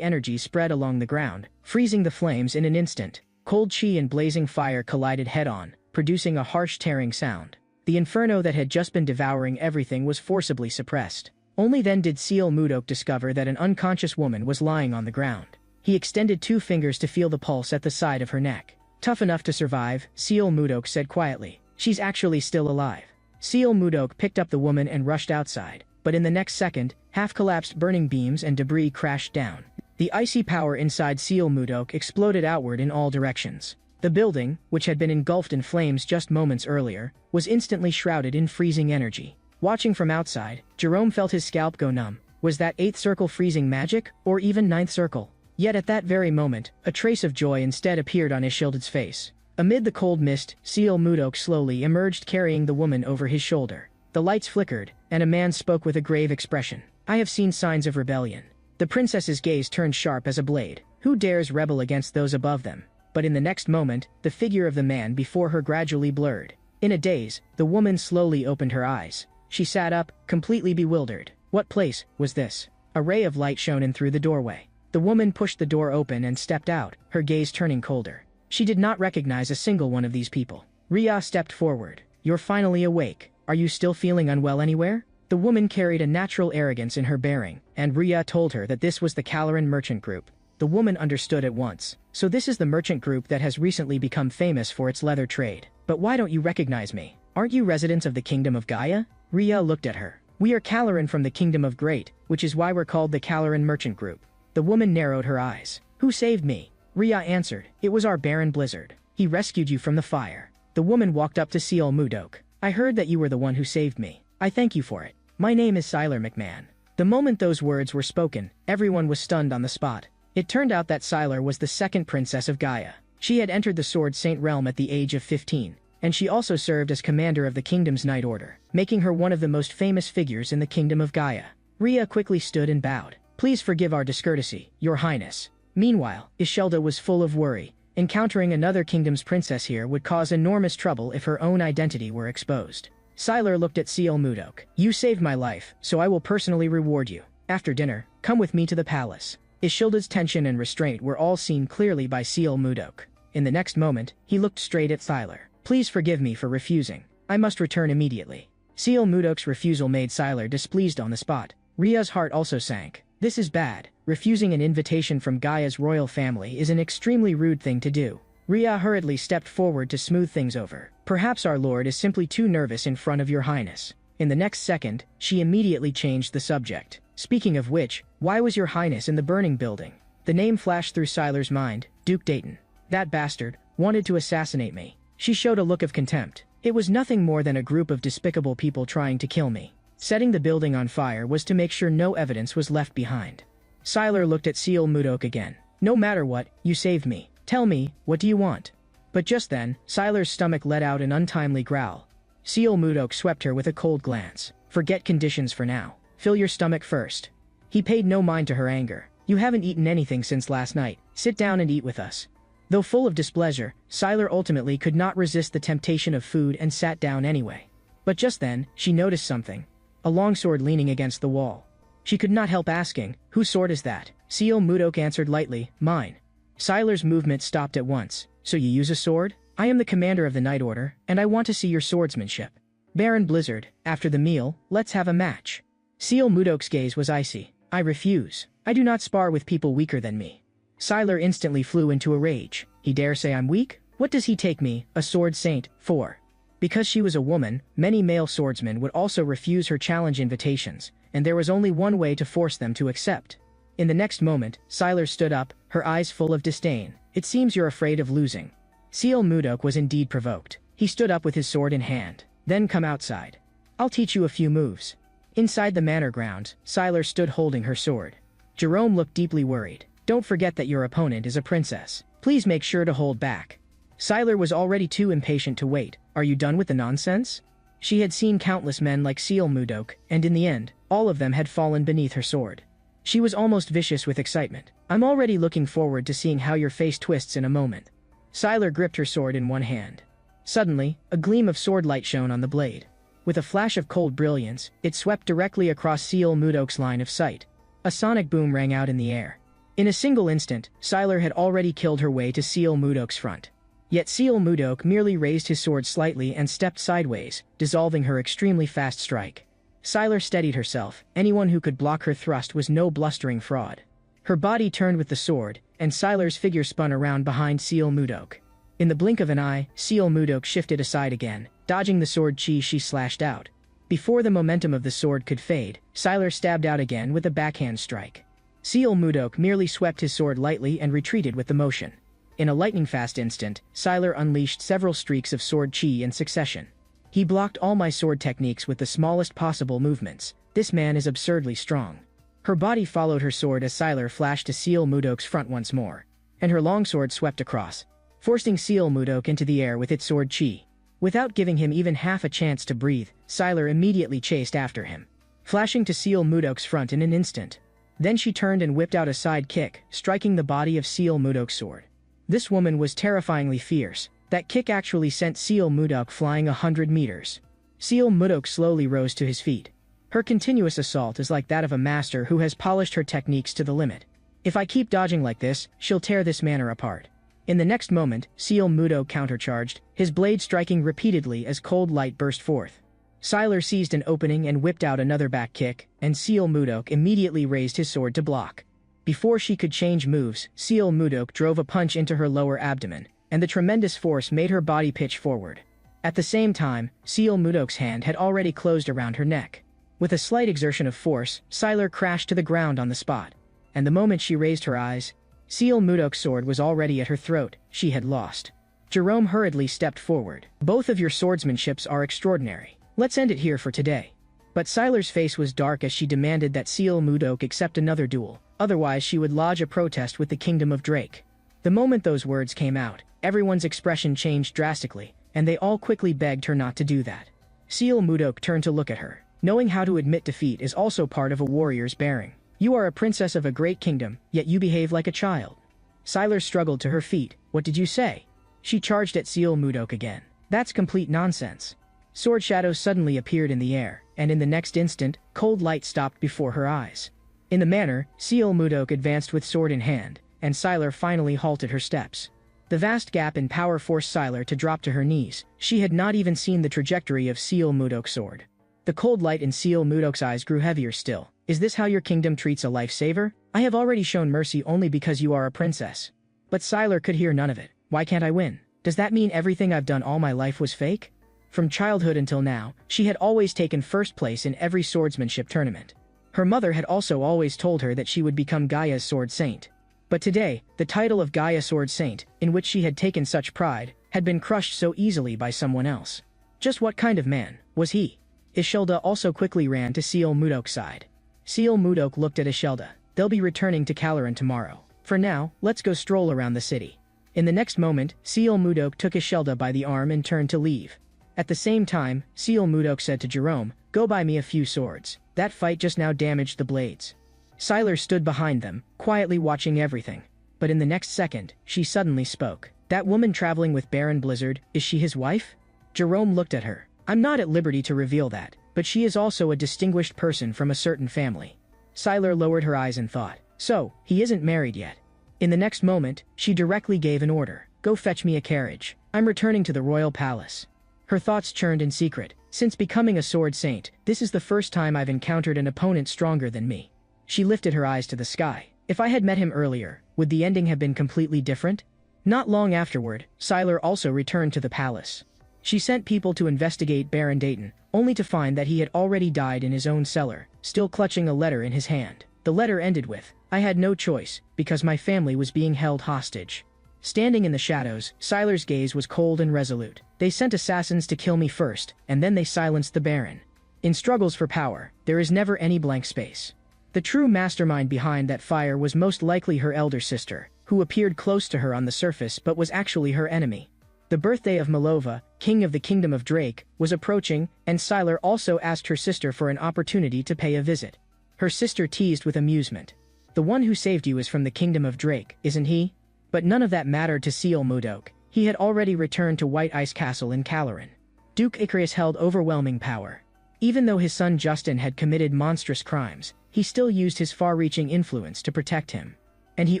energy spread along the ground, freezing the flames in an instant. Cold chi and blazing fire collided head-on, producing a harsh tearing sound. The inferno that had just been devouring everything was forcibly suppressed. Only then did Seal Mudok discover that an unconscious woman was lying on the ground. He extended 2 fingers to feel the pulse at the side of her neck. Tough enough to survive, Seal Mudok said quietly. She's actually still alive. Seal Mudok picked up the woman and rushed outside, but in the next second, half-collapsed burning beams and debris crashed down. The icy power inside Seal Mudok exploded outward in all directions. The building, which had been engulfed in flames just moments earlier, was instantly shrouded in freezing energy. Watching from outside, Jerome felt his scalp go numb. Was that 8th circle freezing magic, or even 9th circle? Yet at that very moment, a trace of joy instead appeared on Ishilda's face. Amid the cold mist, Seal Mudok slowly emerged carrying the woman over his shoulder. The lights flickered, and a man spoke with a grave expression. I have seen signs of rebellion. The princess's gaze turned sharp as a blade. Who dares rebel against those above them? But in the next moment, the figure of the man before her gradually blurred. In a daze, the woman slowly opened her eyes. She sat up, completely bewildered. What place was this? A ray of light shone in through the doorway. The woman pushed the door open and stepped out, her gaze turning colder. She did not recognize a single one of these people. Ria stepped forward. You're finally awake. Are you still feeling unwell anywhere? The woman carried a natural arrogance in her bearing, and Ria told her that this was the Caloran merchant group. The woman understood at once. So this is the merchant group that has recently become famous for its leather trade. But why don't you recognize me? Aren't you residents of the Kingdom of Gaia? Ria looked at her. We are Caloran from the Kingdom of Great, which is why we're called the Caloran merchant group. The woman narrowed her eyes. Who saved me? Ria answered. It was our Baron Blizzard. He rescued you from the fire. The woman walked up to Seal Mudok. I heard that you were the one who saved me. I thank you for it. My name is Sylar McMahon. The moment those words were spoken, everyone was stunned on the spot. It turned out that Sylar was the second princess of Gaia. She had entered the Sword Saint realm at the age of 15, and she also served as commander of the kingdom's Night Order, making her one of the most famous figures in the Kingdom of Gaia. Ria quickly stood and bowed. Please forgive our discourtesy, Your Highness. Meanwhile, Ishilda was full of worry. Encountering another kingdom's princess here would cause enormous trouble if her own identity were exposed. Sylar looked at Seal Mudok. You saved my life, so I will personally reward you. After dinner, come with me to the palace. Ishilda's tension and restraint were all seen clearly by Seal Mudok. In the next moment, he looked straight at Sylar. Please forgive me for refusing. I must return immediately. Seal Mudok's refusal made Sylar displeased on the spot. Ria's heart also sank. This is bad. Refusing an invitation from Gaia's royal family is an extremely rude thing to do. Ria hurriedly stepped forward to smooth things over. Perhaps our lord is simply too nervous in front of your highness. In the next second, she immediately changed the subject. Speaking of which, why was your highness in the burning building? The name flashed through Sylar's mind, Duke Dayton. That bastard wanted to assassinate me. She showed a look of contempt. It was nothing more than a group of despicable people trying to kill me. Setting the building on fire was to make sure no evidence was left behind. Sylar looked at Seal Mudok again. No matter what, you saved me. Tell me, what do you want? But just then, Sylar's stomach let out an untimely growl. Seal Mudok swept her with a cold glance. Forget conditions for now. Fill your stomach first. He paid no mind to her anger. You haven't eaten anything since last night. Sit down and eat with us. Though full of displeasure, Sylar ultimately could not resist the temptation of food and sat down anyway. But just then, she noticed something. A longsword leaning against the wall. She could not help asking, whose sword is that? Seal Mudok answered lightly, mine. Sylar's movement stopped at once. So you use a sword? I am the commander of the Night Order, and I want to see your swordsmanship. Baron Blizzard, after the meal, let's have a match. Seal Mudok's gaze was icy. I refuse. I do not spar with people weaker than me. Sylar instantly flew into a rage. He dare say I'm weak? What does he take me, a sword saint, for? Because she was a woman, many male swordsmen would also refuse her challenge invitations, and there was only one way to force them to accept. In the next moment, Sylar stood up, her eyes full of disdain. It seems you're afraid of losing. Seal Mudok was indeed provoked. He stood up with his sword in hand. Then come outside. I'll teach you a few moves. Inside the manor grounds, Sylar stood holding her sword. Jerome looked deeply worried. Don't forget that your opponent is a princess. Please make sure to hold back. Sylar was already too impatient to wait. Are you done with the nonsense? She had seen countless men like Seal Mudok, and in the end, all of them had fallen beneath her sword. She was almost vicious with excitement. I'm already looking forward to seeing how your face twists in a moment. Sylar gripped her sword in one hand. Suddenly, a gleam of sword light shone on the blade. With a flash of cold brilliance, it swept directly across Seal Mudok's line of sight. A sonic boom rang out in the air. In a single instant, Sylar had already killed her way to Seal Mudok's front. Yet Seal Mudok merely raised his sword slightly and stepped sideways, dissolving her extremely fast strike. Sylar steadied herself. Anyone who could block her thrust was no blustering fraud. Her body turned with the sword, and Sylar's figure spun around behind Seal Mudok. In the blink of an eye, Seal Mudok shifted aside again, dodging the sword chi she slashed out. Before the momentum of the sword could fade, Sylar stabbed out again with a backhand strike. Seal Mudok merely swept his sword lightly and retreated with the motion. in a lightning-fast instant, Sylar unleashed several streaks of sword chi in succession. He blocked all my sword techniques with the smallest possible movements. This man is absurdly strong. Her body followed her sword as Sylar flashed to seal Mudok's front once more, and her longsword swept across, forcing Seal Mudok into the air with its sword chi. Without giving him even half a chance to breathe, Sylar immediately chased after him, flashing to Seal Mudok's front in an instant. Then she turned and whipped out a side kick, striking the body of Seal Mudok's sword. This woman was terrifyingly fierce. That kick actually sent Seal Mudok flying 100 meters. Seal Mudok slowly rose to his feet. Her continuous assault is like that of a master who has polished her techniques to the limit. If I keep dodging like this, she'll tear this manor apart. In the next moment, Seal Mudok countercharged, his blade striking repeatedly as cold light burst forth. Sylar seized an opening and whipped out another back kick, and Seal Mudok immediately raised his sword to block. Before she could change moves, Seal Mudok drove a punch into her lower abdomen, and the tremendous force made her body pitch forward. At the same time, Seal Mudok's hand had already closed around her neck. With a slight exertion of force, Sylar crashed to the ground on the spot. And the moment she raised her eyes, Seal Mudok's sword was already at her throat. She had lost. Jerome hurriedly stepped forward. Both of your swordsmanships are extraordinary. Let's end it here for today. But Sylar's face was dark as she demanded that Seal Mudok accept another duel, otherwise she would lodge a protest with the Kingdom of Drake. The moment those words came out, everyone's expression changed drastically, and they all quickly begged her not to do that. Seal Mudok turned to look at her. Knowing how to admit defeat is also part of a warrior's bearing. You are a princess of a great kingdom, yet you behave like a child. Sylar struggled to her feet. What did you say? She charged at Seal Mudok again. That's complete nonsense. Sword shadows suddenly appeared in the air, and in the next instant, cold light stopped before her eyes. In the manner, Seal Mudok advanced with sword in hand, and Sylar finally halted her steps. The vast gap in power forced Sylar to drop to her knees. She had not even seen the trajectory of Seal Mudok's sword. The cold light in Seal Mudok's eyes grew heavier still. Is this how your kingdom treats a lifesaver? I have already shown mercy only because you are a princess. But Sylar could hear none of it. Why can't I win? Does that mean everything I've done all my life was fake? From childhood until now, she had always taken first place in every swordsmanship tournament. Her mother had also always told her that she would become Gaia's sword saint. But today, the title of Gaia Sword Saint, in which she had taken such pride, had been crushed so easily by someone else. Just what kind of man was he? Ishilda also quickly ran to Seal Mudok's side. Seal Mudok looked at Ishilda. They'll be returning to Calaran tomorrow. For now, let's go stroll around the city. In the next moment, Seal Mudok took Ishilda by the arm and turned to leave. At the same time, Seal Mudok said to Jerome, "Go buy me a few swords. That fight just now damaged the blades." Sylar stood behind them, quietly watching everything. But in the next second, she suddenly spoke. "That woman traveling with Baron Blizzard, is she his wife?" Jerome looked at her. "I'm not at liberty to reveal that, but she is also a distinguished person from a certain family." Sylar lowered her eyes and thought, "So, he isn't married yet." In the next moment, she directly gave an order. "Go fetch me a carriage. I'm returning to the royal palace." Her thoughts churned in secret. Since becoming a sword saint, this is the first time I've encountered an opponent stronger than me. She lifted her eyes to the sky. If I had met him earlier, would the ending have been completely different? Not long afterward, Sylar also returned to the palace. She sent people to investigate Baron Dayton, only to find that he had already died in his own cellar, still clutching a letter in his hand. The letter ended with, "I had no choice, because my family was being held hostage." Standing in the shadows, Sylar's gaze was cold and resolute. "They sent assassins to kill me first, and then they silenced the Baron." In struggles for power, there is never any blank space. The true mastermind behind that fire was most likely her elder sister, who appeared close to her on the surface but was actually her enemy. The birthday of Malova, king of the Kingdom of Drake, was approaching, and Sylar also asked her sister for an opportunity to pay a visit. Her sister teased with amusement. "The one who saved you is from the Kingdom of Drake, isn't he?" But none of that mattered to Seal Mudok. He had already returned to White Ice Castle in Calaran. Duke Icarus held overwhelming power. Even though his son Justin had committed monstrous crimes, he still used his far-reaching influence to protect him. And he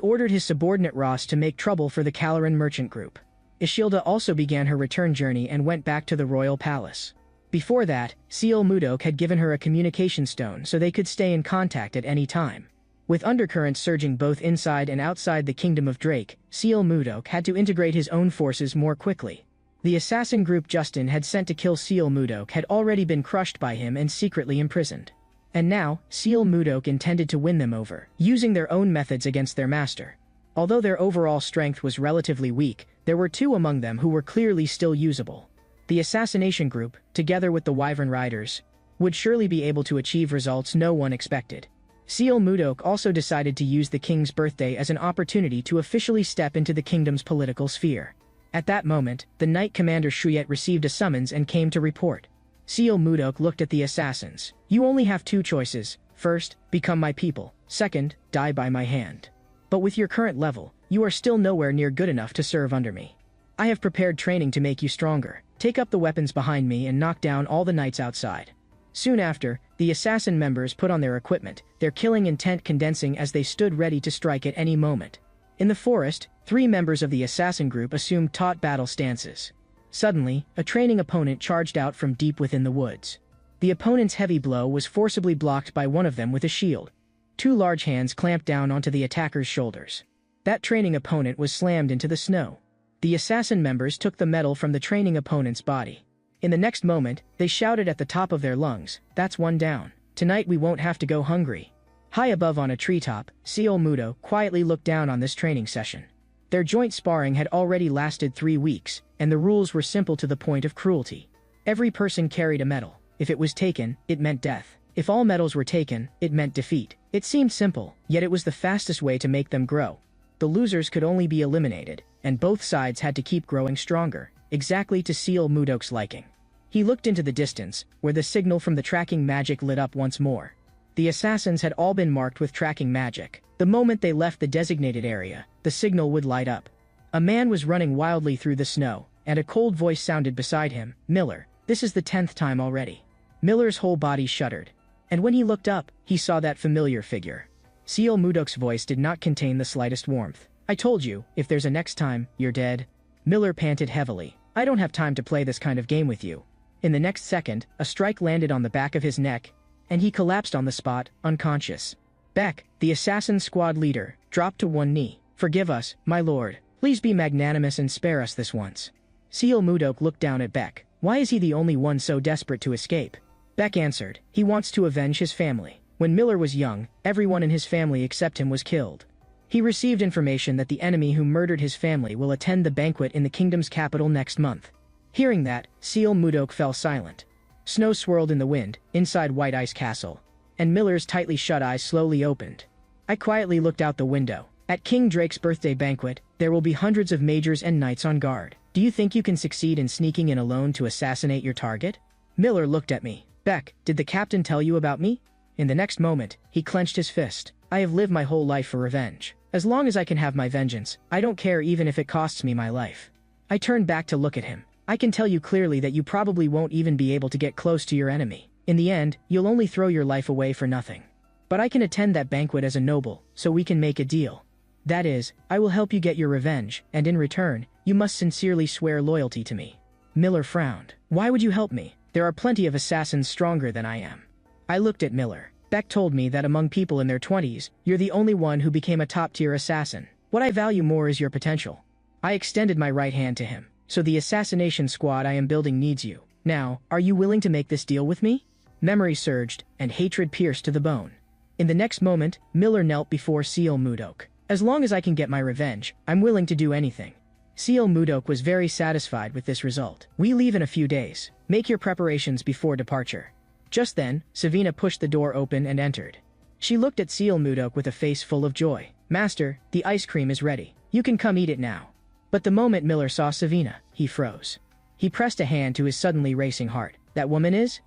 ordered his subordinate Ross to make trouble for the Calaran merchant group. Ishilda also began her return journey and went back to the royal palace. Before that, Seal Mudok had given her a communication stone so they could stay in contact at any time. With undercurrents surging both inside and outside the Kingdom of Drake, Seal Mudok had to integrate his own forces more quickly. The assassin group Justin had sent to kill Seal Mudok had already been crushed by him and secretly imprisoned. And now, Seal Mudok intended to win them over, using their own methods against their master. Although their overall strength was relatively weak, there were two among them who were clearly still usable. The assassination group, together with the Wyvern Riders, would surely be able to achieve results no one expected. Seal Mudok also decided to use the king's birthday as an opportunity to officially step into the kingdom's political sphere. At that moment, the Knight Commander Shuyet received a summons and came to report. Seal Mudok looked at the assassins. You only have two choices. First, become my people. Second, die by my hand. But with your current level, you are still nowhere near good enough to serve under me. I have prepared training to make you stronger. Take up the weapons behind me and knock down all the knights outside. Soon after, the assassin members put on their equipment, their killing intent condensing as they stood ready to strike at any moment. In the forest, 3 members of the assassin group assumed taut battle stances. Suddenly, a training opponent charged out from deep within the woods. The opponent's heavy blow was forcibly blocked by one of them with a shield. 2 large hands clamped down onto the attacker's shoulders. That training opponent was slammed into the snow. The assassin members took the metal from the training opponent's body. In the next moment, they shouted at the top of their lungs, "That's one down. Tonight we won't have to go hungry." High above on a treetop, Seal Mudo quietly looked down on this training session. Their joint sparring had already lasted 3 weeks, and the rules were simple to the point of cruelty. Every person carried a medal. If it was taken, it meant death. If all medals were taken, it meant defeat. It seemed simple, yet it was the fastest way to make them grow. The losers could only be eliminated, and both sides had to keep growing stronger, exactly to Seal Mudok's liking. He looked into the distance, where the signal from the tracking magic lit up once more. The assassins had all been marked with tracking magic. The moment they left the designated area, the signal would light up. A man was running wildly through the snow, and a cold voice sounded beside him, "Miller, this is the 10th time already." Miller's whole body shuddered. And when he looked up, he saw that familiar figure. Seal Mudok's voice did not contain the slightest warmth. "I told you, if there's a next time, you're dead." Miller panted heavily. "I don't have time to play this kind of game with you." In the next second, a strike landed on the back of his neck, and he collapsed on the spot, unconscious. Beck, the assassin squad leader, dropped to one knee. "Forgive us, my lord. Please be magnanimous and spare us this once." Seal Mudok looked down at Beck. Why is he the only one so desperate to escape? Beck answered, "He wants to avenge his family. When Miller was young, everyone in his family except him was killed. He received information that the enemy who murdered his family will attend the banquet in the kingdom's capital next month." Hearing that, Seal Mudok fell silent. Snow swirled in the wind, inside White Ice Castle, and Miller's tightly shut eyes slowly opened. I quietly looked out the window. At King Drake's birthday banquet, there will be hundreds of majors and knights on guard. Do you think you can succeed in sneaking in alone to assassinate your target? Miller looked at me. "Beck, did the captain tell you about me?" In the next moment, he clenched his fist. "I have lived my whole life for revenge. As long as I can have my vengeance, I don't care even if it costs me my life." I turned back to look at him. "I can tell you clearly that you probably won't even be able to get close to your enemy. In the end, you'll only throw your life away for nothing. But I can attend that banquet as a noble, so we can make a deal. That is, I will help you get your revenge, and in return, you must sincerely swear loyalty to me." Miller frowned. "Why would you help me? There are plenty of assassins stronger than I am." I looked at Miller. "Beck told me that among people in their 20s, you're the only one who became a top-tier assassin. What I value more is your potential." I extended my right hand to him. "So the assassination squad I am building needs you. Now, are you willing to make this deal with me?" Memory surged, and hatred pierced to the bone. In the next moment, Miller knelt before Seal Mudok. "As long as I can get my revenge, I'm willing to do anything." Seal Mudok was very satisfied with this result. "We leave in a few days. Make your preparations before departure." Just then, Savina pushed the door open and entered. She looked at Seal Mudok with a face full of joy. "Master, the ice cream is ready. You can come eat it now." But the moment Miller saw Savina, he froze. He pressed a hand to his suddenly racing heart. "That woman is?"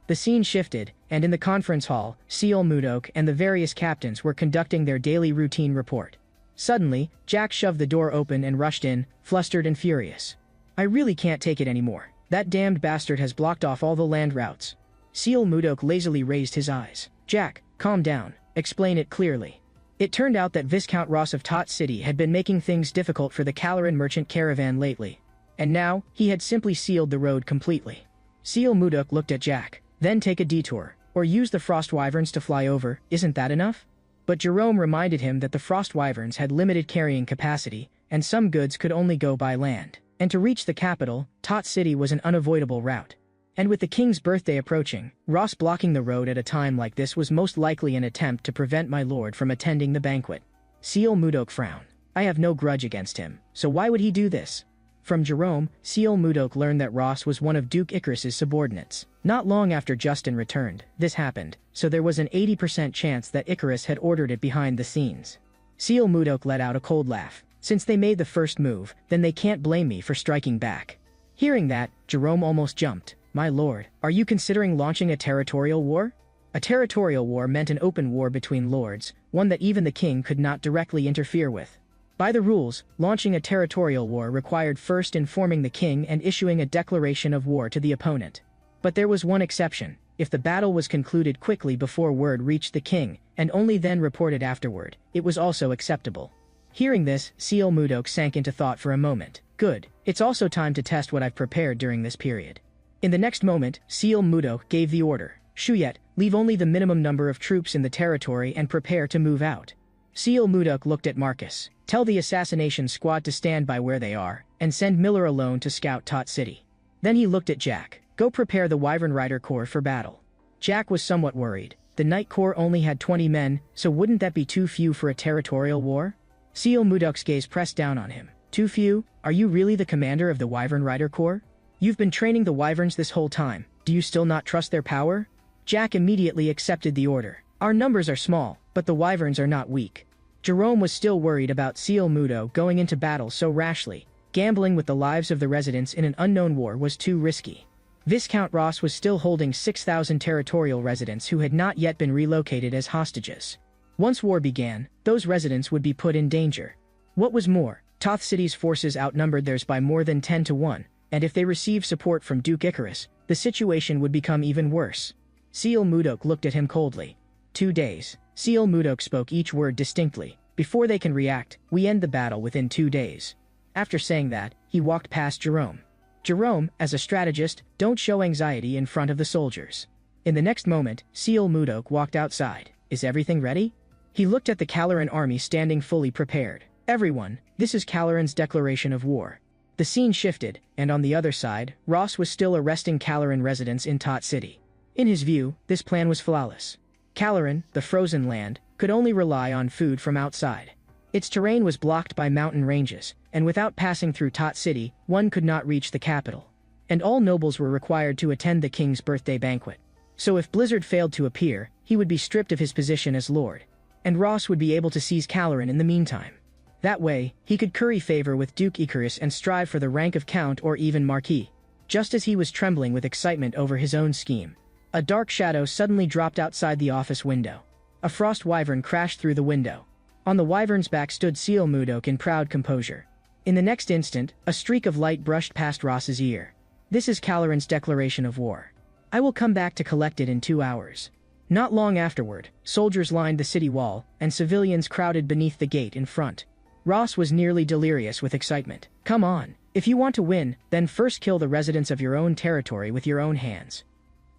The scene shifted, and in the conference hall, Seal Mudok and the various captains were conducting their daily routine report. Suddenly, Jack shoved the door open and rushed in, flustered and furious. "I really can't take it anymore. That damned bastard has blocked off all the land routes." Seal Mudok lazily raised his eyes. "Jack, calm down. Explain it clearly." It turned out that Viscount Ross of Tot City had been making things difficult for the Caloran merchant caravan lately. And now, he had simply sealed the road completely. Seal Mudok looked at Jack. "Then take a detour, or use the Frost Wyverns to fly over, isn't that enough?" But Jerome reminded him that the Frost Wyverns had limited carrying capacity, and some goods could only go by land. And to reach the capital, Tot City was an unavoidable route. And with the king's birthday approaching, Ross blocking the road at a time like this was most likely an attempt to prevent my lord from attending the banquet. Seal Mudok frowned. I have no grudge against him, so why would he do this? From Jerome, Seal Mudok learned that Ross was one of Duke Icarus's subordinates. Not long after Justin returned, this happened, so there was an 80% chance that Icarus had ordered it behind the scenes. Seal Mudok let out a cold laugh. Since they made the first move, then they can't blame me for striking back. Hearing that, Jerome almost jumped. My lord, are you considering launching a territorial war? A territorial war meant an open war between lords, one that even the king could not directly interfere with. By the rules, launching a territorial war required first informing the king and issuing a declaration of war to the opponent. But there was one exception: if the battle was concluded quickly before word reached the king, and only then reported afterward, it was also acceptable. Hearing this, Seal Mudok sank into thought for a moment. Good, it's also time to test what I've prepared during this period. In the next moment, Seal Mudok gave the order. Shuyet, leave only the minimum number of troops in the territory and prepare to move out. Seal Mudok looked at Marcus. Tell the assassination squad to stand by where they are, and send Miller alone to scout Tot City. Then he looked at Jack. Go prepare the Wyvern Rider Corps for battle. Jack was somewhat worried. The Knight Corps only had 20 men, so wouldn't that be too few for a territorial war? Seal Mudok's gaze pressed down on him. Too few? Are you really the commander of the Wyvern Rider Corps? You've been training the Wyverns this whole time. Do you still not trust their power? Jack immediately accepted the order. Our numbers are small, but the Wyverns are not weak. Jerome was still worried about Seal Mudok going into battle so rashly. Gambling with the lives of the residents in an unknown war was too risky. Viscount Ross was still holding 6,000 territorial residents who had not yet been relocated as hostages. Once war began, those residents would be put in danger. What was more, Toth City's forces outnumbered theirs by more than 10 to 1, and if they received support from Duke Icarus, the situation would become even worse. Seal Mudok looked at him coldly. 2 days. Seal Mudok spoke each word distinctly. Before they can react, we end the battle within 2 days. After saying that, he walked past Jerome. Jerome, as a strategist, don't show anxiety in front of the soldiers. In the next moment, Seal Mudok walked outside. Is everything ready? He looked at the Caloran army standing fully prepared. Everyone, this is Caloran's declaration of war. The scene shifted, and on the other side, Ross was still arresting Caloran residents in Tot City. In his view, this plan was flawless. Caloran, the frozen land, could only rely on food from outside. Its terrain was blocked by mountain ranges, and without passing through Tot City, one could not reach the capital. And all nobles were required to attend the king's birthday banquet. So if Blizzard failed to appear, he would be stripped of his position as lord. And Ross would be able to seize Caloran in the meantime. That way, he could curry favor with Duke Icarus and strive for the rank of Count or even Marquis. Just as he was trembling with excitement over his own scheme, a dark shadow suddenly dropped outside the office window. A frost wyvern crashed through the window. On the wyvern's back stood Seal Mudok in proud composure. In the next instant, a streak of light brushed past Ross's ear. This is Caloran's declaration of war. I will come back to collect it in 2 hours. Not long afterward, soldiers lined the city wall, and civilians crowded beneath the gate in front. Ross was nearly delirious with excitement. Come on, if you want to win, then first kill the residents of your own territory with your own hands.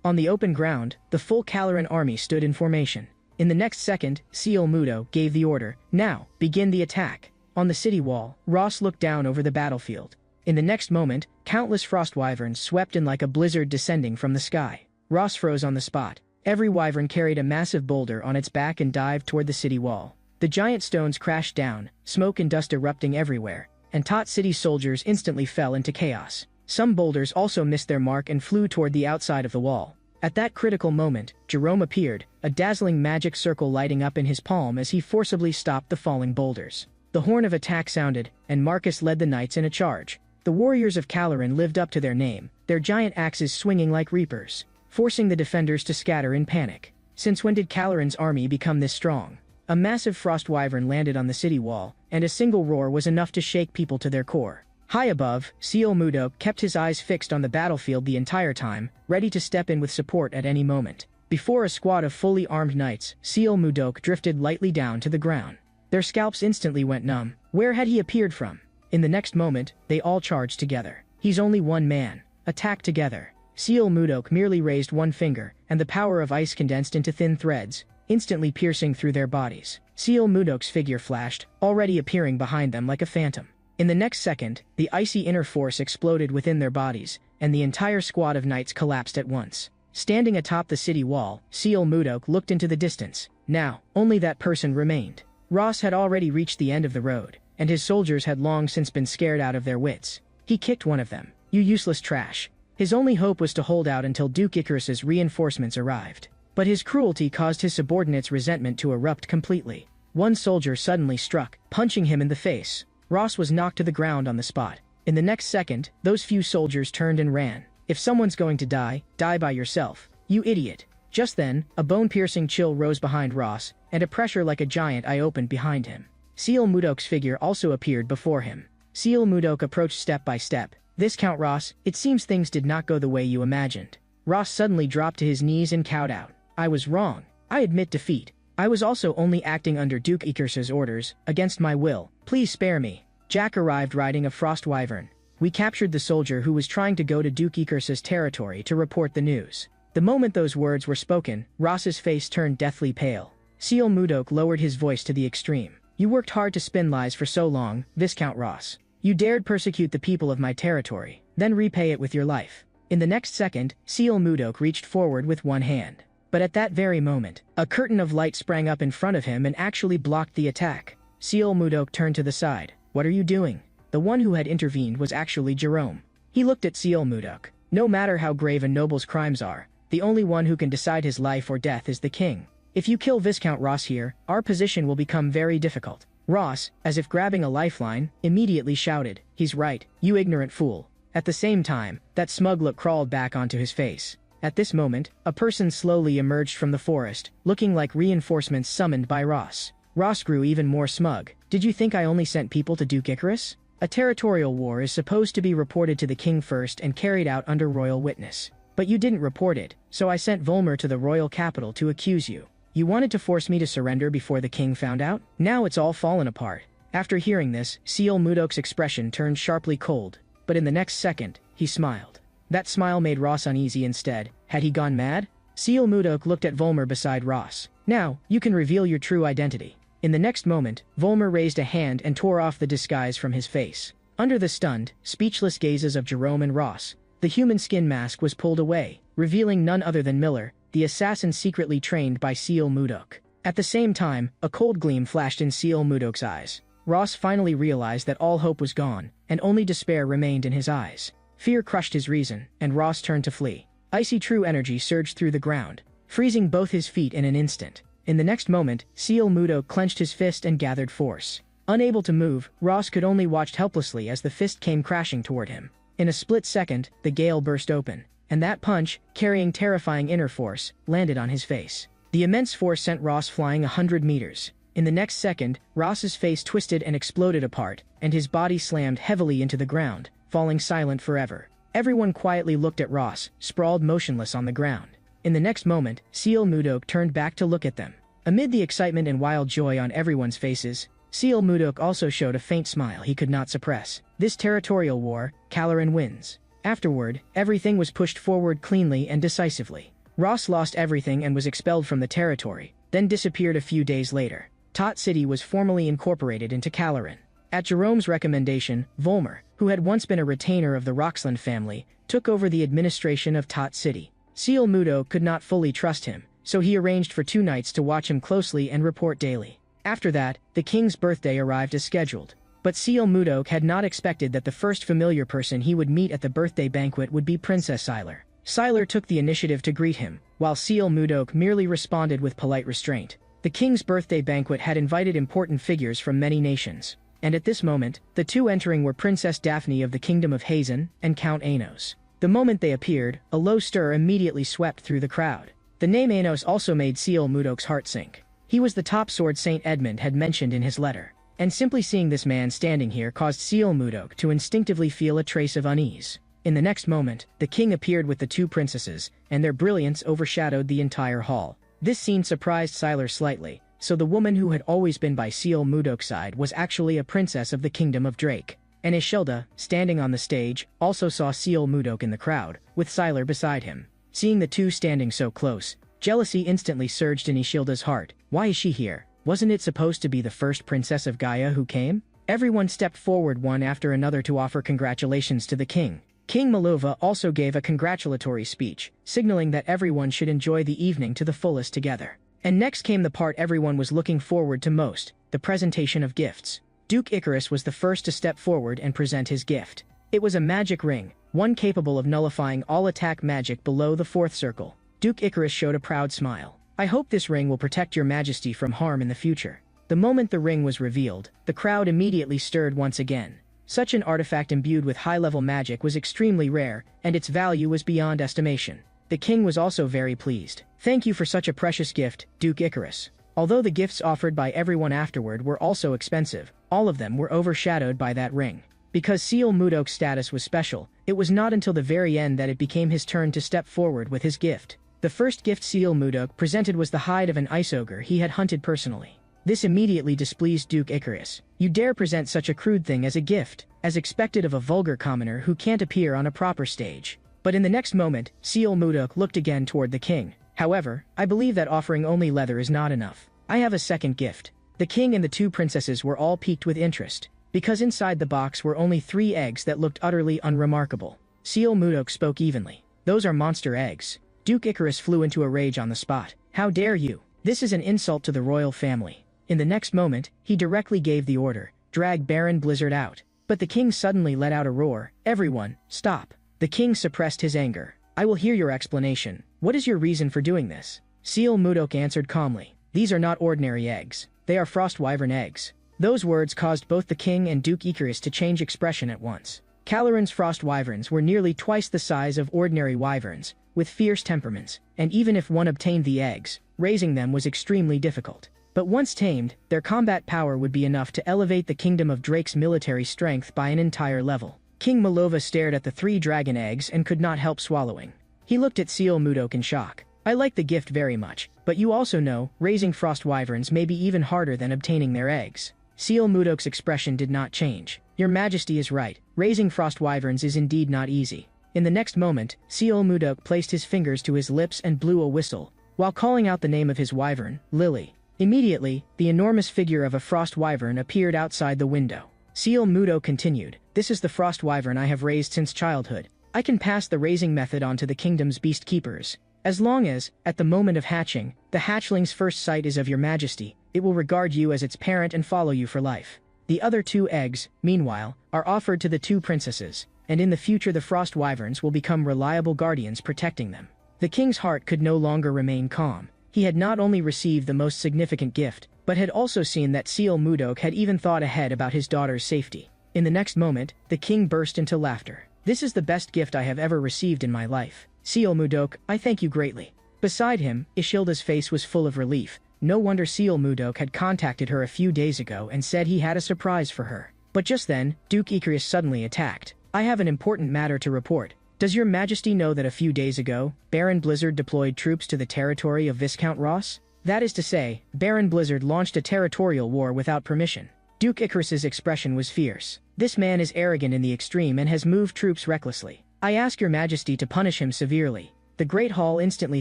On the open ground, the full Caloran army stood in formation. In the next second, Seal Mudok gave the order. Now, begin the attack. On the city wall, Ross looked down over the battlefield. In the next moment, countless frost wyverns swept in like a blizzard descending from the sky. Ross froze on the spot. Every wyvern carried a massive boulder on its back and dived toward the city wall. The giant stones crashed down, smoke and dust erupting everywhere, and Tot City soldiers instantly fell into chaos. Some boulders also missed their mark and flew toward the outside of the wall. At that critical moment, Jerome appeared, a dazzling magic circle lighting up in his palm as he forcibly stopped the falling boulders. The horn of attack sounded, and Marcus led the knights in a charge. The warriors of Caloran lived up to their name, their giant axes swinging like reapers, forcing the defenders to scatter in panic. Since when did Caloran's army become this strong? A massive frost wyvern landed on the city wall, and a single roar was enough to shake people to their core. High above, Seal Mudok kept his eyes fixed on the battlefield the entire time, ready to step in with support at any moment. Before a squad of fully armed knights, Seal Mudok drifted lightly down to the ground. Their scalps instantly went numb. Where had he appeared from? In the next moment, they all charged together. He's only one man. Attack together. Seal Mudok merely raised one finger, and the power of ice condensed into thin threads, instantly piercing through their bodies. Seal Mudok's figure flashed, already appearing behind them like a phantom. In the next second, the icy inner force exploded within their bodies, and the entire squad of knights collapsed at once. Standing atop the city wall, Seal Mudok looked into the distance. Now, only that person remained. Ross had already reached the end of the road. and his soldiers had long since been scared out of their wits. He kicked one of them. "You useless trash." His only hope was to hold out until Duke Icarus's reinforcements arrived. But his cruelty caused his subordinates' resentment to erupt completely. One soldier suddenly struck, punching him in the face. Ross was knocked to the ground on the spot. In the next second, those few soldiers turned and ran. "If someone's going to die, die by yourself, you idiot." Just then, a bone-piercing chill rose behind Ross, and a pressure like a giant eye opened behind him. Seal Mudok's figure also appeared before him. Seal Mudok approached step by step. "Viscount Ross, it seems things did not go the way you imagined." Ross suddenly dropped to his knees and cowed out. "I was wrong. I admit defeat. I was also only acting under Duke Icarus's orders, against my will. Please spare me." Jack arrived riding a frost wyvern. "We captured the soldier who was trying to go to Duke Icarus's territory to report the news." The moment those words were spoken, Ross's face turned deathly pale. Seal Mudok lowered his voice to the extreme. "You worked hard to spin lies for so long, Viscount Ross. You dared persecute the people of my territory, then repay it with your life." In the next second, Seal Mudok reached forward with one hand. But at that very moment, a curtain of light sprang up in front of him and actually blocked the attack. Seal Mudok turned to the side. "What are you doing?" The one who had intervened was actually Jerome. He looked at Seal Mudok. "No matter how grave a noble's crimes are, the only one who can decide his life or death is the king. If you kill Viscount Ross here, our position will become very difficult." Ross, as if grabbing a lifeline, immediately shouted, "He's right, you ignorant fool." At the same time, that smug look crawled back onto his face. At this moment, a person slowly emerged from the forest, looking like reinforcements summoned by Ross. Ross grew even more smug. "Did you think I only sent people to Duke Icarus? A territorial war is supposed to be reported to the king first and carried out under royal witness. But you didn't report it, so I sent Volmer to the royal capital to accuse you. You wanted to force me to surrender before the king found out? Now it's all fallen apart." After hearing this, Seal Mudok's expression turned sharply cold, but in the next second, he smiled. That smile made Ross uneasy instead. Had he gone mad? Seal Mudok looked at Volmer beside Ross. "Now, you can reveal your true identity." In the next moment, Volmer raised a hand and tore off the disguise from his face. Under the stunned, speechless gazes of Jerome and Ross, the human skin mask was pulled away, revealing none other than Miller, the assassin secretly trained by Seal Mudok. At the same time, a cold gleam flashed in Seal Mudok's eyes. Ross finally realized that all hope was gone, and only despair remained in his eyes. Fear crushed his reason, and Ross turned to flee. Icy true energy surged through the ground, freezing both his feet in an instant. In the next moment, Seal Mudok clenched his fist and gathered force. Unable to move, Ross could only watch helplessly as the fist came crashing toward him. In a split second, the gale burst open, and that punch, carrying terrifying inner force, landed on his face. The immense force sent Ross flying 100 meters. In the next second, Ross's face twisted and exploded apart, and his body slammed heavily into the ground, falling silent forever. Everyone quietly looked at Ross, sprawled motionless on the ground. In the next moment, Seal Mudok turned back to look at them. Amid the excitement and wild joy on everyone's faces, Seal Mudok also showed a faint smile he could not suppress. This territorial war, Caloran wins. Afterward, everything was pushed forward cleanly and decisively. Ross lost everything and was expelled from the territory, then disappeared a few days later. Tot City was formally incorporated into Caloran. At Jerome's recommendation, Volmer, who had once been a retainer of the Roxland family, took over the administration of Tot City. Seal Mudok could not fully trust him, so he arranged for 2 nights to watch him closely and report daily. After that, the king's birthday arrived as scheduled. But Seal Mudok had not expected that the first familiar person he would meet at the birthday banquet would be Princess Sylar. Sylar took the initiative to greet him, while Seal Mudok merely responded with polite restraint. The king's birthday banquet had invited important figures from many nations, and at this moment, the 2 entering were Princess Daphne of the Kingdom of Hazen and Count Anos. The moment they appeared, a low stir immediately swept through the crowd. The name Anos also made Seal Mudok's heart sink. He was the top sword Saint Edmund had mentioned in his letter, and simply seeing this man standing here caused Seal Mudok to instinctively feel a trace of unease. In the next moment, the king appeared with the 2 princesses, and their brilliance overshadowed the entire hall. This scene surprised Sylar slightly, so the woman who had always been by Seal Mudok's side was actually a princess of the Kingdom of Drake. And Ishilda, standing on the stage, also saw Seal Mudok in the crowd, with Sylar beside him. Seeing the 2 standing so close, jealousy instantly surged in Ishilda's heart. Why is she here? Wasn't it supposed to be the first princess of Gaia who came? Everyone stepped forward one after another to offer congratulations to the king. King Malova also gave a congratulatory speech, signaling that everyone should enjoy the evening to the fullest together. And next came the part everyone was looking forward to most, the presentation of gifts. Duke Icarus was the first to step forward and present his gift. It was a magic ring, one capable of nullifying all attack magic below the fourth circle. Duke Icarus showed a proud smile. "I hope this ring will protect your majesty from harm in the future." The moment the ring was revealed, the crowd immediately stirred once again. Such an artifact imbued with high-level magic was extremely rare, and its value was beyond estimation. The king was also very pleased. "Thank you for such a precious gift, Duke Icarus." Although the gifts offered by everyone afterward were also expensive, all of them were overshadowed by that ring. Because Seal Mudok's status was special, it was not until the very end that it became his turn to step forward with his gift. The first gift Seal Mudok presented was the hide of an ice ogre he had hunted personally. This immediately displeased Duke Icarus. "You dare present such a crude thing as a gift, as expected of a vulgar commoner who can't appear on a proper stage." But in the next moment, Seal Mudok looked again toward the king. "However, I believe that offering only leather is not enough. I have a second gift." The king and the two princesses were all piqued with interest, because inside the box were only 3 eggs that looked utterly unremarkable. Seal Mudok spoke evenly. "Those are monster eggs." Duke Icarus flew into a rage on the spot. "How dare you? This is an insult to the royal family." In the next moment, he directly gave the order, "Drag Baron Blizzard out." But the king suddenly let out a roar. "Everyone, stop." The king suppressed his anger. "I will hear your explanation. What is your reason for doing this?" Seal Mudok answered calmly. "These are not ordinary eggs. They are frost wyvern eggs." Those words caused both the king and Duke Icarus to change expression at once. Caloran's frost wyverns were nearly twice the size of ordinary wyverns, with fierce temperaments, and even if one obtained the eggs, raising them was extremely difficult. But once tamed, their combat power would be enough to elevate the kingdom of Drake's military strength by an entire level. King Malova stared at the 3 dragon eggs and could not help swallowing. He looked at Seal Mudok in shock. "I like the gift very much, but you also know, raising frost wyverns may be even harder than obtaining their eggs." Seal Mudok's expression did not change. "Your majesty is right, raising frost wyverns is indeed not easy." In the next moment, Seal Mudok placed his fingers to his lips and blew a whistle, while calling out the name of his wyvern, Lily. Immediately, the enormous figure of a frost wyvern appeared outside the window. Seal Mudok continued, "This is the frost wyvern I have raised since childhood. I can pass the raising method on to the kingdom's beast keepers. As long as, at the moment of hatching, the hatchling's first sight is of your majesty, it will regard you as its parent and follow you for life. The other 2 eggs, meanwhile, are offered to the 2 princesses, and in the future the frost wyverns will become reliable guardians protecting them." The king's heart could no longer remain calm. He had not only received the most significant gift, but had also seen that Seal Mudok had even thought ahead about his daughter's safety. In the next moment, the king burst into laughter. "This is the best gift I have ever received in my life. Seal Mudok, I thank you greatly." Beside him, Ishilda's face was full of relief. No wonder Seal Mudok had contacted her a few days ago and said he had a surprise for her. But just then, Duke Icarus suddenly attacked. "I have an important matter to report. Does your majesty know that a few days ago, Baron Blizzard deployed troops to the territory of Viscount Ross? That is to say, Baron Blizzard launched a territorial war without permission." Duke Icarus's expression was fierce. "This man is arrogant in the extreme and has moved troops recklessly. I ask your majesty to punish him severely." The great hall instantly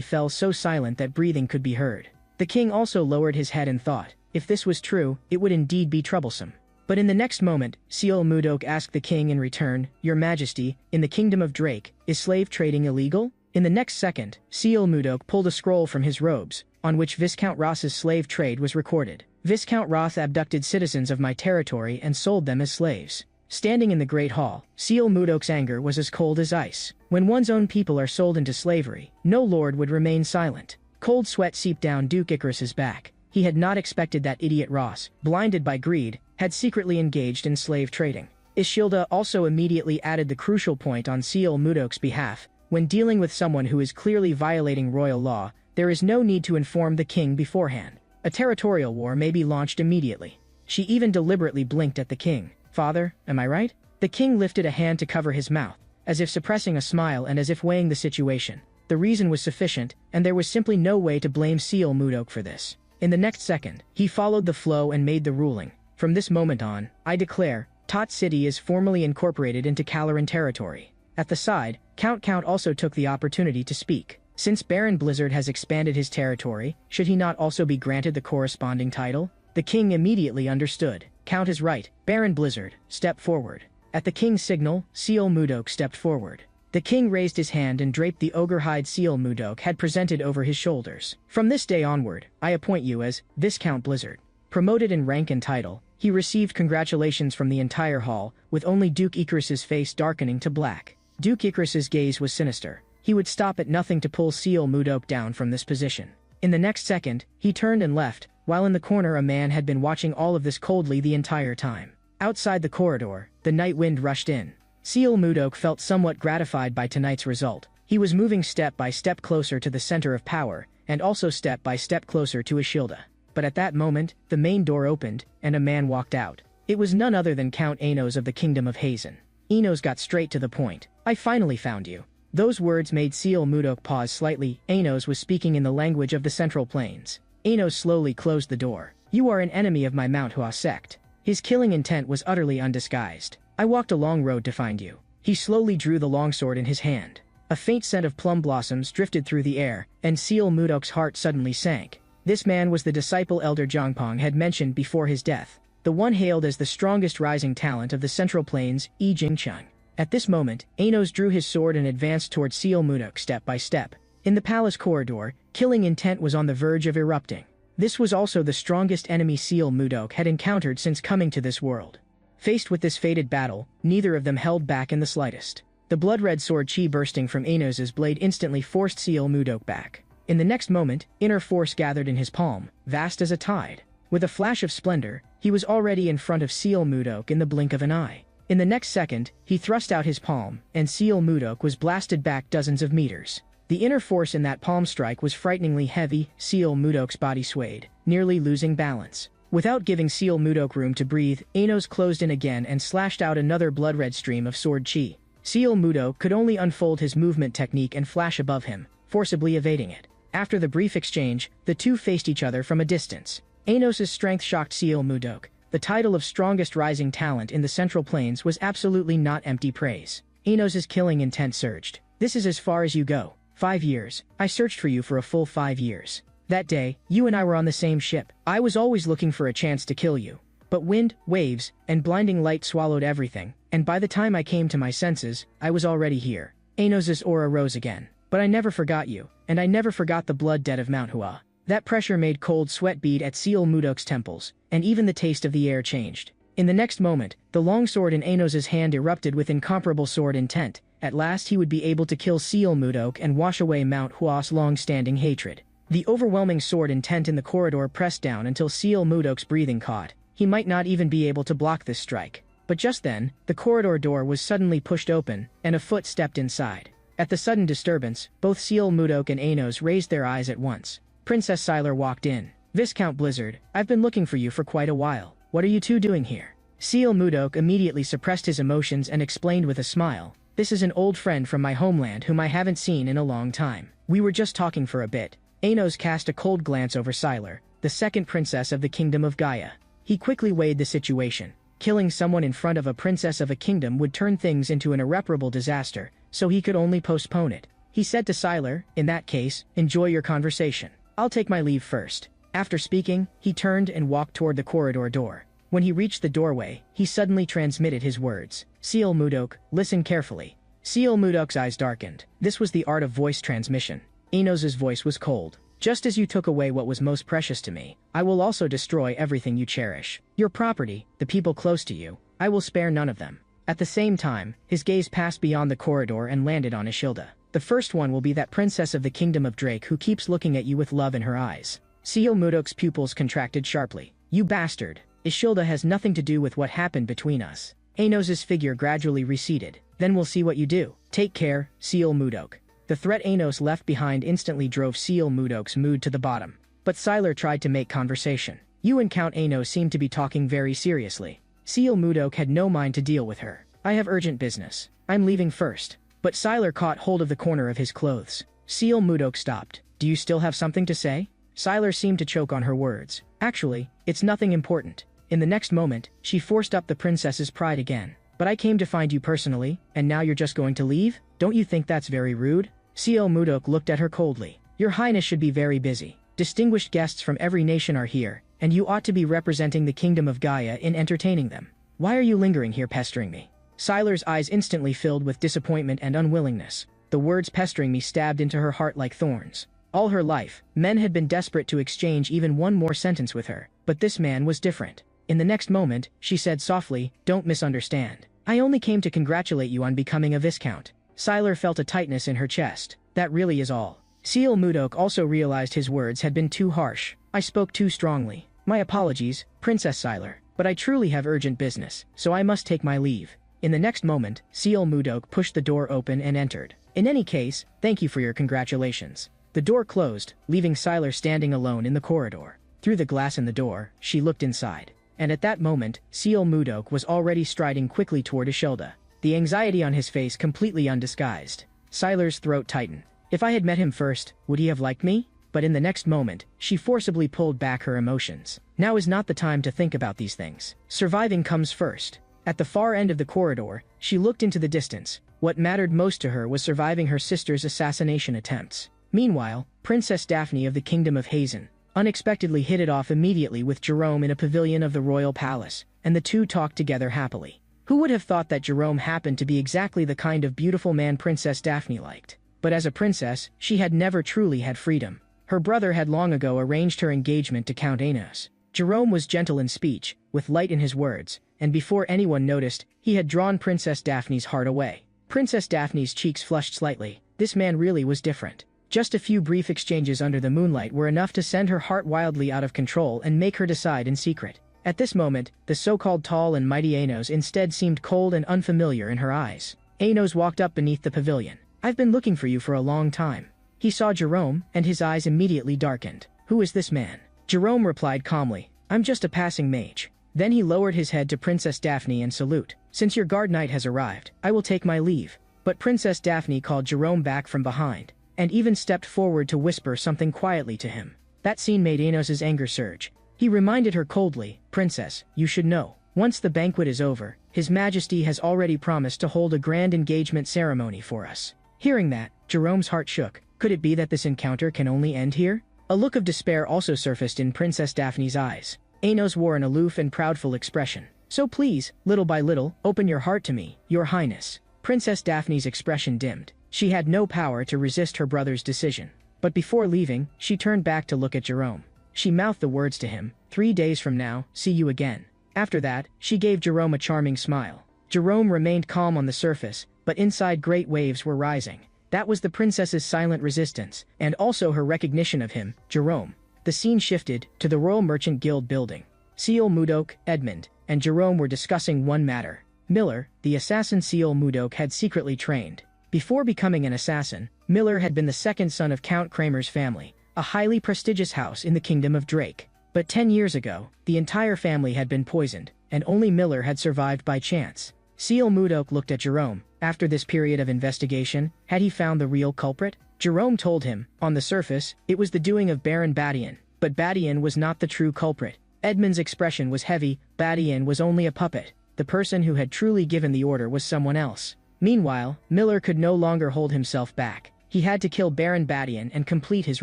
fell so silent that breathing could be heard. The king also lowered his head and thought, if this was true, it would indeed be troublesome. But in the next moment, Seal Mudok asked the king in return, "Your majesty, in the kingdom of Drake, is slave trading illegal?" In the next second, Seal Mudok pulled a scroll from his robes, on which Viscount Ross's slave trade was recorded. "Viscount Ross abducted citizens of my territory and sold them as slaves." Standing in the great hall, Seal Mudok's anger was as cold as ice. When one's own people are sold into slavery, no lord would remain silent. Cold sweat seeped down Duke Icarus's back. He had not expected that idiot Ross, blinded by greed, had secretly engaged in slave trading. Ishilda also immediately added the crucial point on Seal Mudok's behalf. When dealing with someone who is clearly violating royal law, there is no need to inform the king beforehand. A territorial war may be launched immediately. She even deliberately blinked at the king. "Father, am I right?" The king lifted a hand to cover his mouth, as if suppressing a smile and as if weighing the situation. The reason was sufficient, and there was simply no way to blame Seal Mudok for this. In the next second, he followed the flow and made the ruling. "From this moment on, I declare, Tot City is formally incorporated into Caloran territory." At the side, Count also took the opportunity to speak. Since Baron Blizzard has expanded his territory, should he not also be granted the corresponding title? The king immediately understood. "Count is right. Baron Blizzard, step forward." At the king's signal, Seal Mudok stepped forward. The king raised his hand and draped the ogre hide Seal Mudok had presented over his shoulders. "From this day onward, I appoint you as Viscount Blizzard." Promoted in rank and title, He received congratulations from the entire hall, with only Duke Icarus's face darkening to black. Duke Icarus's gaze was sinister. He would stop at nothing to pull Seal Mudok down from this position. In the next second, he turned and left, while in the corner a man had been watching all of this coldly the entire time. Outside the corridor, the night wind rushed in. Seal Mudok felt somewhat gratified by tonight's result. He was moving step by step closer to the center of power, and also step by step closer to Ishilda. But at that moment, the main door opened, and a man walked out. It was none other than Count Enos of the Kingdom of Hazen. Enos got straight to the point. "I finally found you." Those words made Seal Mudok pause slightly. Enos was speaking in the language of the Central Plains. Enos slowly closed the door. "You are an enemy of my Manhwa sect." His killing intent was utterly undisguised. "I walked a long road to find you." He slowly drew the longsword in his hand. A faint scent of plum blossoms drifted through the air, and Seal Mudok's heart suddenly sank. This man was the disciple Elder Zhangpong had mentioned before his death, the one hailed as the strongest rising talent of the Central Plains, Yi Jingcheng. At this moment, Enos drew his sword and advanced toward Seal Mudok step by step. In the palace corridor, killing intent was on the verge of erupting. This was also the strongest enemy Seal Mudok had encountered since coming to this world. Faced with this fated battle, neither of them held back in the slightest. The blood-red sword chi bursting from Enos's blade instantly forced Seal Mudok back. In the next moment, inner force gathered in his palm, vast as a tide. With a flash of splendor, he was already in front of Seal Mudok in the blink of an eye. In the next second, he thrust out his palm, and Seal Mudok was blasted back dozens of meters. The inner force in that palm strike was frighteningly heavy. Seal Mudok's body swayed, nearly losing balance. Without giving Seal Mudok room to breathe, Enos closed in again and slashed out another blood-red stream of sword chi. Seal Mudok could only unfold his movement technique and flash above him, forcibly evading it. After the brief exchange, the two faced each other from a distance. Enos's strength shocked Seal Mudok. The title of strongest rising talent in the Central Plains was absolutely not empty praise. Enos's killing intent surged. "This is as far as you go. 5 years. I searched for you for a full 5 years. That day, you and I were on the same ship. I was always looking for a chance to kill you. But wind, waves, and blinding light swallowed everything, and by the time I came to my senses, I was already here." Enos's aura rose again. "But I never forgot you, and I never forgot the blood debt of Manhwa." That pressure made cold sweat bead at Seal Mudok's temples, and even the taste of the air changed. In the next moment, the longsword in Enos's hand erupted with incomparable sword intent. At last he would be able to kill Seal Mudok and wash away Mount Hua's long-standing hatred. The overwhelming sword intent in the corridor pressed down until Seal Mudok's breathing caught. He might not even be able to block this strike. But just then, the corridor door was suddenly pushed open, and a foot stepped inside. At the sudden disturbance, both Seal Mudok and Enos raised their eyes at once. Princess Sylar walked in. "Viscount Blizzard, I've been looking for you for quite a while. What are you two doing here?" Seal Mudok immediately suppressed his emotions and explained with a smile, "This is an old friend from my homeland whom I haven't seen in a long time. We were just talking for a bit." Enos cast a cold glance over Sylar, the second princess of the Kingdom of Gaia. He quickly weighed the situation. Killing someone in front of a princess of a kingdom would turn things into an irreparable disaster, so he could only postpone it. He said to Sylar, "In that case, enjoy your conversation. I'll take my leave first." After speaking, he turned and walked toward the corridor door. When he reached the doorway, he suddenly transmitted his words. "Seal Mudok, listen carefully." Seal Mudok's eyes darkened. This was the art of voice transmission. Enos's voice was cold. "Just as you took away what was most precious to me, I will also destroy everything you cherish. Your property, the people close to you, I will spare none of them." At the same time, his gaze passed beyond the corridor and landed on Ishilda. "The first one will be that princess of the Kingdom of Drake who keeps looking at you with love in her eyes." Seal Mudok's pupils contracted sharply. "You bastard. Ishilda has nothing to do with what happened between us." Enos's figure gradually receded. "Then we'll see what you do. Take care, Seal Mudok." The threat Enos left behind instantly drove Seal Mudok's mood to the bottom. But Sylar tried to make conversation. "You and Count Enos seem to be talking very seriously." Seal Mudok had no mind to deal with her. "I have urgent business. I'm leaving first." But Sylar caught hold of the corner of his clothes. Seal Mudok stopped. "Do you still have something to say?" Sylar seemed to choke on her words. "Actually, it's nothing important." In the next moment, she forced up the princess's pride again. "But I came to find you personally, and now you're just going to leave? Don't you think that's very rude?" Seal Mudok looked at her coldly. "Your Highness should be very busy. Distinguished guests from every nation are here, and you ought to be representing the Kingdom of Gaia in entertaining them. Why are you lingering here pestering me?" Sylar's eyes instantly filled with disappointment and unwillingness. The words "pestering me" stabbed into her heart like thorns. All her life, men had been desperate to exchange even one more sentence with her, but this man was different. In the next moment, she said softly, "Don't misunderstand. I only came to congratulate you on becoming a viscount." Siler felt a tightness in her chest. "That really is all." Seal Mudok also realized his words had been too harsh. "I spoke too strongly. My apologies, Princess Siler, but I truly have urgent business, so I must take my leave." In the next moment, Seal Mudok pushed the door open and entered. "In any case, thank you for your congratulations." The door closed, leaving Siler standing alone in the corridor. Through the glass in the door, she looked inside. And at that moment, Seal Mudok was already striding quickly toward Ishilda, the anxiety on his face completely undisguised. Siler's throat tightened. If I had met him first, would he have liked me? But in the next moment, she forcibly pulled back her emotions. Now is not the time to think about these things. Surviving comes first. At the far end of the corridor, she looked into the distance. What mattered most to her was surviving her sister's assassination attempts. Meanwhile, Princess Daphne of the Kingdom of Hazen unexpectedly hit it off immediately with Jerome in a pavilion of the royal palace, and the two talked together happily. Who would have thought that Jerome happened to be exactly the kind of beautiful man Princess Daphne liked? But as a princess, she had never truly had freedom. Her brother had long ago arranged her engagement to Count Anos. Jerome was gentle in speech, with light in his words, and before anyone noticed, he had drawn Princess Daphne's heart away. Princess Daphne's cheeks flushed slightly. This man really was different. Just a few brief exchanges under the moonlight were enough to send her heart wildly out of control and make her decide in secret. At this moment, the so-called tall and mighty Anos instead seemed cold and unfamiliar in her eyes. Anos walked up beneath the pavilion. "I've been looking for you for a long time." He saw Jerome, and his eyes immediately darkened. "Who is this man?" Jerome replied calmly, "I'm just a passing mage." Then he lowered his head to Princess Daphne and salute. "Since your guard knight has arrived, I will take my leave." But Princess Daphne called Jerome back from behind, and even stepped forward to whisper something quietly to him. That scene made Anos's anger surge. He reminded her coldly, "Princess, you should know. Once the banquet is over, His Majesty has already promised to hold a grand engagement ceremony for us." Hearing that, Jerome's heart shook. Could it be that this encounter can only end here? A look of despair also surfaced in Princess Daphne's eyes. Anos wore an aloof and proudful expression. "So please, little by little, open your heart to me, Your Highness." Princess Daphne's expression dimmed. She had no power to resist her brother's decision. But before leaving, she turned back to look at Jerome. She mouthed the words to him, "3 days from now, see you again." After that, she gave Jerome a charming smile. Jerome remained calm on the surface, but inside great waves were rising. That was the princess's silent resistance, and also her recognition of him, Jerome. The scene shifted to the Royal Merchant Guild building. Seal Mudok, Edmund, and Jerome were discussing one matter. Miller, the assassin Seal Mudok had secretly trained. Before becoming an assassin, Miller had been the second son of Count Kramer's family, a highly prestigious house in the Kingdom of Drake. But 10 years ago, the entire family had been poisoned, and only Miller had survived by chance. Seal Mudok looked at Jerome. After this period of investigation, had he found the real culprit? Jerome told him, on the surface, it was the doing of Baron Badian, but Badian was not the true culprit. Edmund's expression was heavy. Badian was only a puppet. The person who had truly given the order was someone else. Meanwhile, Miller could no longer hold himself back. He had to kill Baron Badian and complete his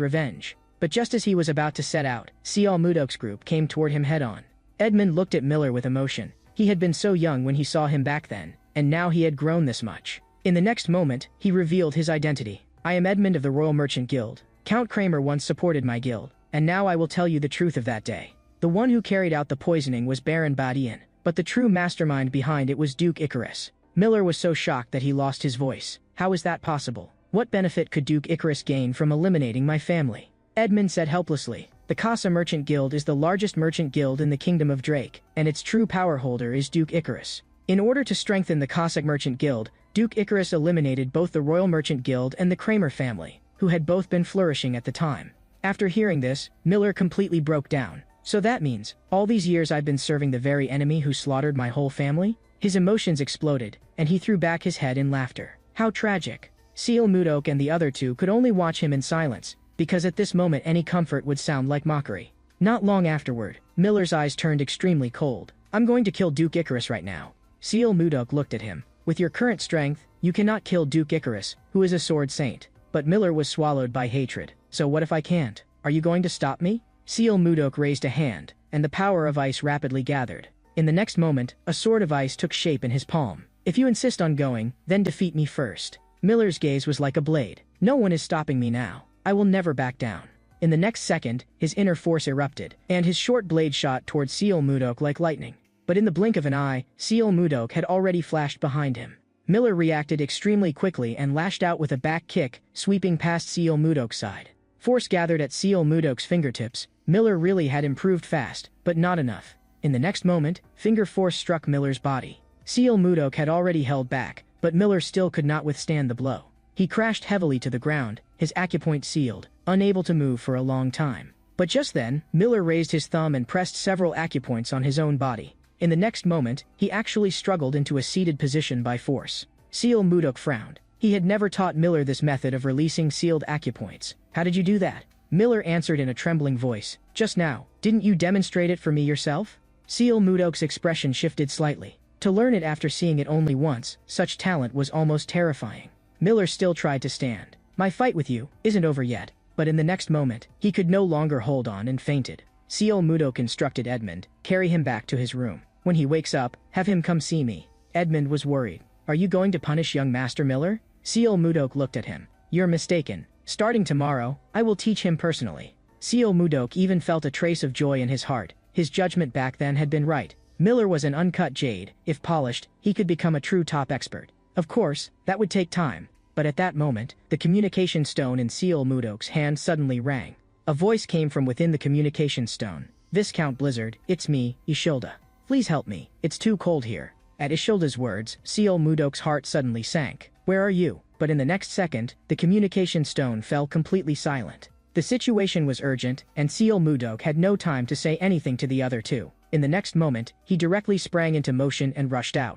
revenge. But just as he was about to set out, Seal Mudok's group came toward him head-on. Edmund looked at Miller with emotion. He had been so young when he saw him back then, and now he had grown this much. In the next moment, he revealed his identity. "I am Edmund of the Royal Merchant Guild. Count Kramer once supported my guild, and now I will tell you the truth of that day. The one who carried out the poisoning was Baron Badian, but the true mastermind behind it was Duke Icarus." Miller was so shocked that he lost his voice. "How is that possible? What benefit could Duke Icarus gain from eliminating my family?" Edmund said helplessly, "The Casa Merchant Guild is the largest merchant guild in the Kingdom of Drake, and its true power holder is Duke Icarus. In order to strengthen the Casa Merchant Guild, Duke Icarus eliminated both the Royal Merchant Guild and the Kramer family, who had both been flourishing at the time." After hearing this, Miller completely broke down. "So that means, all these years I've been serving the very enemy who slaughtered my whole family?" His emotions exploded, and he threw back his head in laughter. How tragic. Seal Mudok and the other two could only watch him in silence, because at this moment any comfort would sound like mockery. Not long afterward, Miller's eyes turned extremely cold. "I'm going to kill Duke Icarus right now." Seal Mudok looked at him. "With your current strength, you cannot kill Duke Icarus, who is a sword saint." But Miller was swallowed by hatred. "So what if I can't? Are you going to stop me?" Seal Mudok raised a hand, and the power of ice rapidly gathered. In the next moment, a sword of ice took shape in his palm. "If you insist on going, then defeat me first." Miller's gaze was like a blade. "No one is stopping me now. I will never back down." In the next second, his inner force erupted, and his short blade shot towards Seal Mudok like lightning. But in the blink of an eye, Seal Mudok had already flashed behind him. Miller reacted extremely quickly and lashed out with a back kick, sweeping past Seal Mudok's side. Force gathered at Seal Mudok's fingertips. Miller really had improved fast, but not enough. In the next moment, finger force struck Miller's body. Seal Mudok had already held back, but Miller still could not withstand the blow. He crashed heavily to the ground, his acupoint sealed, unable to move for a long time. But just then, Miller raised his thumb and pressed several acupoints on his own body. In the next moment, he actually struggled into a seated position by force. Seal Mudok frowned. He had never taught Miller this method of releasing sealed acupoints. How did you do that? Miller answered in a trembling voice. Just now. Didn't you demonstrate it for me yourself? Seal Mudok's expression shifted slightly. To learn it after seeing it only once, such talent was almost terrifying. Miller still tried to stand. My fight with you isn't over yet. But in the next moment, he could no longer hold on and fainted. Seal Mudok instructed Edmund, carry him back to his room. When he wakes up, have him come see me. Edmund was worried. Are you going to punish young Master Miller? Seal Mudok looked at him. You're mistaken. Starting tomorrow, I will teach him personally. Seal Mudok even felt a trace of joy in his heart. His judgment back then had been right. Miller was an uncut jade. If polished, he could become a true top expert. Of course, that would take time. But at that moment, the communication stone in Seal Mudok's hand suddenly rang. A voice came from within the communication stone. Viscount Blizzard, it's me, Ishilda. Please help me, it's too cold here. At Ishilda's words, Seal Mudok's heart suddenly sank. Where are you? But in the next second, the communication stone fell completely silent. The situation was urgent, and Seal Mudok had no time to say anything to the other two. In the next moment, he directly sprang into motion and rushed out.